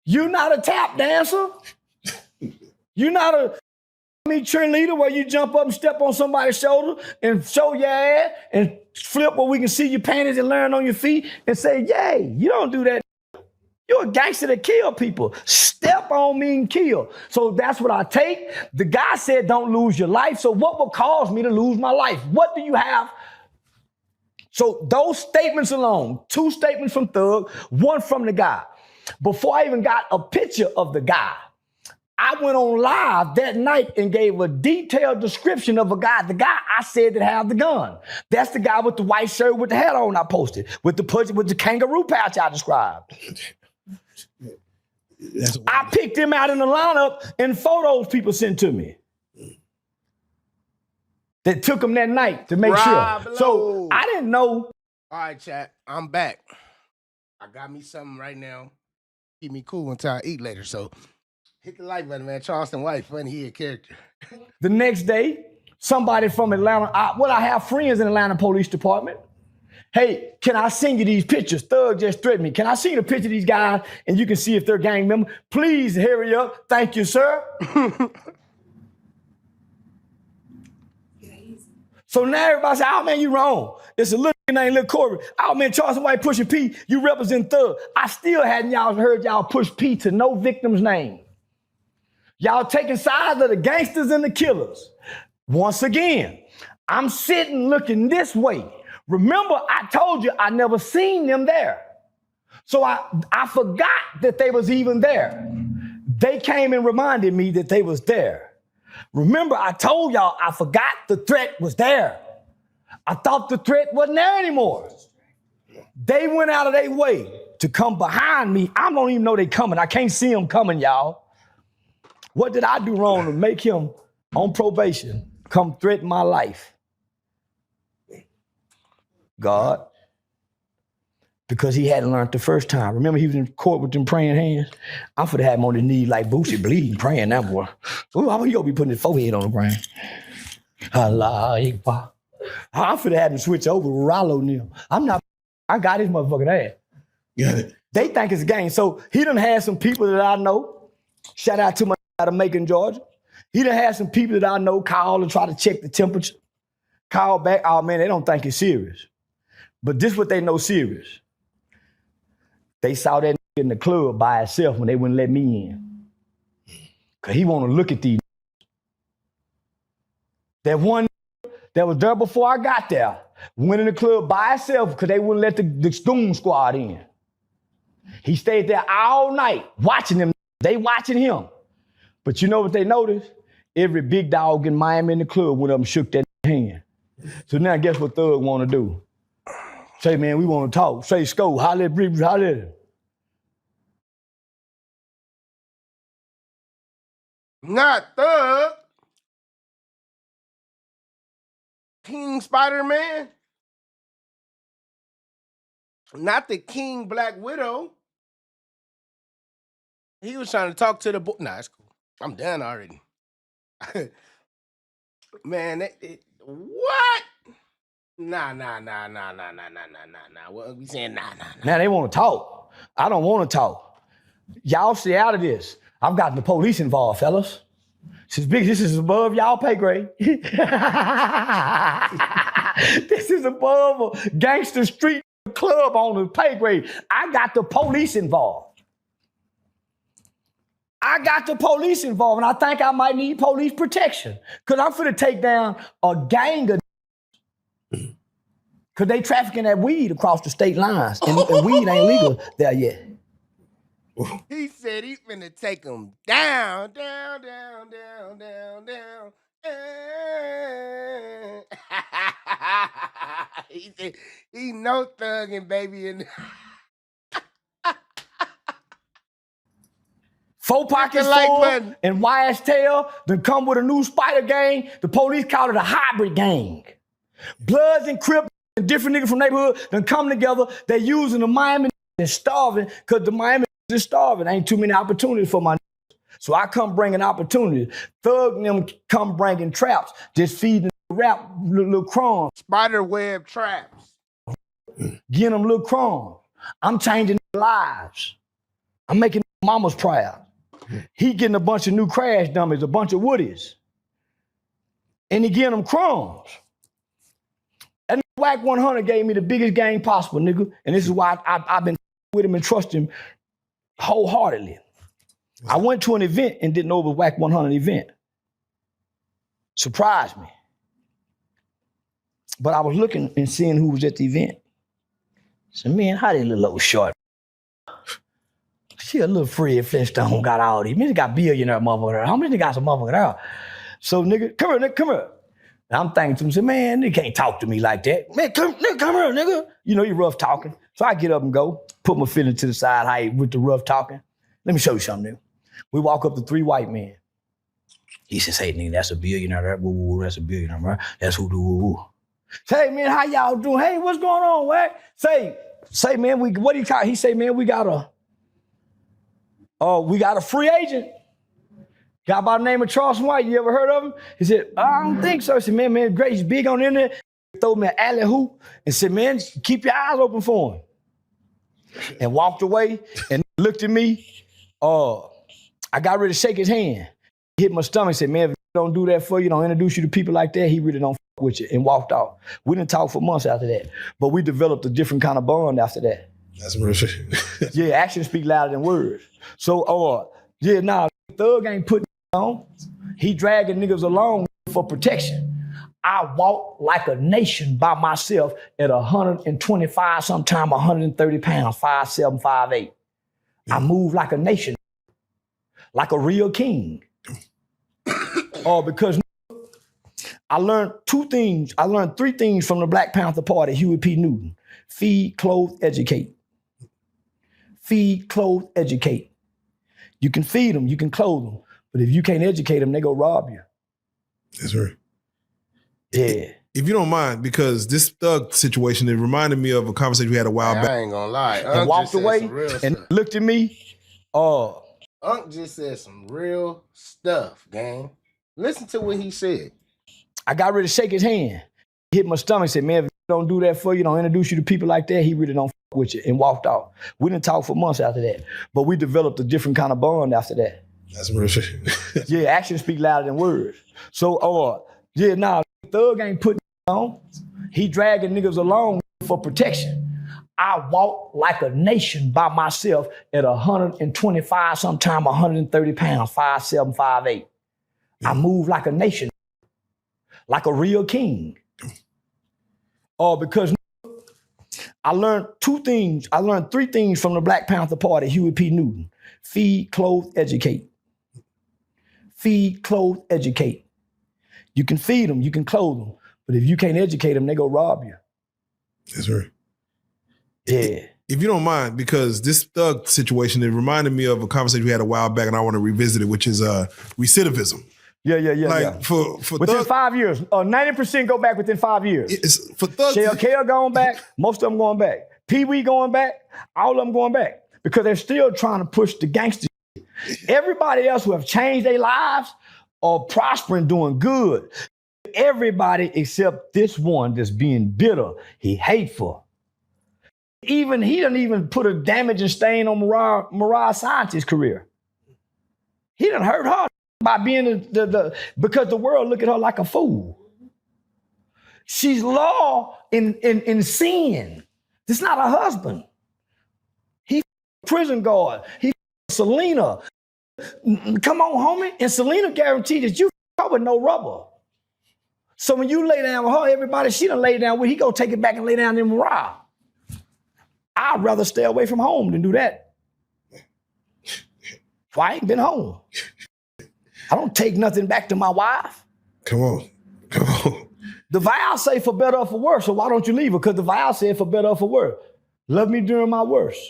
[SPEAKER 2] You're not a tap dancer. You're not a cheerleader where you jump up and step on somebody's shoulder and show your ass and flip where we can see your panties and land on your feet and say, yay. You don't do that. You're a gangster that kill people. Step on me and kill. So that's what I take. The guy said don't lose your life. So what would cause me to lose my life? What do you have? So those statements alone, 2 statements from Thug, 1 from the guy. Before I even got a picture of the guy, I went on live that night and gave a detailed description of a guy. The guy I said that had the gun. That's the guy with the white shirt with the hat on I posted, with the kangaroo pouch I described. I picked him out in the lineup and photos people sent to me. That took him that night to make sure. So I didn't know.
[SPEAKER 1] All right, chat. I'm back. I got me something right now. Keep me cool until I eat later. So hit the like button, man. Charleston White, funny, he a character.
[SPEAKER 2] The next day, somebody from Atlanta, I have friends in Atlanta Police Department. Hey, can I send you these pictures? Thug just threatened me. Can I send you a picture of these guys and you can see if they're gang members? Please hurry up. Thank you, sir. So now everybody say, oh man, you wrong. It's a little named Lil Corey. Oh man, Charleston White pushing P. You represent Thug. I still hadn't heard y'all push P to no victim's name. Y'all taking sides of the gangsters and the killers. Once again, I'm sitting looking this way. Remember, I told you I never seen them there. So I forgot that they was even there. They came and reminded me that they was there. Remember, I told y'all I forgot the threat was there. I thought the threat wasn't there anymore. They went out of their way to come behind me. I don't even know they coming. I can't see them coming, y'all. What did I do wrong to make him on probation come threaten my life? God, because he hadn't learned the first time. Remember, he was in court with them praying hands? I'm finna have him on his knees like Boosie bleeding, praying that boy. Ooh, how he gonna be putting his forehead on the ground? Allah, I'm finna have him switch over with Rollo Neal. I got his motherfucking ass.
[SPEAKER 8] Got it.
[SPEAKER 2] They think it's a game. So he done had some people that I know. Shout out to my out of Macon, Georgia. He done had some people that I know call and try to check the temperature. Call back, oh man, they don't think it's serious. But this what they know serious. They saw that in the club by itself when they wouldn't let me in. Cause he wanna look at these. That one that was there before I got there went in the club by itself because they wouldn't let the Doom Squad in. He stayed there all night watching them. They watching him. But you know what they noticed? Every big dog in Miami in the club went up and shook that hand. So now guess what Thug want to do? Say, man, we want to talk. Say, Sco, holler at Bree, holler at him.
[SPEAKER 1] Not Thug. King Spider-Man. Not the King Black Widow. He was trying to talk to the boy. Nah, it's cool. I'm done already. Man, what? Nah. What we saying? Nah.
[SPEAKER 2] Now they want to talk. I don't want to talk. Y'all stay out of this. I've gotten the police involved, fellas. This is above y'all pay grade. This is above a gangster street club owner's pay grade. I got the police involved. And I think I might need police protection because I'm finna take down a gang of because they trafficking that weed across the state lines and weed ain't legal there yet.
[SPEAKER 1] He said he finna take them down. He said he no thugging, baby.
[SPEAKER 2] Four pockets
[SPEAKER 1] like
[SPEAKER 2] full
[SPEAKER 1] button.
[SPEAKER 2] and wise tail, then come with a new spider gang. The police call it a hybrid gang. Bloods and Crips and different niggas from neighborhood then come together. They using the Miami and starving because the Miami is starving. Ain't too many opportunities for my niggas. So I come bringing opportunities. Thug and them come bringing traps, just feeding the rap little crumbs.
[SPEAKER 1] Spider web traps.
[SPEAKER 2] Getting them little crumbs. I'm changing their lives. I'm making mamas proud. He getting a bunch of new crash dummies, a bunch of woodies. And he getting them crumbs. That Whack 100 gave me the biggest game possible, nigga. And this is why I've been with him and trust him wholeheartedly. I went to an event and didn't know it was Whack 100 event. Surprised me. But I was looking and seeing who was at the event. I said, man, how that little old short? She a little Fred Flintstone got all these. Man, they got billionaire motherfucker. How many got some motherfucker out? So nigga, come here, nigga, come here. And I'm thinking to him, man, nigga can't talk to me like that. Man, come here, nigga. You know, you rough talking. So I get up and go, put my feeling to the side, how with the rough talking. Let me show you something, nigga. We walk up to three white men. He says, hey, nigga, that's a billionaire. That's a billionaire, right? That's who do woo. Say, man, how y'all doing? Hey, what's going on, Whack? Say, man, what do you call? He say, man, we got a free agent. Guy by the name of Charleston White. You ever heard of him? He said, I don't think so. I said, man, great. He's big on the internet. Throw me an alley hoop and said, man, keep your eyes open for him. And walked away and looked at me. I got ready to shake his hand. He hit my stomach, said, man, if you don't do that for you, don't introduce you to people like that, he really don't fuck with you, and walked off. We didn't talk for months after that, but we developed a different kind of bond after that.
[SPEAKER 8] That's real shit.
[SPEAKER 2] Yeah, actions speak louder than words. So, Thug ain't putting on. He dragging niggas along for protection. I walk like a nation by myself at 125, sometime 130 pounds, 5'7", 5'8". I move like a nation, like a real king. Because I learned two things. I learned three things from the Black Panther Party, Huey P. Newton. Feed, clothe, educate. Feed, clothe, educate. You can feed them, you can clothe them, but if you can't educate them, they go rob you.
[SPEAKER 8] That's right.
[SPEAKER 2] Yeah.
[SPEAKER 8] If you don't mind, because this thug situation, it reminded me of a conversation we had a while back.
[SPEAKER 1] I ain't gonna lie.
[SPEAKER 2] And walked away and looked at me.
[SPEAKER 1] Unc just said some real stuff, gang. Listen to what he said.
[SPEAKER 2] I got ready to shake his hand. He hit my stomach, said, man, if you don't do that for you, don't introduce you to people like that, he really don't fuck with you, and walked off. We didn't talk for months after that, but we developed a different kind of bond after that.
[SPEAKER 8] That's real shit.
[SPEAKER 2] Yeah, actions speak louder than words. So, Thug ain't putting on. He dragging niggas along for protection. I walk like a nation by myself at 125, sometime 130 pounds, 5'7", 5'8". I move like a nation, like a real king. Because I learned two things. I learned three things from the Black Panther Party, Huey P. Newton. Feed, clothe, educate. Feed, clothe, educate. You can feed them, you can clothe them, but if you can't educate them, they go rob you.
[SPEAKER 8] That's right.
[SPEAKER 2] Yeah.
[SPEAKER 8] If you don't mind, because this thug situation, it reminded me of a conversation we had a while back, and I want to revisit it, which is recidivism.
[SPEAKER 2] Yeah.
[SPEAKER 8] For
[SPEAKER 2] within
[SPEAKER 8] thug,
[SPEAKER 2] 5 years, 90% go back within 5 years.
[SPEAKER 8] It's for thugs.
[SPEAKER 2] Shell Kale going back, most of them going back. Pee Wee going back, all of them going back because they're still trying to push the gangster. Everybody else who have changed their lives are prospering, doing good. Everybody except this one that's being bitter, he hateful. He doesn't even put a damaging stain on Mariah Science's career. He done hurt her by being because the world look at her like a fool. She's law in sin. This not her husband. He prison guard. He Selena. Come on, homie. And Selena guaranteed that you with no rubber. So when you lay down with her, everybody she done lay down with, he go take it back and lay down in Mariah. I'd rather stay away from home than do that. So I ain't been home. I don't take nothing back to my wife.
[SPEAKER 8] Come on.
[SPEAKER 2] The vow say for better or for worse, so why don't you leave her? Because the vow said for better or for worse. Love me during my worst.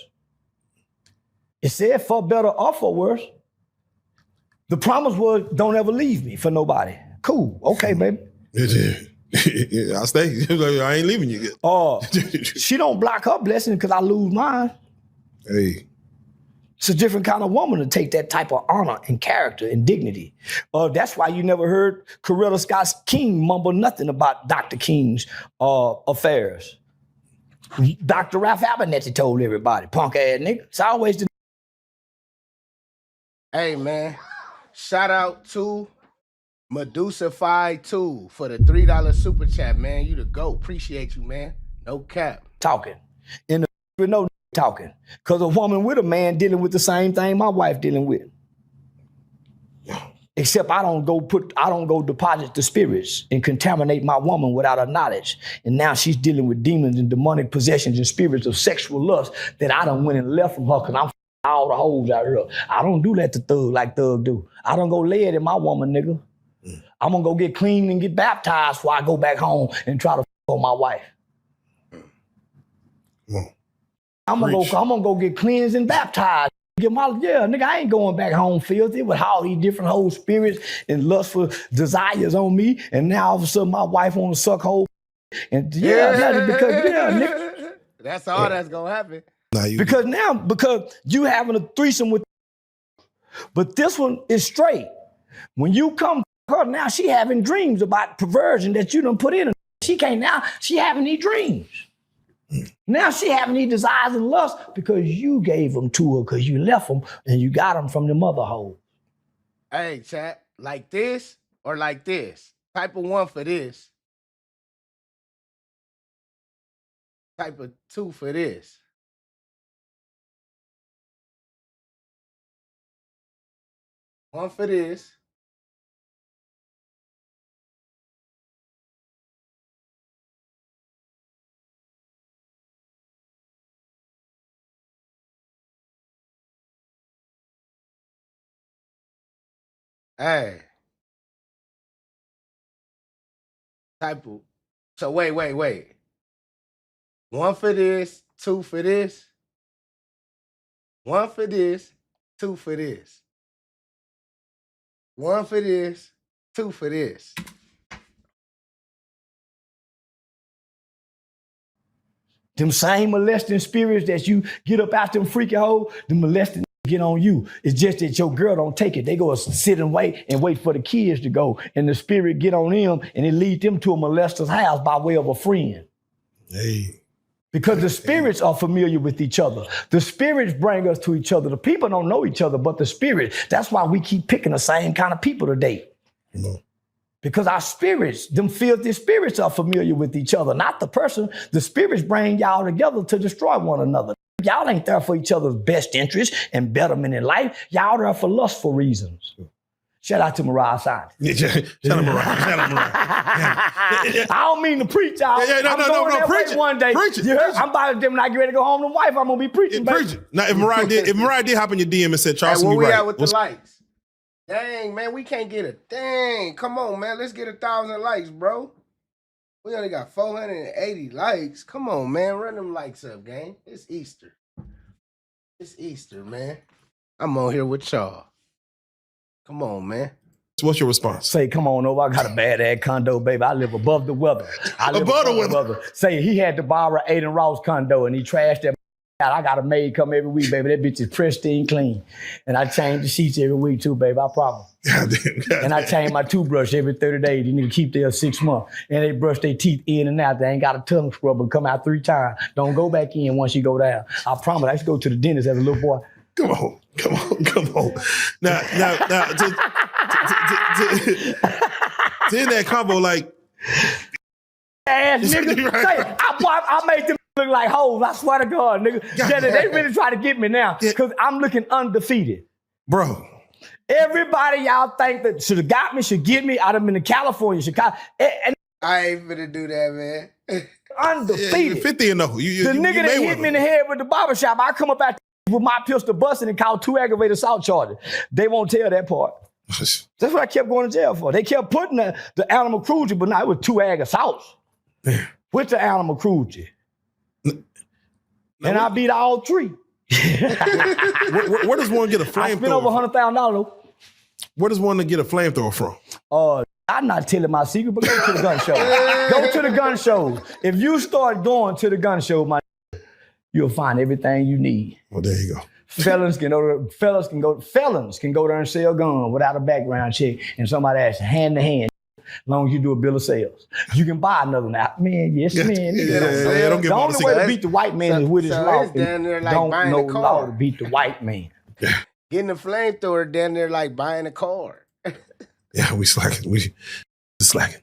[SPEAKER 2] It said for better or for worse. The promise was, don't ever leave me for nobody. Cool. Okay, baby.
[SPEAKER 8] Yeah, I'll stay. I ain't leaving you yet.
[SPEAKER 2] She don't block her blessing because I lose mine.
[SPEAKER 8] Hey.
[SPEAKER 2] It's a different kind of woman to take that type of honor and character and dignity. That's why you never heard Coretta Scott King mumble nothing about Dr. King's affairs. Dr. Ralph Abernathy told everybody, punk ass nigga. It's always the...
[SPEAKER 1] Hey, man. Shout out to Medusa52 for the $3 super chat, man. You the GOAT. Appreciate you, man. No cap.
[SPEAKER 2] Talking. With no talking. Because a woman with a man dealing with the same thing my wife dealing with. Except I don't go deposit the spirits and contaminate my woman without her knowledge. And now she's dealing with demons and demonic possessions and spirits of sexual lust that I done went and left from her because I'm all the hoes out here. I don't do that to Thug like Thug do. I don't go lay it in my woman, nigga. I'm gonna go get clean and get baptized before I go back home and try to f on my wife. I'm gonna go get cleansed and baptized. Nigga, I ain't going back home filthy with all these different whole spirits and lustful desires on me. And now all of a sudden my wife wanna suck whole and nigga.
[SPEAKER 1] That's all that's gonna happen.
[SPEAKER 2] Because you having a threesome with, but this one is straight. When you come to her, now she having dreams about perversion that you done put in her. She having these dreams. Now she having these desires and lusts because you gave them to her because you left them and you got them from the mother hole.
[SPEAKER 1] Hey, chat, like this or like this? Type of 1 for this. Type of 2 for this. One for this. Hey. Type of. So wait. 1 for this, 2 for this. 1 for this, 2 for this. 1 for this, 2 for this.
[SPEAKER 2] Them same molesting spirits that you get up out them freaky hoes, the molesting get on you. It's just that your girl don't take it. They go sit and wait for the kids to go, and the spirit get on them, and it lead them to a molester's house by way of a friend.
[SPEAKER 8] Hey.
[SPEAKER 2] Because the spirits are familiar with each other. The spirits bring us to each other. The people don't know each other, but the spirit. That's why we keep picking the same kind of people to date. Because our spirits, them filthy spirits are familiar with each other, not the person. The spirits bring y'all together to destroy one another. Y'all ain't there for each other's best interest and betterment in life. Y'all there for lustful reasons. Shout out to Mariah Simon.
[SPEAKER 8] Shout out Mariah.
[SPEAKER 2] I don't mean to preach out.
[SPEAKER 8] No, preach it.
[SPEAKER 2] One day.
[SPEAKER 8] Preach it.
[SPEAKER 2] I'm about to when I get ready to go home to wife, I'm gonna be preaching.
[SPEAKER 8] Preach it. Now, if Mariah did hop in your DM and said, Charleston,
[SPEAKER 1] hey,
[SPEAKER 8] you
[SPEAKER 1] where we
[SPEAKER 8] right.
[SPEAKER 1] at with the likes? Dang, man, we can't get a dang. Come on, man, let's get 1,000 likes, bro. We only got 480 likes. Come on, man, run them likes up, gang. It's Easter. It's Easter, man. I'm on here with y'all. Come on, man.
[SPEAKER 8] So what's your response?
[SPEAKER 2] Say, come on over. I got a bad ass condo, baby. I live above the weather. I live above the weather. Say he had to borrow Aiden Ross condo and he trashed that. I got a maid come every week, baby. That bitch is pristine clean. And I change the sheets every week too, baby. I promise. And I change my toothbrush every 30 days. You need to keep there 6 months. And they brush their teeth in and out. They ain't got a tongue scrubber. Come out 3 times. Don't go back in once you go down. I promise. I used to go to the dentist as a little boy.
[SPEAKER 8] Come on. Now, to end that combo, like,
[SPEAKER 2] ass nigga. Right. I made them look like hoes. I swear to God, nigga. They really try to get me now because I'm looking undefeated.
[SPEAKER 8] Bro.
[SPEAKER 2] Everybody y'all think that should have got me, should get me. I'd have been in California, Chicago. And
[SPEAKER 1] I ain't finna do that, man.
[SPEAKER 2] Undefeated.
[SPEAKER 8] 50 and 0.
[SPEAKER 2] The nigga that hit me in the head with the barbershop, I come up out with my pistol busting and called 2 aggravated assault charges. They won't tell that part. That's what I kept going to jail for. They kept putting the animal cruelty, but now it was 2 ag assaults with the animal cruelty. And I beat all 3.
[SPEAKER 8] Where does one get a flame?
[SPEAKER 2] I spent over $100,000.
[SPEAKER 8] Where does one to get a flamethrower from?
[SPEAKER 2] I'm not telling my secret, but go to the gun show. Go to the gun shows. If you start going to the gun show, you'll find everything you need.
[SPEAKER 8] Well, there you go.
[SPEAKER 2] Felons can go there and sell guns without a background check, and somebody asks hand to hand. As long as you do a bill of sales, you can buy another now. Man, yes, man.
[SPEAKER 8] Don't
[SPEAKER 2] the only way to beat the white man is with his law.
[SPEAKER 1] It's down there like
[SPEAKER 2] don't
[SPEAKER 1] buying
[SPEAKER 2] know
[SPEAKER 1] a car.
[SPEAKER 2] law to beat the white man.
[SPEAKER 1] Getting a flamethrower down there like buying a car.
[SPEAKER 8] Yeah, we slacking. We slacking.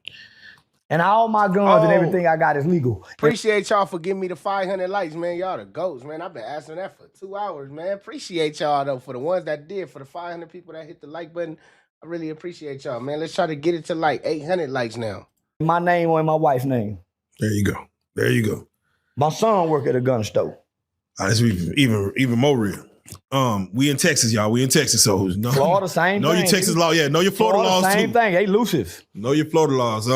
[SPEAKER 2] And all my guns and everything I got is legal.
[SPEAKER 1] Appreciate y'all for giving me the 500 likes, man. Y'all the goats, man. I've been asking that for 2 hours, man. Appreciate y'all, though, for the ones that did, for the 500 people that hit the like button. I really appreciate y'all, man. Let's try to get it to like 800 likes now.
[SPEAKER 2] My name and my wife's name.
[SPEAKER 8] There you go. There you go.
[SPEAKER 2] My son work at a gun store.
[SPEAKER 8] That's even more real. We in Texas, y'all. We in Texas, so
[SPEAKER 2] Florida, same thing.
[SPEAKER 8] Know your Texas law, yeah. Know your Florida laws
[SPEAKER 2] same
[SPEAKER 8] too.
[SPEAKER 2] Thing. They elusive.
[SPEAKER 8] Know your Florida laws.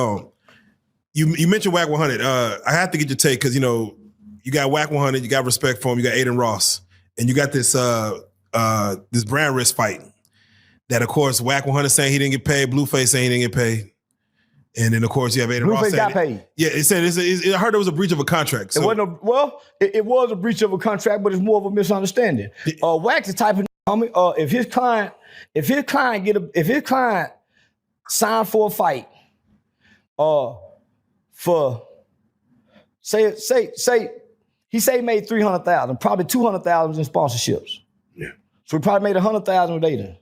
[SPEAKER 8] You mentioned Whack 100. I have to get your take because you got Whack 100, you got respect for him, you got Aiden Ross, and you got this this brand risk fight. That of course Whack 100 saying he didn't get paid, Blueface saying he didn't get paid, and then of course you have Aiden Ross saying
[SPEAKER 2] got paid.
[SPEAKER 8] Yeah, it said I heard there was a breach of a contract. So.
[SPEAKER 2] It was a breach of a contract, but it's more of a misunderstanding. Whack's the type of homie. If his client signed for a fight, for say he made $300,000, probably $200,000 in sponsorships.
[SPEAKER 8] Yeah.
[SPEAKER 2] So he probably made $100,000 with Aiden.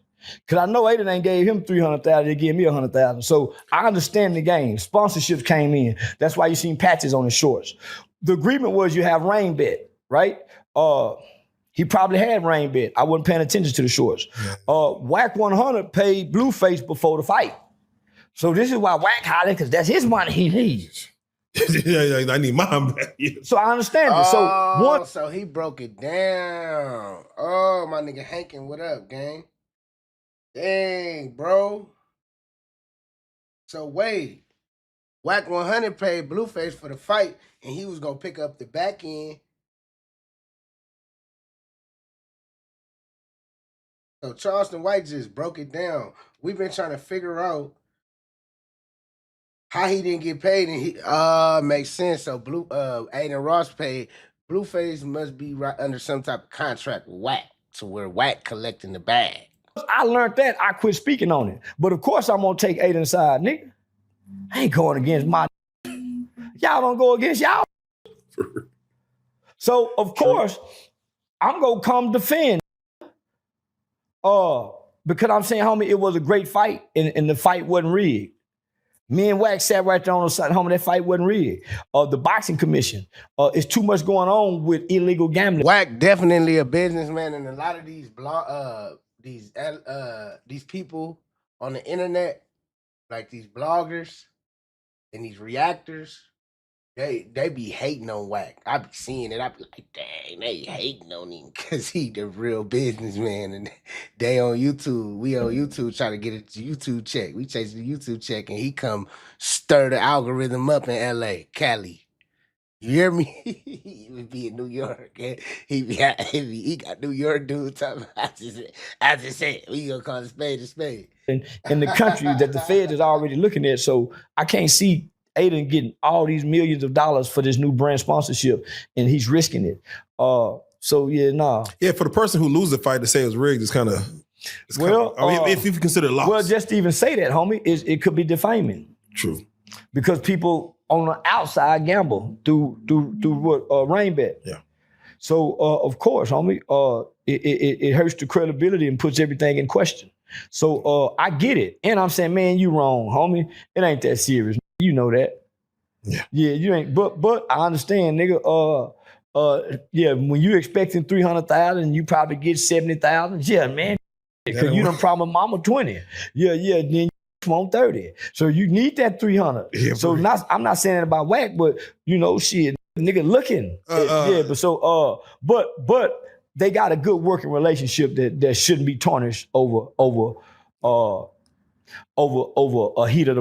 [SPEAKER 2] Cause I know Aiden ain't gave him $300,000, they gave me $100,000. So I understand the game. Sponsorships came in. That's why you seen patches on his shorts. The agreement was you have rain bet, right? He probably had rain bet. I wasn't paying attention to the shorts. Whack 100 paid Blueface before the fight. So this is why Whack hollered, because that's his money he needs.
[SPEAKER 8] I need mine back. Yeah.
[SPEAKER 2] So I understand it.
[SPEAKER 1] So he broke it down. Oh, my nigga Hankin, what up, gang? Dang, bro. So wait, Whack 100 paid Blueface for the fight, and he was gonna pick up the back end. So Charleston White just broke it down. We've been trying to figure out how he didn't get paid, and he makes sense. So Aiden Ross paid. Blueface must be right under some type of contract with Whack, to where Whack collecting the bag.
[SPEAKER 2] I learned that. I quit speaking on it. But of course I'm gonna take Aiden's side, nigga. I ain't going against my y'all don't go against y'all. So of course I'm gonna come defend. Because I'm saying, homie, it was a great fight and the fight wasn't rigged. Me and Whack sat right there on the side, homie, that fight wasn't rigged. The boxing commission, it's too much going on with illegal gambling.
[SPEAKER 1] Whack definitely a businessman, and a lot of these these people on the internet, like these bloggers and these reactors, they be hating on Whack. I be seeing it. I be like, dang, they hating on him because he the real businessman, and they on YouTube. We on YouTube trying to get a YouTube check. We chase the YouTube check, and he come stir the algorithm up in LA, Cali. You hear me? He would be in New York. And he got New York dude talking. I just said, we gonna call a spade a spade.
[SPEAKER 2] In the country that the Fed is already looking at, so I can't see Aiden getting all these millions of dollars for this new brand sponsorship, and he's risking it. So yeah, nah.
[SPEAKER 8] Yeah, for the person who loses the fight to say it was rigged, it's kind of.
[SPEAKER 2] Well,
[SPEAKER 8] if you consider it loss.
[SPEAKER 2] Well, just to even say that, homie, it could be defaming.
[SPEAKER 8] True.
[SPEAKER 2] Because people on the outside gamble through what rain bet.
[SPEAKER 8] Yeah.
[SPEAKER 2] So of course, homie, it hurts the credibility and puts everything in question. So I get it, and I'm saying, man, you wrong, homie. It ain't that serious. You know that.
[SPEAKER 8] Yeah.
[SPEAKER 2] Yeah, you ain't. But I understand, nigga. Yeah, when you expecting 300,000, you probably get 70,000. Yeah, man. Because you done promised mama 20. Yeah. Then you want 30. So you need that 300.
[SPEAKER 8] Yeah,
[SPEAKER 2] so I'm not saying it about Whack, but shit, nigga looking. But they got a good working relationship that shouldn't be tarnished over a heat of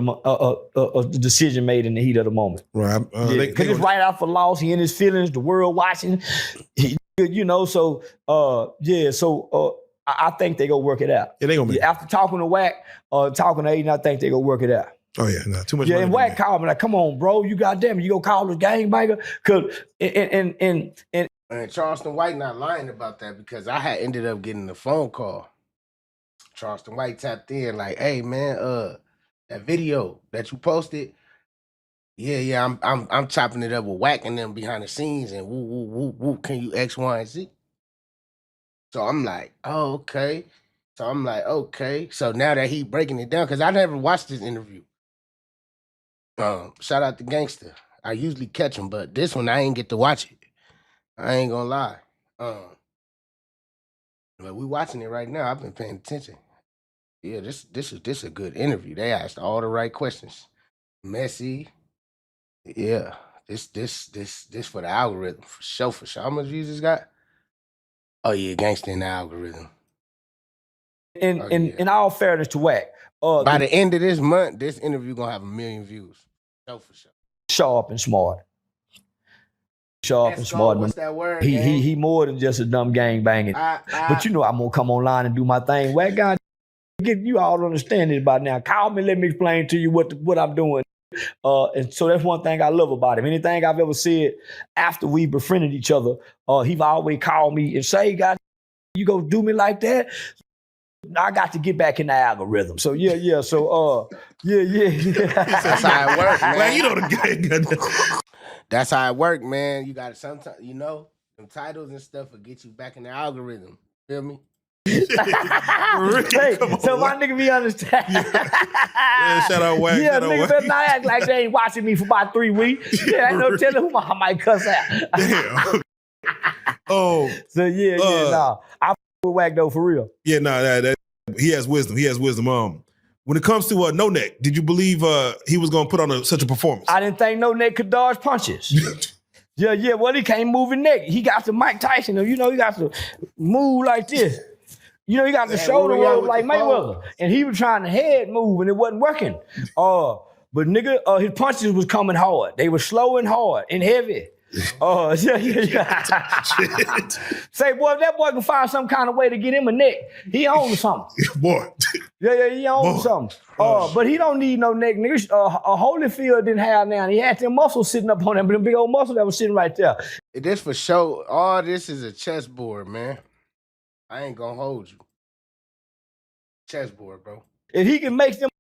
[SPEAKER 2] a decision made in the heat of the moment.
[SPEAKER 8] Right.
[SPEAKER 2] Because it's right out for loss. He in his feelings. The world watching. So I think they gonna work it out.
[SPEAKER 8] Yeah, they gonna be.
[SPEAKER 2] After talking to Wack, talking to Aiden, I think they gonna work it out.
[SPEAKER 8] Oh yeah, no, too much.
[SPEAKER 2] Yeah, and Wack called me like, "Come on, bro, you goddamn, you gonna call this gangbanger?" Cause
[SPEAKER 1] and Charleston White not lying about that because I had ended up getting a phone call. Charleston White tapped in like, "Hey man, that video that you posted, yeah, I'm chopping it up with Wack and them behind the scenes and woo, can you X, Y, and Z?" So I'm like, "Oh, okay." So I'm like, "Okay." So now that he breaking it down, because I never watched this interview. Shout out to Gangster. I usually catch him, but this one I ain't get to watch it. I ain't gonna lie. But we watching it right now. I've been paying attention. Yeah, this is a good interview. They asked all the right questions. Messy. Yeah. This for the algorithm. For sure. How much views this got? Oh yeah, Gangster in the algorithm.
[SPEAKER 2] In all fairness to Wack,
[SPEAKER 1] by the end of this month, this interview gonna have 1 million views. For sure.
[SPEAKER 2] Sharp and smart. Sharp and smart.
[SPEAKER 1] What's that word?
[SPEAKER 2] He more than just a dumb gang banging. But you know I'm gonna come online and do my thing. Wack God, you all understand this by now. Call me, let me explain to you what I'm doing. And so that's one thing I love about him. Anything I've ever said after we befriended each other, he've always called me and say, "God, you gonna do me like that?" I got to get back in the algorithm. So yeah. So yeah.
[SPEAKER 1] That's how it works, man.
[SPEAKER 8] Well, you know the game.
[SPEAKER 1] That's how it works, man. You got to sometimes, them titles and stuff will get you back in the algorithm. Feel me?
[SPEAKER 2] Hey, so my nigga be understand.
[SPEAKER 8] Yeah, shout out Wack.
[SPEAKER 2] Yeah, niggas better not act like they ain't watching me for about 3 weeks. Yeah, ain't no telling who I might cuss out.
[SPEAKER 8] Damn. Oh.
[SPEAKER 2] So nah. I with Wack though for real.
[SPEAKER 8] Yeah, that he has wisdom. When it comes to No Neck, did you believe he was gonna put on such a performance?
[SPEAKER 2] I didn't think No Neck could dodge punches. Yeah. Well, he can't move his neck. He got to Mike Tyson. He got to move like this. He got the shoulder roll like Mayweather. And he was trying to head move and it wasn't working. But nigga, his punches was coming hard. They were slow and hard and heavy. Yeah. Say, boy, if that boy can find some kind of way to get him a neck, he owns something.
[SPEAKER 8] Boy.
[SPEAKER 2] Yeah, he owns something. But he don't need no neck, nigga. Holyfield didn't have now. He had them muscles sitting up on him, but them big old muscles that was sitting right there.
[SPEAKER 1] This for sure. All this is a chessboard, man. I ain't gonna hold you. Chessboard, bro.
[SPEAKER 2] If he can make them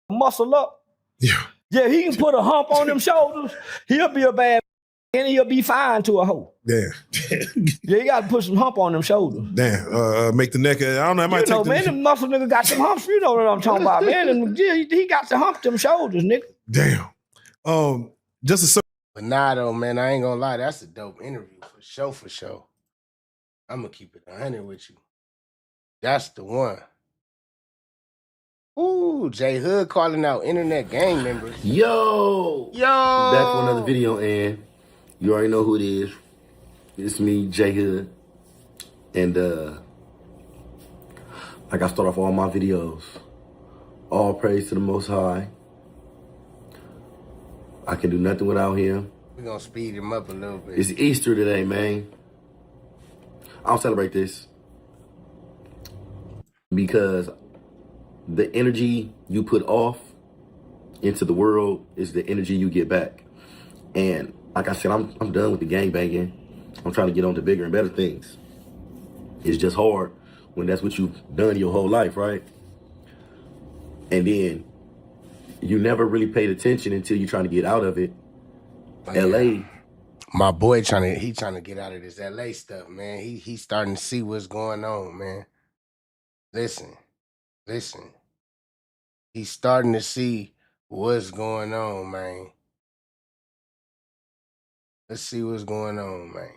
[SPEAKER 2] muscle up, yeah, he can put a hump on them shoulders, he'll be a bad and he'll be fine to a hoe.
[SPEAKER 8] Damn.
[SPEAKER 2] Yeah, you got to put some hump on them shoulders.
[SPEAKER 8] Damn. Make the neck. I don't know. I might take
[SPEAKER 2] man, them muscle nigga got some humps. You know what I'm talking about, man. And he got to hump them shoulders, nigga.
[SPEAKER 8] Damn.
[SPEAKER 1] But nah, though, man, I ain't gonna lie. That's a dope interview for sure. I'm gonna keep it 100 with you. That's the one. Ooh, J Hood calling out internet gang members.
[SPEAKER 10] Yo! Back for another video, and you already know who it is. It's me, J Hood. And like I start off all my videos, all praise to the Most High. I can do nothing without him.
[SPEAKER 1] We're gonna speed him up a little bit.
[SPEAKER 10] It's Easter today, man. I'll celebrate this because the energy you put off into the world is the energy you get back. And like I said, I'm done with the gangbanging. I'm trying to get on to bigger and better things. It's just hard when that's what you've done your whole life, right? And then you never really paid attention until you're trying to get out of it.
[SPEAKER 1] Yeah.
[SPEAKER 10] LA.
[SPEAKER 1] My boy trying to get out of this LA stuff, man. He's starting to see what's going on, man. Listen. He's starting to see what's going on, man. Let's see what's going on, man.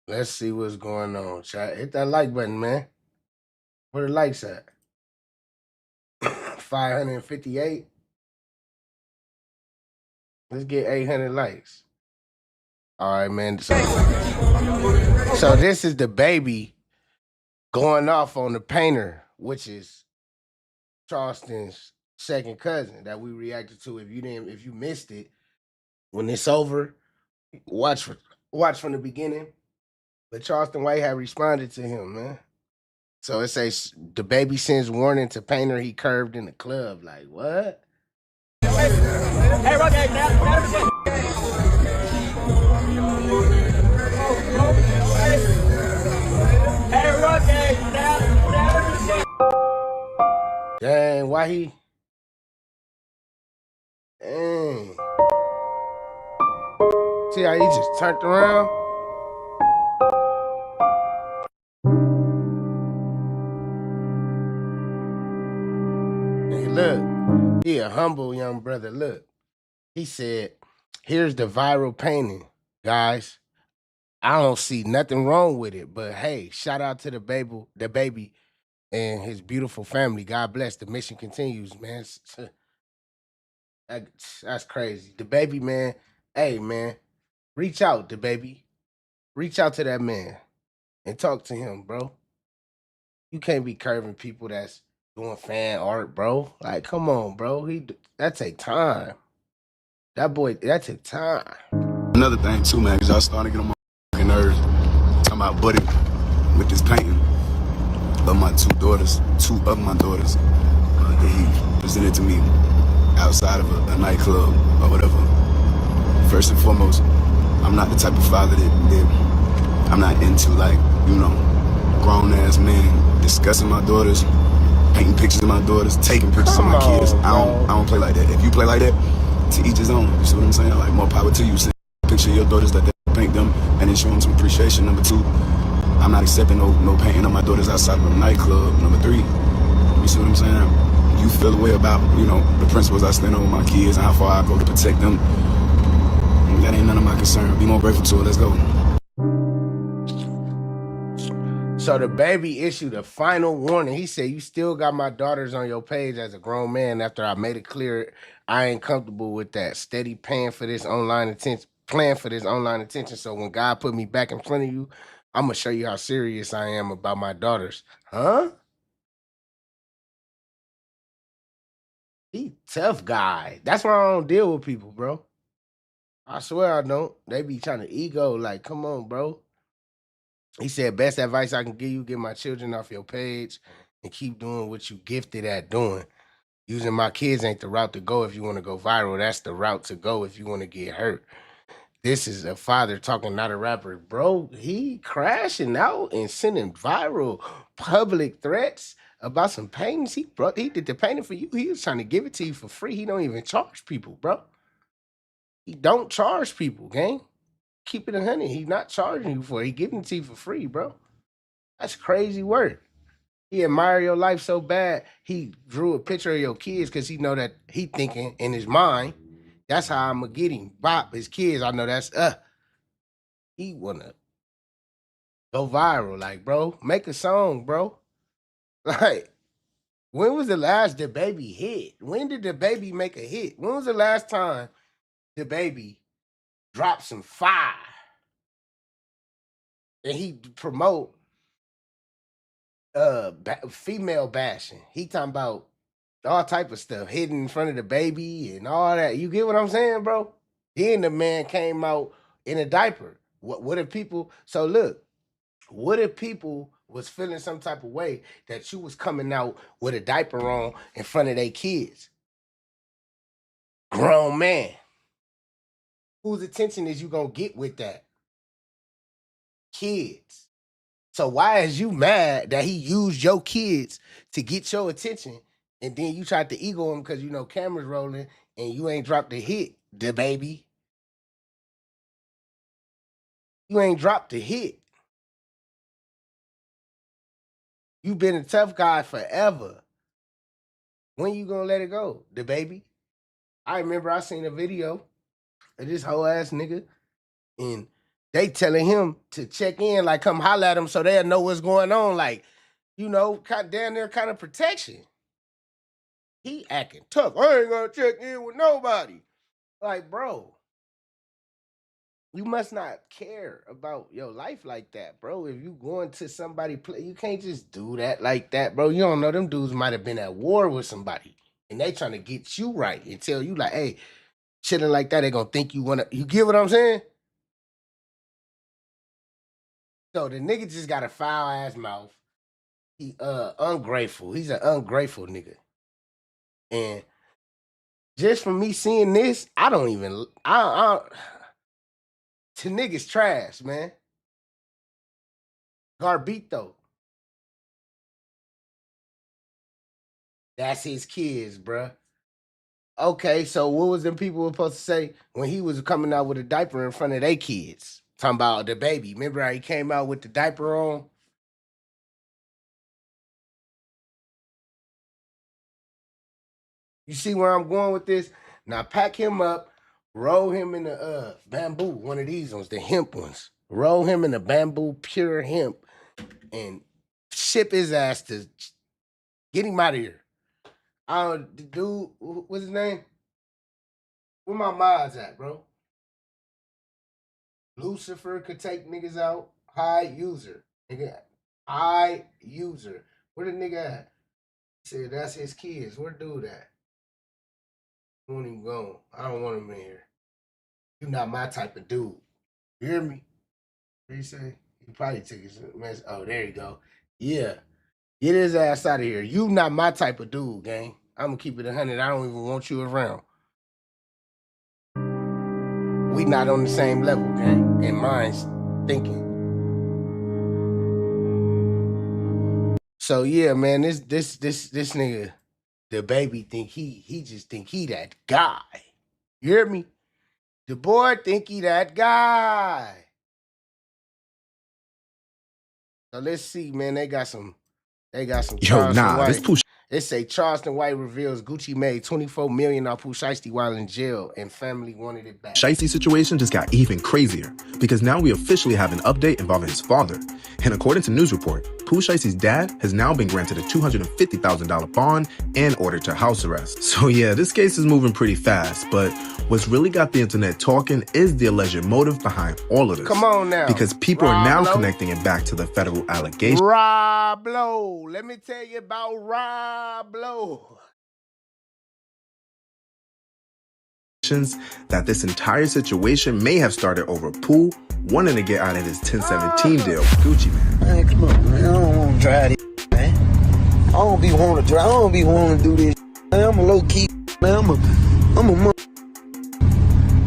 [SPEAKER 1] Let's see what's going on, chat. Hit that like button, man. Where the likes at? 558. Let's get 800 likes. All right, man. So this is DaBaby going off on the painter, which is Charleston's second cousin that we reacted to. If you missed it, when it's over, watch from the beginning. But Charleston White had responded to him, man. So it says DaBaby sends warning to painter he curved in the club. Like what? Hey, dang, why he? Dang. See how he just turned around? Hey, look, he a humble young brother. Look, he said, here's the viral painting, guys. I don't see nothing wrong with it, but hey, shout out to DaBaby and his beautiful family. God bless. The mission continues, man. That's crazy. DaBaby, man. Hey, man, reach out, DaBaby. Reach out to that man and talk to him, bro. You can't be curving people that's doing fan art, bro. Like, come on, bro. That take time. That take time.
[SPEAKER 11] Another thing too, man, because y'all starting to get on my nerves. Talking about Buddy with this painting of my two of my daughters that he presented to me outside of a nightclub or whatever. First and foremost, I'm not the type of father that I'm not into, like, you know, grown ass man discussing my daughters, painting pictures of my daughters, taking pictures of my kids. I don't play like that. If you play like that, to each his own. You see what I'm saying? Like, more power to you. Send a picture of your daughters that they paint them and then show them some appreciation. Number two, I'm not accepting no painting of my daughters outside of a nightclub. Number three, you see what I'm saying? You feel the way about, you know, the principles I stand on with my kids and how far I go to protect them. That ain't none of my concern. Be more grateful to it. Let's go.
[SPEAKER 1] So DaBaby issued a final warning. He said, you still got my daughters on your page as a grown man after I made it clear I ain't comfortable with that. Steady paying for this online attention, plan for this online attention. So when God put me back in front of you, I'm going to show you how serious I am about my daughters. Huh? He tough guy. That's why I don't deal with people, bro. I swear I don't. They be trying to ego. Like, come on, bro. He said, best advice I can give you, get my children off your page and keep doing what you gifted at doing. Using my kids ain't the route to go if you want to go viral. That's the route to go if you want to get hurt. This is a father talking, not a rapper. Bro, he crashing out and sending viral public threats about some paintings. He did the painting for you. He was trying to give it to you for free. He don't even charge people, bro. He don't charge people, gang. Keep it 100. He's not charging you for it. He giving it to you for free, bro. That's crazy work. He admire your life so bad, he drew a picture of your kids because he know that he thinking in his mind, that's how I'm going to get him. Bop, his kids, I know that's, he want to go viral. Like, bro, make a song, bro. Like, when was the last DaBaby hit? When did DaBaby make a hit? When was the last time DaBaby dropped some fire? And he promote female bashing. He talking about all type of stuff, hidden in front of DaBaby and all that. You get what I'm saying, bro? Then the man came out in a diaper. What if people, so look, what if people was feeling some type of way that you was coming out with a diaper on in front of their kids? Grown man. Whose attention is you gonna get with that? Kids. So why is you mad that he used your kids to get your attention and then you tried to ego him because you know cameras rolling and you ain't dropped the hit, DaBaby? You ain't dropped the hit. You been a tough guy forever. When you gonna let it go, DaBaby? I remember I seen a video of this whole ass nigga and they telling him to check in, like come holler at him so they'll know what's going on. Like, you know, down there kind of protection. He acting tough. I ain't gonna check in with nobody. Like, bro, You must not care about your life like that, bro. If you going to somebody play, you can't just do that like that, bro. You don't know, them dudes might have been at war with somebody and they trying to get you right and tell you like, hey, chilling like that, they gonna think you wanna, you get what I'm saying? So the nigga just got a foul ass mouth. He ungrateful. He's an ungrateful nigga. And just from me seeing this, I don't even to niggas trash, man. Garbito. That's his kids, bruh. Okay, so what was them people supposed to say when he was coming out with a diaper in front of their kids? Talking about DaBaby. Remember how he came out with the diaper on? You see where I'm going with this? Now pack him up, roll him in the bamboo, one of these ones, the hemp ones. Roll him in the bamboo, pure hemp, and ship his ass to get him out of here. The dude, what's his name? Where my mods at, bro? Lucifer could take niggas out. High user. Nigga, high user. Where the nigga at? He said that's his kids. Where the dude at? I won't even go. I don't want him in here. You not my type of dude. You hear me? What you say? He probably took his mess. Oh, there you go. Yeah. Get his ass out of here. You not my type of dude, gang. I'm gonna keep it 100. I don't even want you around. We not on the same level, gang. In minds thinking. So yeah, man, this nigga, DaBaby think he just think he that guy. You hear me? The boy think he that guy. So let's see, man. They got some Charleston White. This Pooh. They say Charleston White reveals Gucci made $24 million off Pooh Shiesty while in jail and family wanted it back.
[SPEAKER 12] Shiesty situation just got even crazier because now we officially have an update involving his father. And according to news report, Pooh Shiesty's dad has now been granted a $250,000 bond and ordered to house arrest. So yeah, this case is moving pretty fast, but what's really got the internet talking is the alleged motive behind all of this.
[SPEAKER 1] Come on now.
[SPEAKER 12] Because people are now connecting it back to the federal allegation.
[SPEAKER 1] Rob Lowe. Let me tell you about Rob Lowe.
[SPEAKER 12] That this entire situation may have started over Pooh wanting to get out of his 1017 deal with Gucci Mane.
[SPEAKER 13] Man, come on, man. I don't want to try this, man. I don't be wanting to try. I don't be wanting to do this. Man, I'm a low key, man. I'm a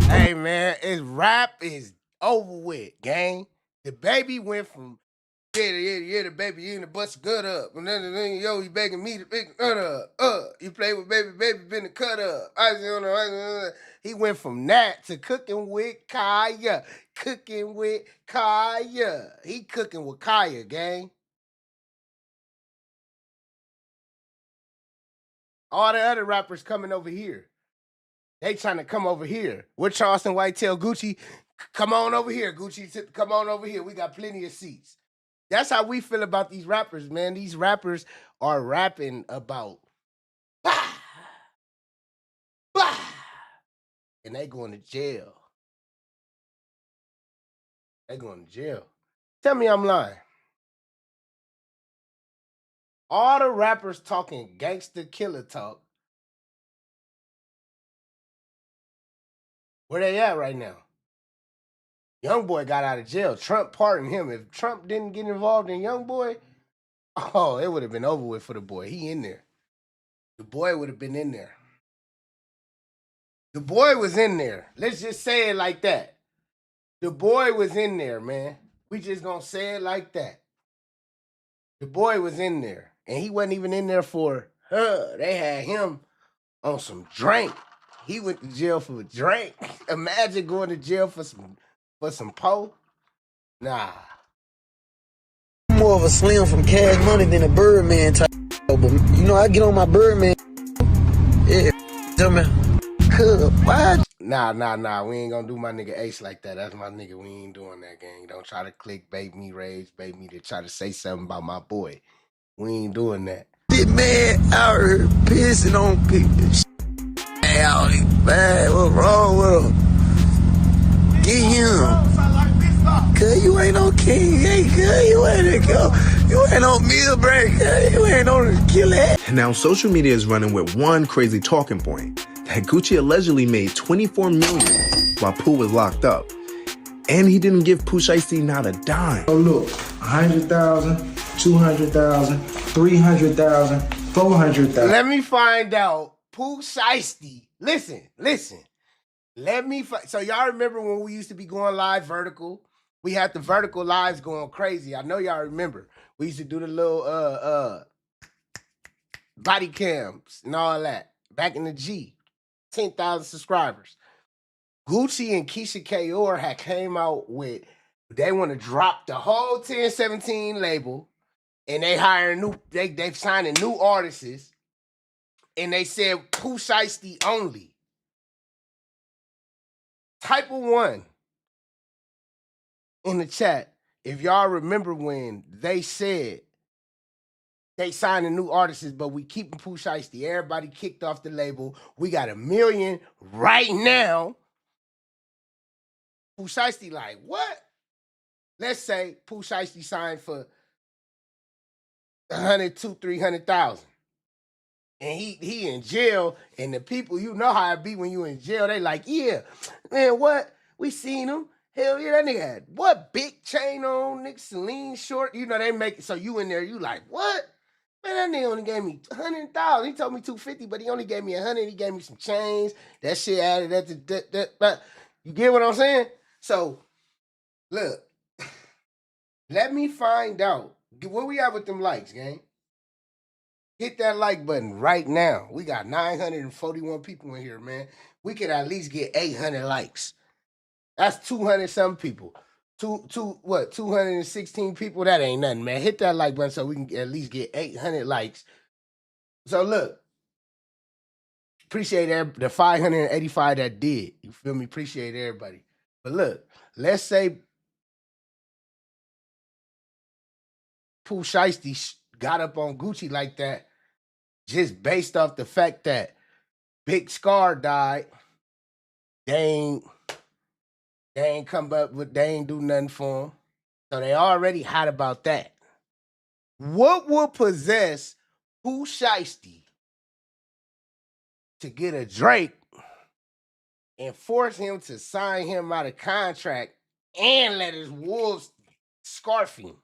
[SPEAKER 1] Hey, man, his rap is over with, gang. DaBaby went from yeah, the baby in the bust good up. And then yo, he begging me to pick cut up. You play with baby, been the cut up. He went from that to cooking with Kaya. Cooking with Kaya. He cooking with Kaya, gang. All the other rappers coming over here. They trying to come over here. What Charleston White tell Gucci, come on over here, Gucci, come on over here. We got plenty of seats. That's how we feel about these rappers, man. These rappers are rapping about bah, bah, and they going to jail. They going to jail. Tell me I'm lying. All the rappers talking gangster killer talk. Where they at right now? Youngboy got out of jail. Trump pardoned him. If Trump didn't get involved in Youngboy, oh, it would have been over with for the boy. He in there. The boy would have been in there. The boy was in there. Let's just say it like that. The boy was in there, man. We just gonna say it like that. The boy was in there. And he wasn't even in there for her. They had him on some drink. He went to jail for a drink. Imagine going to jail for some po? Nah.
[SPEAKER 13] I'm more of a Slim from Cash Money than a Birdman type. But you know, I get on my Birdman. Yeah, tell me, why?
[SPEAKER 1] Nah. We ain't gonna do my nigga Ace like that. That's my nigga. We ain't doing that, gang. Don't try to clickbait me, rage bait me to try to say something about my boy. We ain't doing that.
[SPEAKER 13] This man out here pissing on people. Man, what's wrong with him? Get him. cuz. You ain't no king. Hey, cuz. You ain't no meal break, cuz. You ain't no killer.
[SPEAKER 12] Now, social media is running with one crazy talking point, that Gucci allegedly made $24 million while Pooh was locked up. And he didn't give Pooh Shiesty not a dime.
[SPEAKER 14] Oh, look, 100,000, 200,000, 300,000, 400,000.
[SPEAKER 1] Let me find out. Pooh Shiesty. Listen. Let me so y'all remember when we used to be going live vertical? We had the vertical lives going crazy. I know y'all remember. We used to do the little body cams and all that. Back in the G. 10,000 subscribers. Gucci and Keisha Kayor had came out with, they want to drop the whole 1017 label, and they hire they've signed new artists, and they said Pooh Shiesty only. Type of 1 in the chat if y'all remember when they said they signed new artists, but we keeping Pooh Shiesty. Everybody kicked off the label. We got $1 million right now. Pooh Shiesty like, what? Let's say Pooh Shiesty signed for 300,000. And he in jail, and the people, you know how it be when you in jail, they like, yeah, man, what? We seen him. Hell yeah, that nigga had what? Big chain on, nigga, Celine short. You know, they make it so you in there, you like, what? Man, that nigga only gave me 100,000. He told me 250, but he only gave me 100. He gave me some chains. That shit added up to that. You get what I'm saying? So, look, let me find out. Where we at with them likes, gang? Hit that like button right now. We got 941 people in here, man. We could at least get 800 likes. That's 200 some people. 216 people? That ain't nothing, man. Hit that like button so we can at least get 800 likes. So look, appreciate the 585 that did. You feel me? Appreciate everybody. But look, let's say Pooh Shiesty got up on Gucci like that, just based off the fact that Big Scar died. They ain't come up with, they ain't do nothing for him. So they already hot about that. What would possess Pooh Shiesty to get a Drake and force him to sign him out of contract and let his wolves scarf him?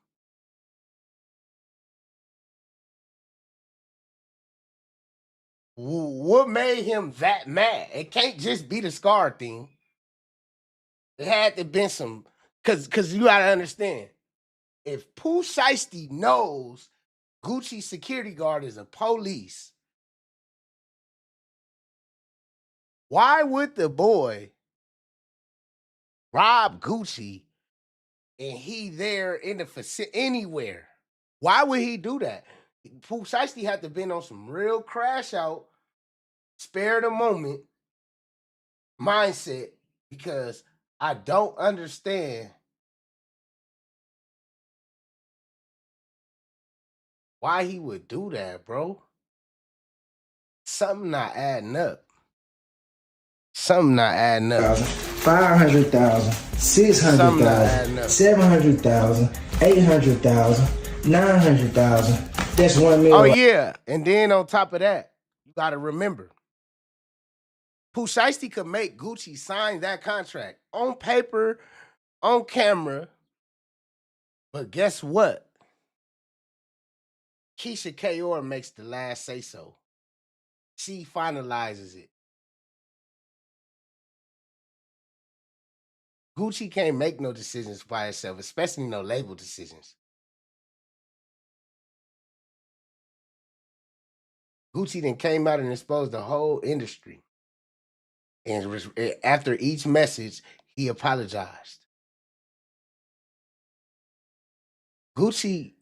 [SPEAKER 1] What made him that mad? It can't just be the Scar thing. It had to been some, cause you gotta understand, if Pooh Shiesty knows Gucci's security guard is a police, why would the boy rob Gucci and he there in the facility anywhere? Why would he do that? Pooh Shiesty had to been on some real crash out, spare the moment mindset, because I don't understand why he would do that, bro. Something not adding up.
[SPEAKER 14] 500,000, 600,000, 700,000, 800,000, 900,000. That's $1 million.
[SPEAKER 1] Oh yeah, and then on top of that, you gotta remember, Pooh Shiesty could make Gucci sign that contract on paper, on camera, but guess what? Keisha Kayor makes the last say so. She finalizes it. Gucci can't make no decisions by herself, especially no label decisions. Gucci then came out and exposed the whole industry. And after each message, he apologized. Gucci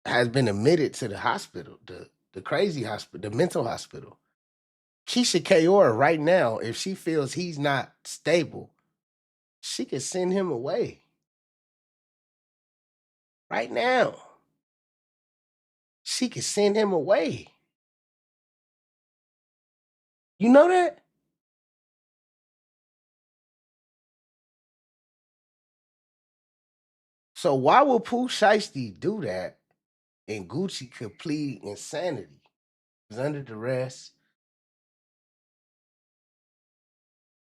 [SPEAKER 1] has been admitted to the hospital, the crazy hospital, the mental hospital. Keisha Kayor right now, if she feels he's not stable, she could send him away. Right now. She could send him away. You know that? So why would Pooh Shiesty do that and Gucci could plead insanity? He's under duress.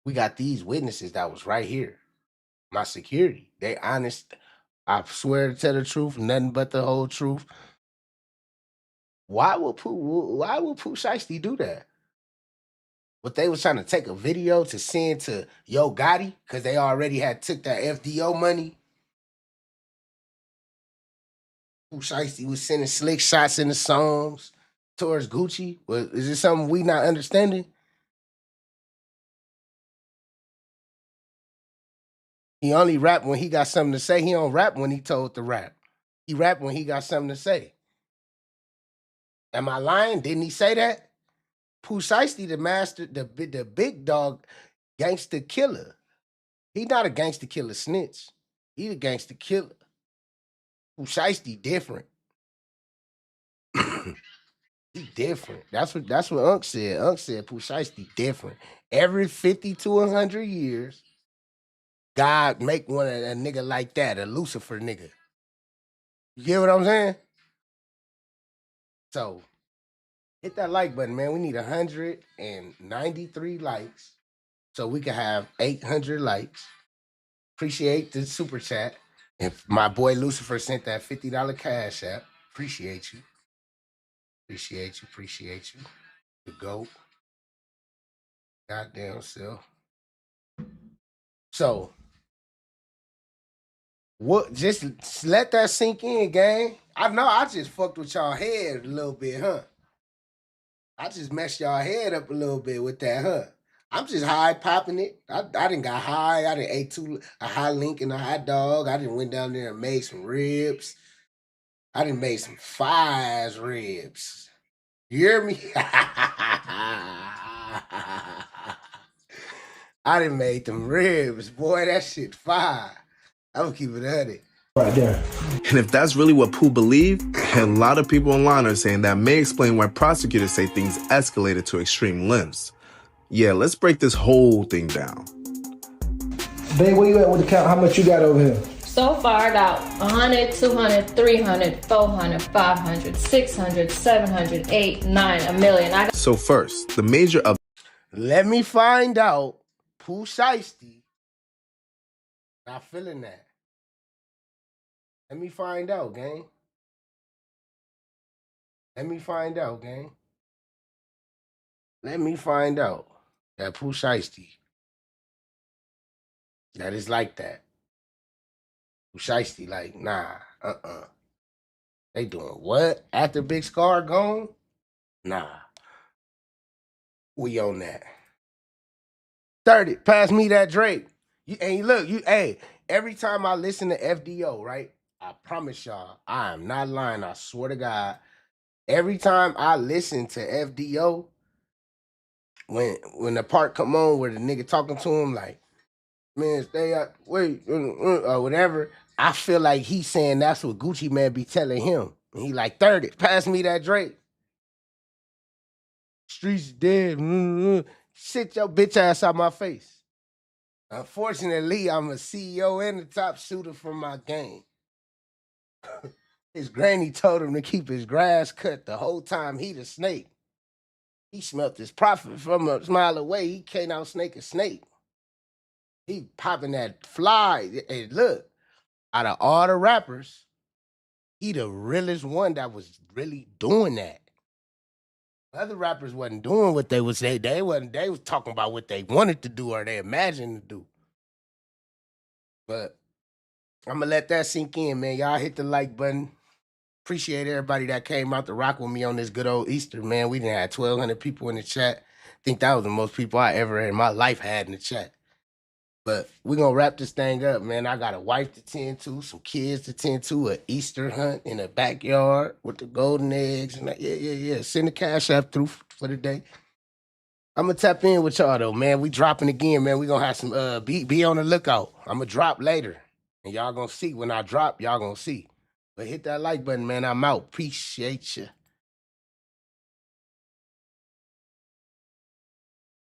[SPEAKER 1] We got these witnesses that was right here. My security. They honest. I swear to tell the truth, nothing but the whole truth. Why would Pooh Shiesty do that? But they was trying to take a video to send to Yo Gotti because they already had took that FDO money. Pooh Shiesty was sending slick shots in the songs towards Gucci. Is it something we not understanding? He only rap when he got something to say. He don't rap when he told to rap. He rap when he got something to say. Am I lying? Didn't he say that? Pooh Shiesty, the master, the big dog, gangster killer. He not a gangster killer snitch. He a gangster killer. Pooh Shiesty different. He different. That's what Unc said. Unc said Pooh Shiesty different. Every 50 to 100 years, God make one of a nigga like that, a Lucifer nigga. You get what I'm saying? So, hit that like button, man. We need 193 likes so we can have 800 likes. Appreciate the super chat. If my boy Lucifer sent that $50 cash app, appreciate you. Appreciate you. The GOAT. Goddamn self. So, what? Just let that sink in, gang. I know I just fucked with y'all head a little bit, huh? I just messed y'all head up a little bit with that, huh? I'm just high popping it. I done got high. I done ate a high link and a hot dog. I done went down there and made some ribs. I done made some fires ribs. You hear me? I done made them ribs. Boy, that shit fire. I'm gonna keep it at it.
[SPEAKER 12] Right there. And if that's really what Pooh believed, a lot of people online are saying that may explain why prosecutors say things escalated to extreme lengths. Yeah, let's break this whole thing down.
[SPEAKER 14] Babe, where you at with the count? How much you got over here?
[SPEAKER 15] So far, I got 100, 200, 300, 400, 500, 600, 700, 8, 9, a million.
[SPEAKER 12] So first, the major of...
[SPEAKER 1] Let me find out Pooh Shiesty not feeling that. Let me find out, gang. Let me find out that Pooh Shiesty that is like that. Pooh Shiesty like, nah, They doing what? After Big Scar gone? Nah. We on that. 30, pass me that Drake. Every time I listen to FDO, right? I promise y'all, I am not lying. I swear to God. Every time I listen to FDO, when the part come on where the nigga talking to him like, man, stay out, wait, or whatever, I feel like he's saying that's what Gucci Man be telling him. And he like, 30, pass me that Drake. Streets dead. Sit your bitch ass out my face. Unfortunately, I'm a CEO and the top shooter from my game. His granny told him to keep his grass cut the whole time he the snake. He smelt his profit from a mile away. He can't outsnake a snake. He popping that fly. And look, out of all the rappers, he the realest one that was really doing that. Other rappers wasn't doing what they was saying. They was talking about what they wanted to do or they imagined to do. But I'm gonna let that sink in, man. Y'all hit the like button. Appreciate everybody that came out to rock with me on this good old Easter, man. We done had 1,200 people in the chat. I think that was the most people I ever in my life had in the chat. But we're gonna wrap this thing up, man. I got a wife to tend to, some kids to tend to, an Easter hunt in the backyard with the golden eggs. And yeah. Send the cash app through for the day. I'm gonna tap in with y'all though, man. We dropping again, man. We gonna have some be on the lookout. I'm gonna drop later. And y'all gonna see when I drop, y'all gonna see. But hit that like button, man. I'm out. Appreciate you.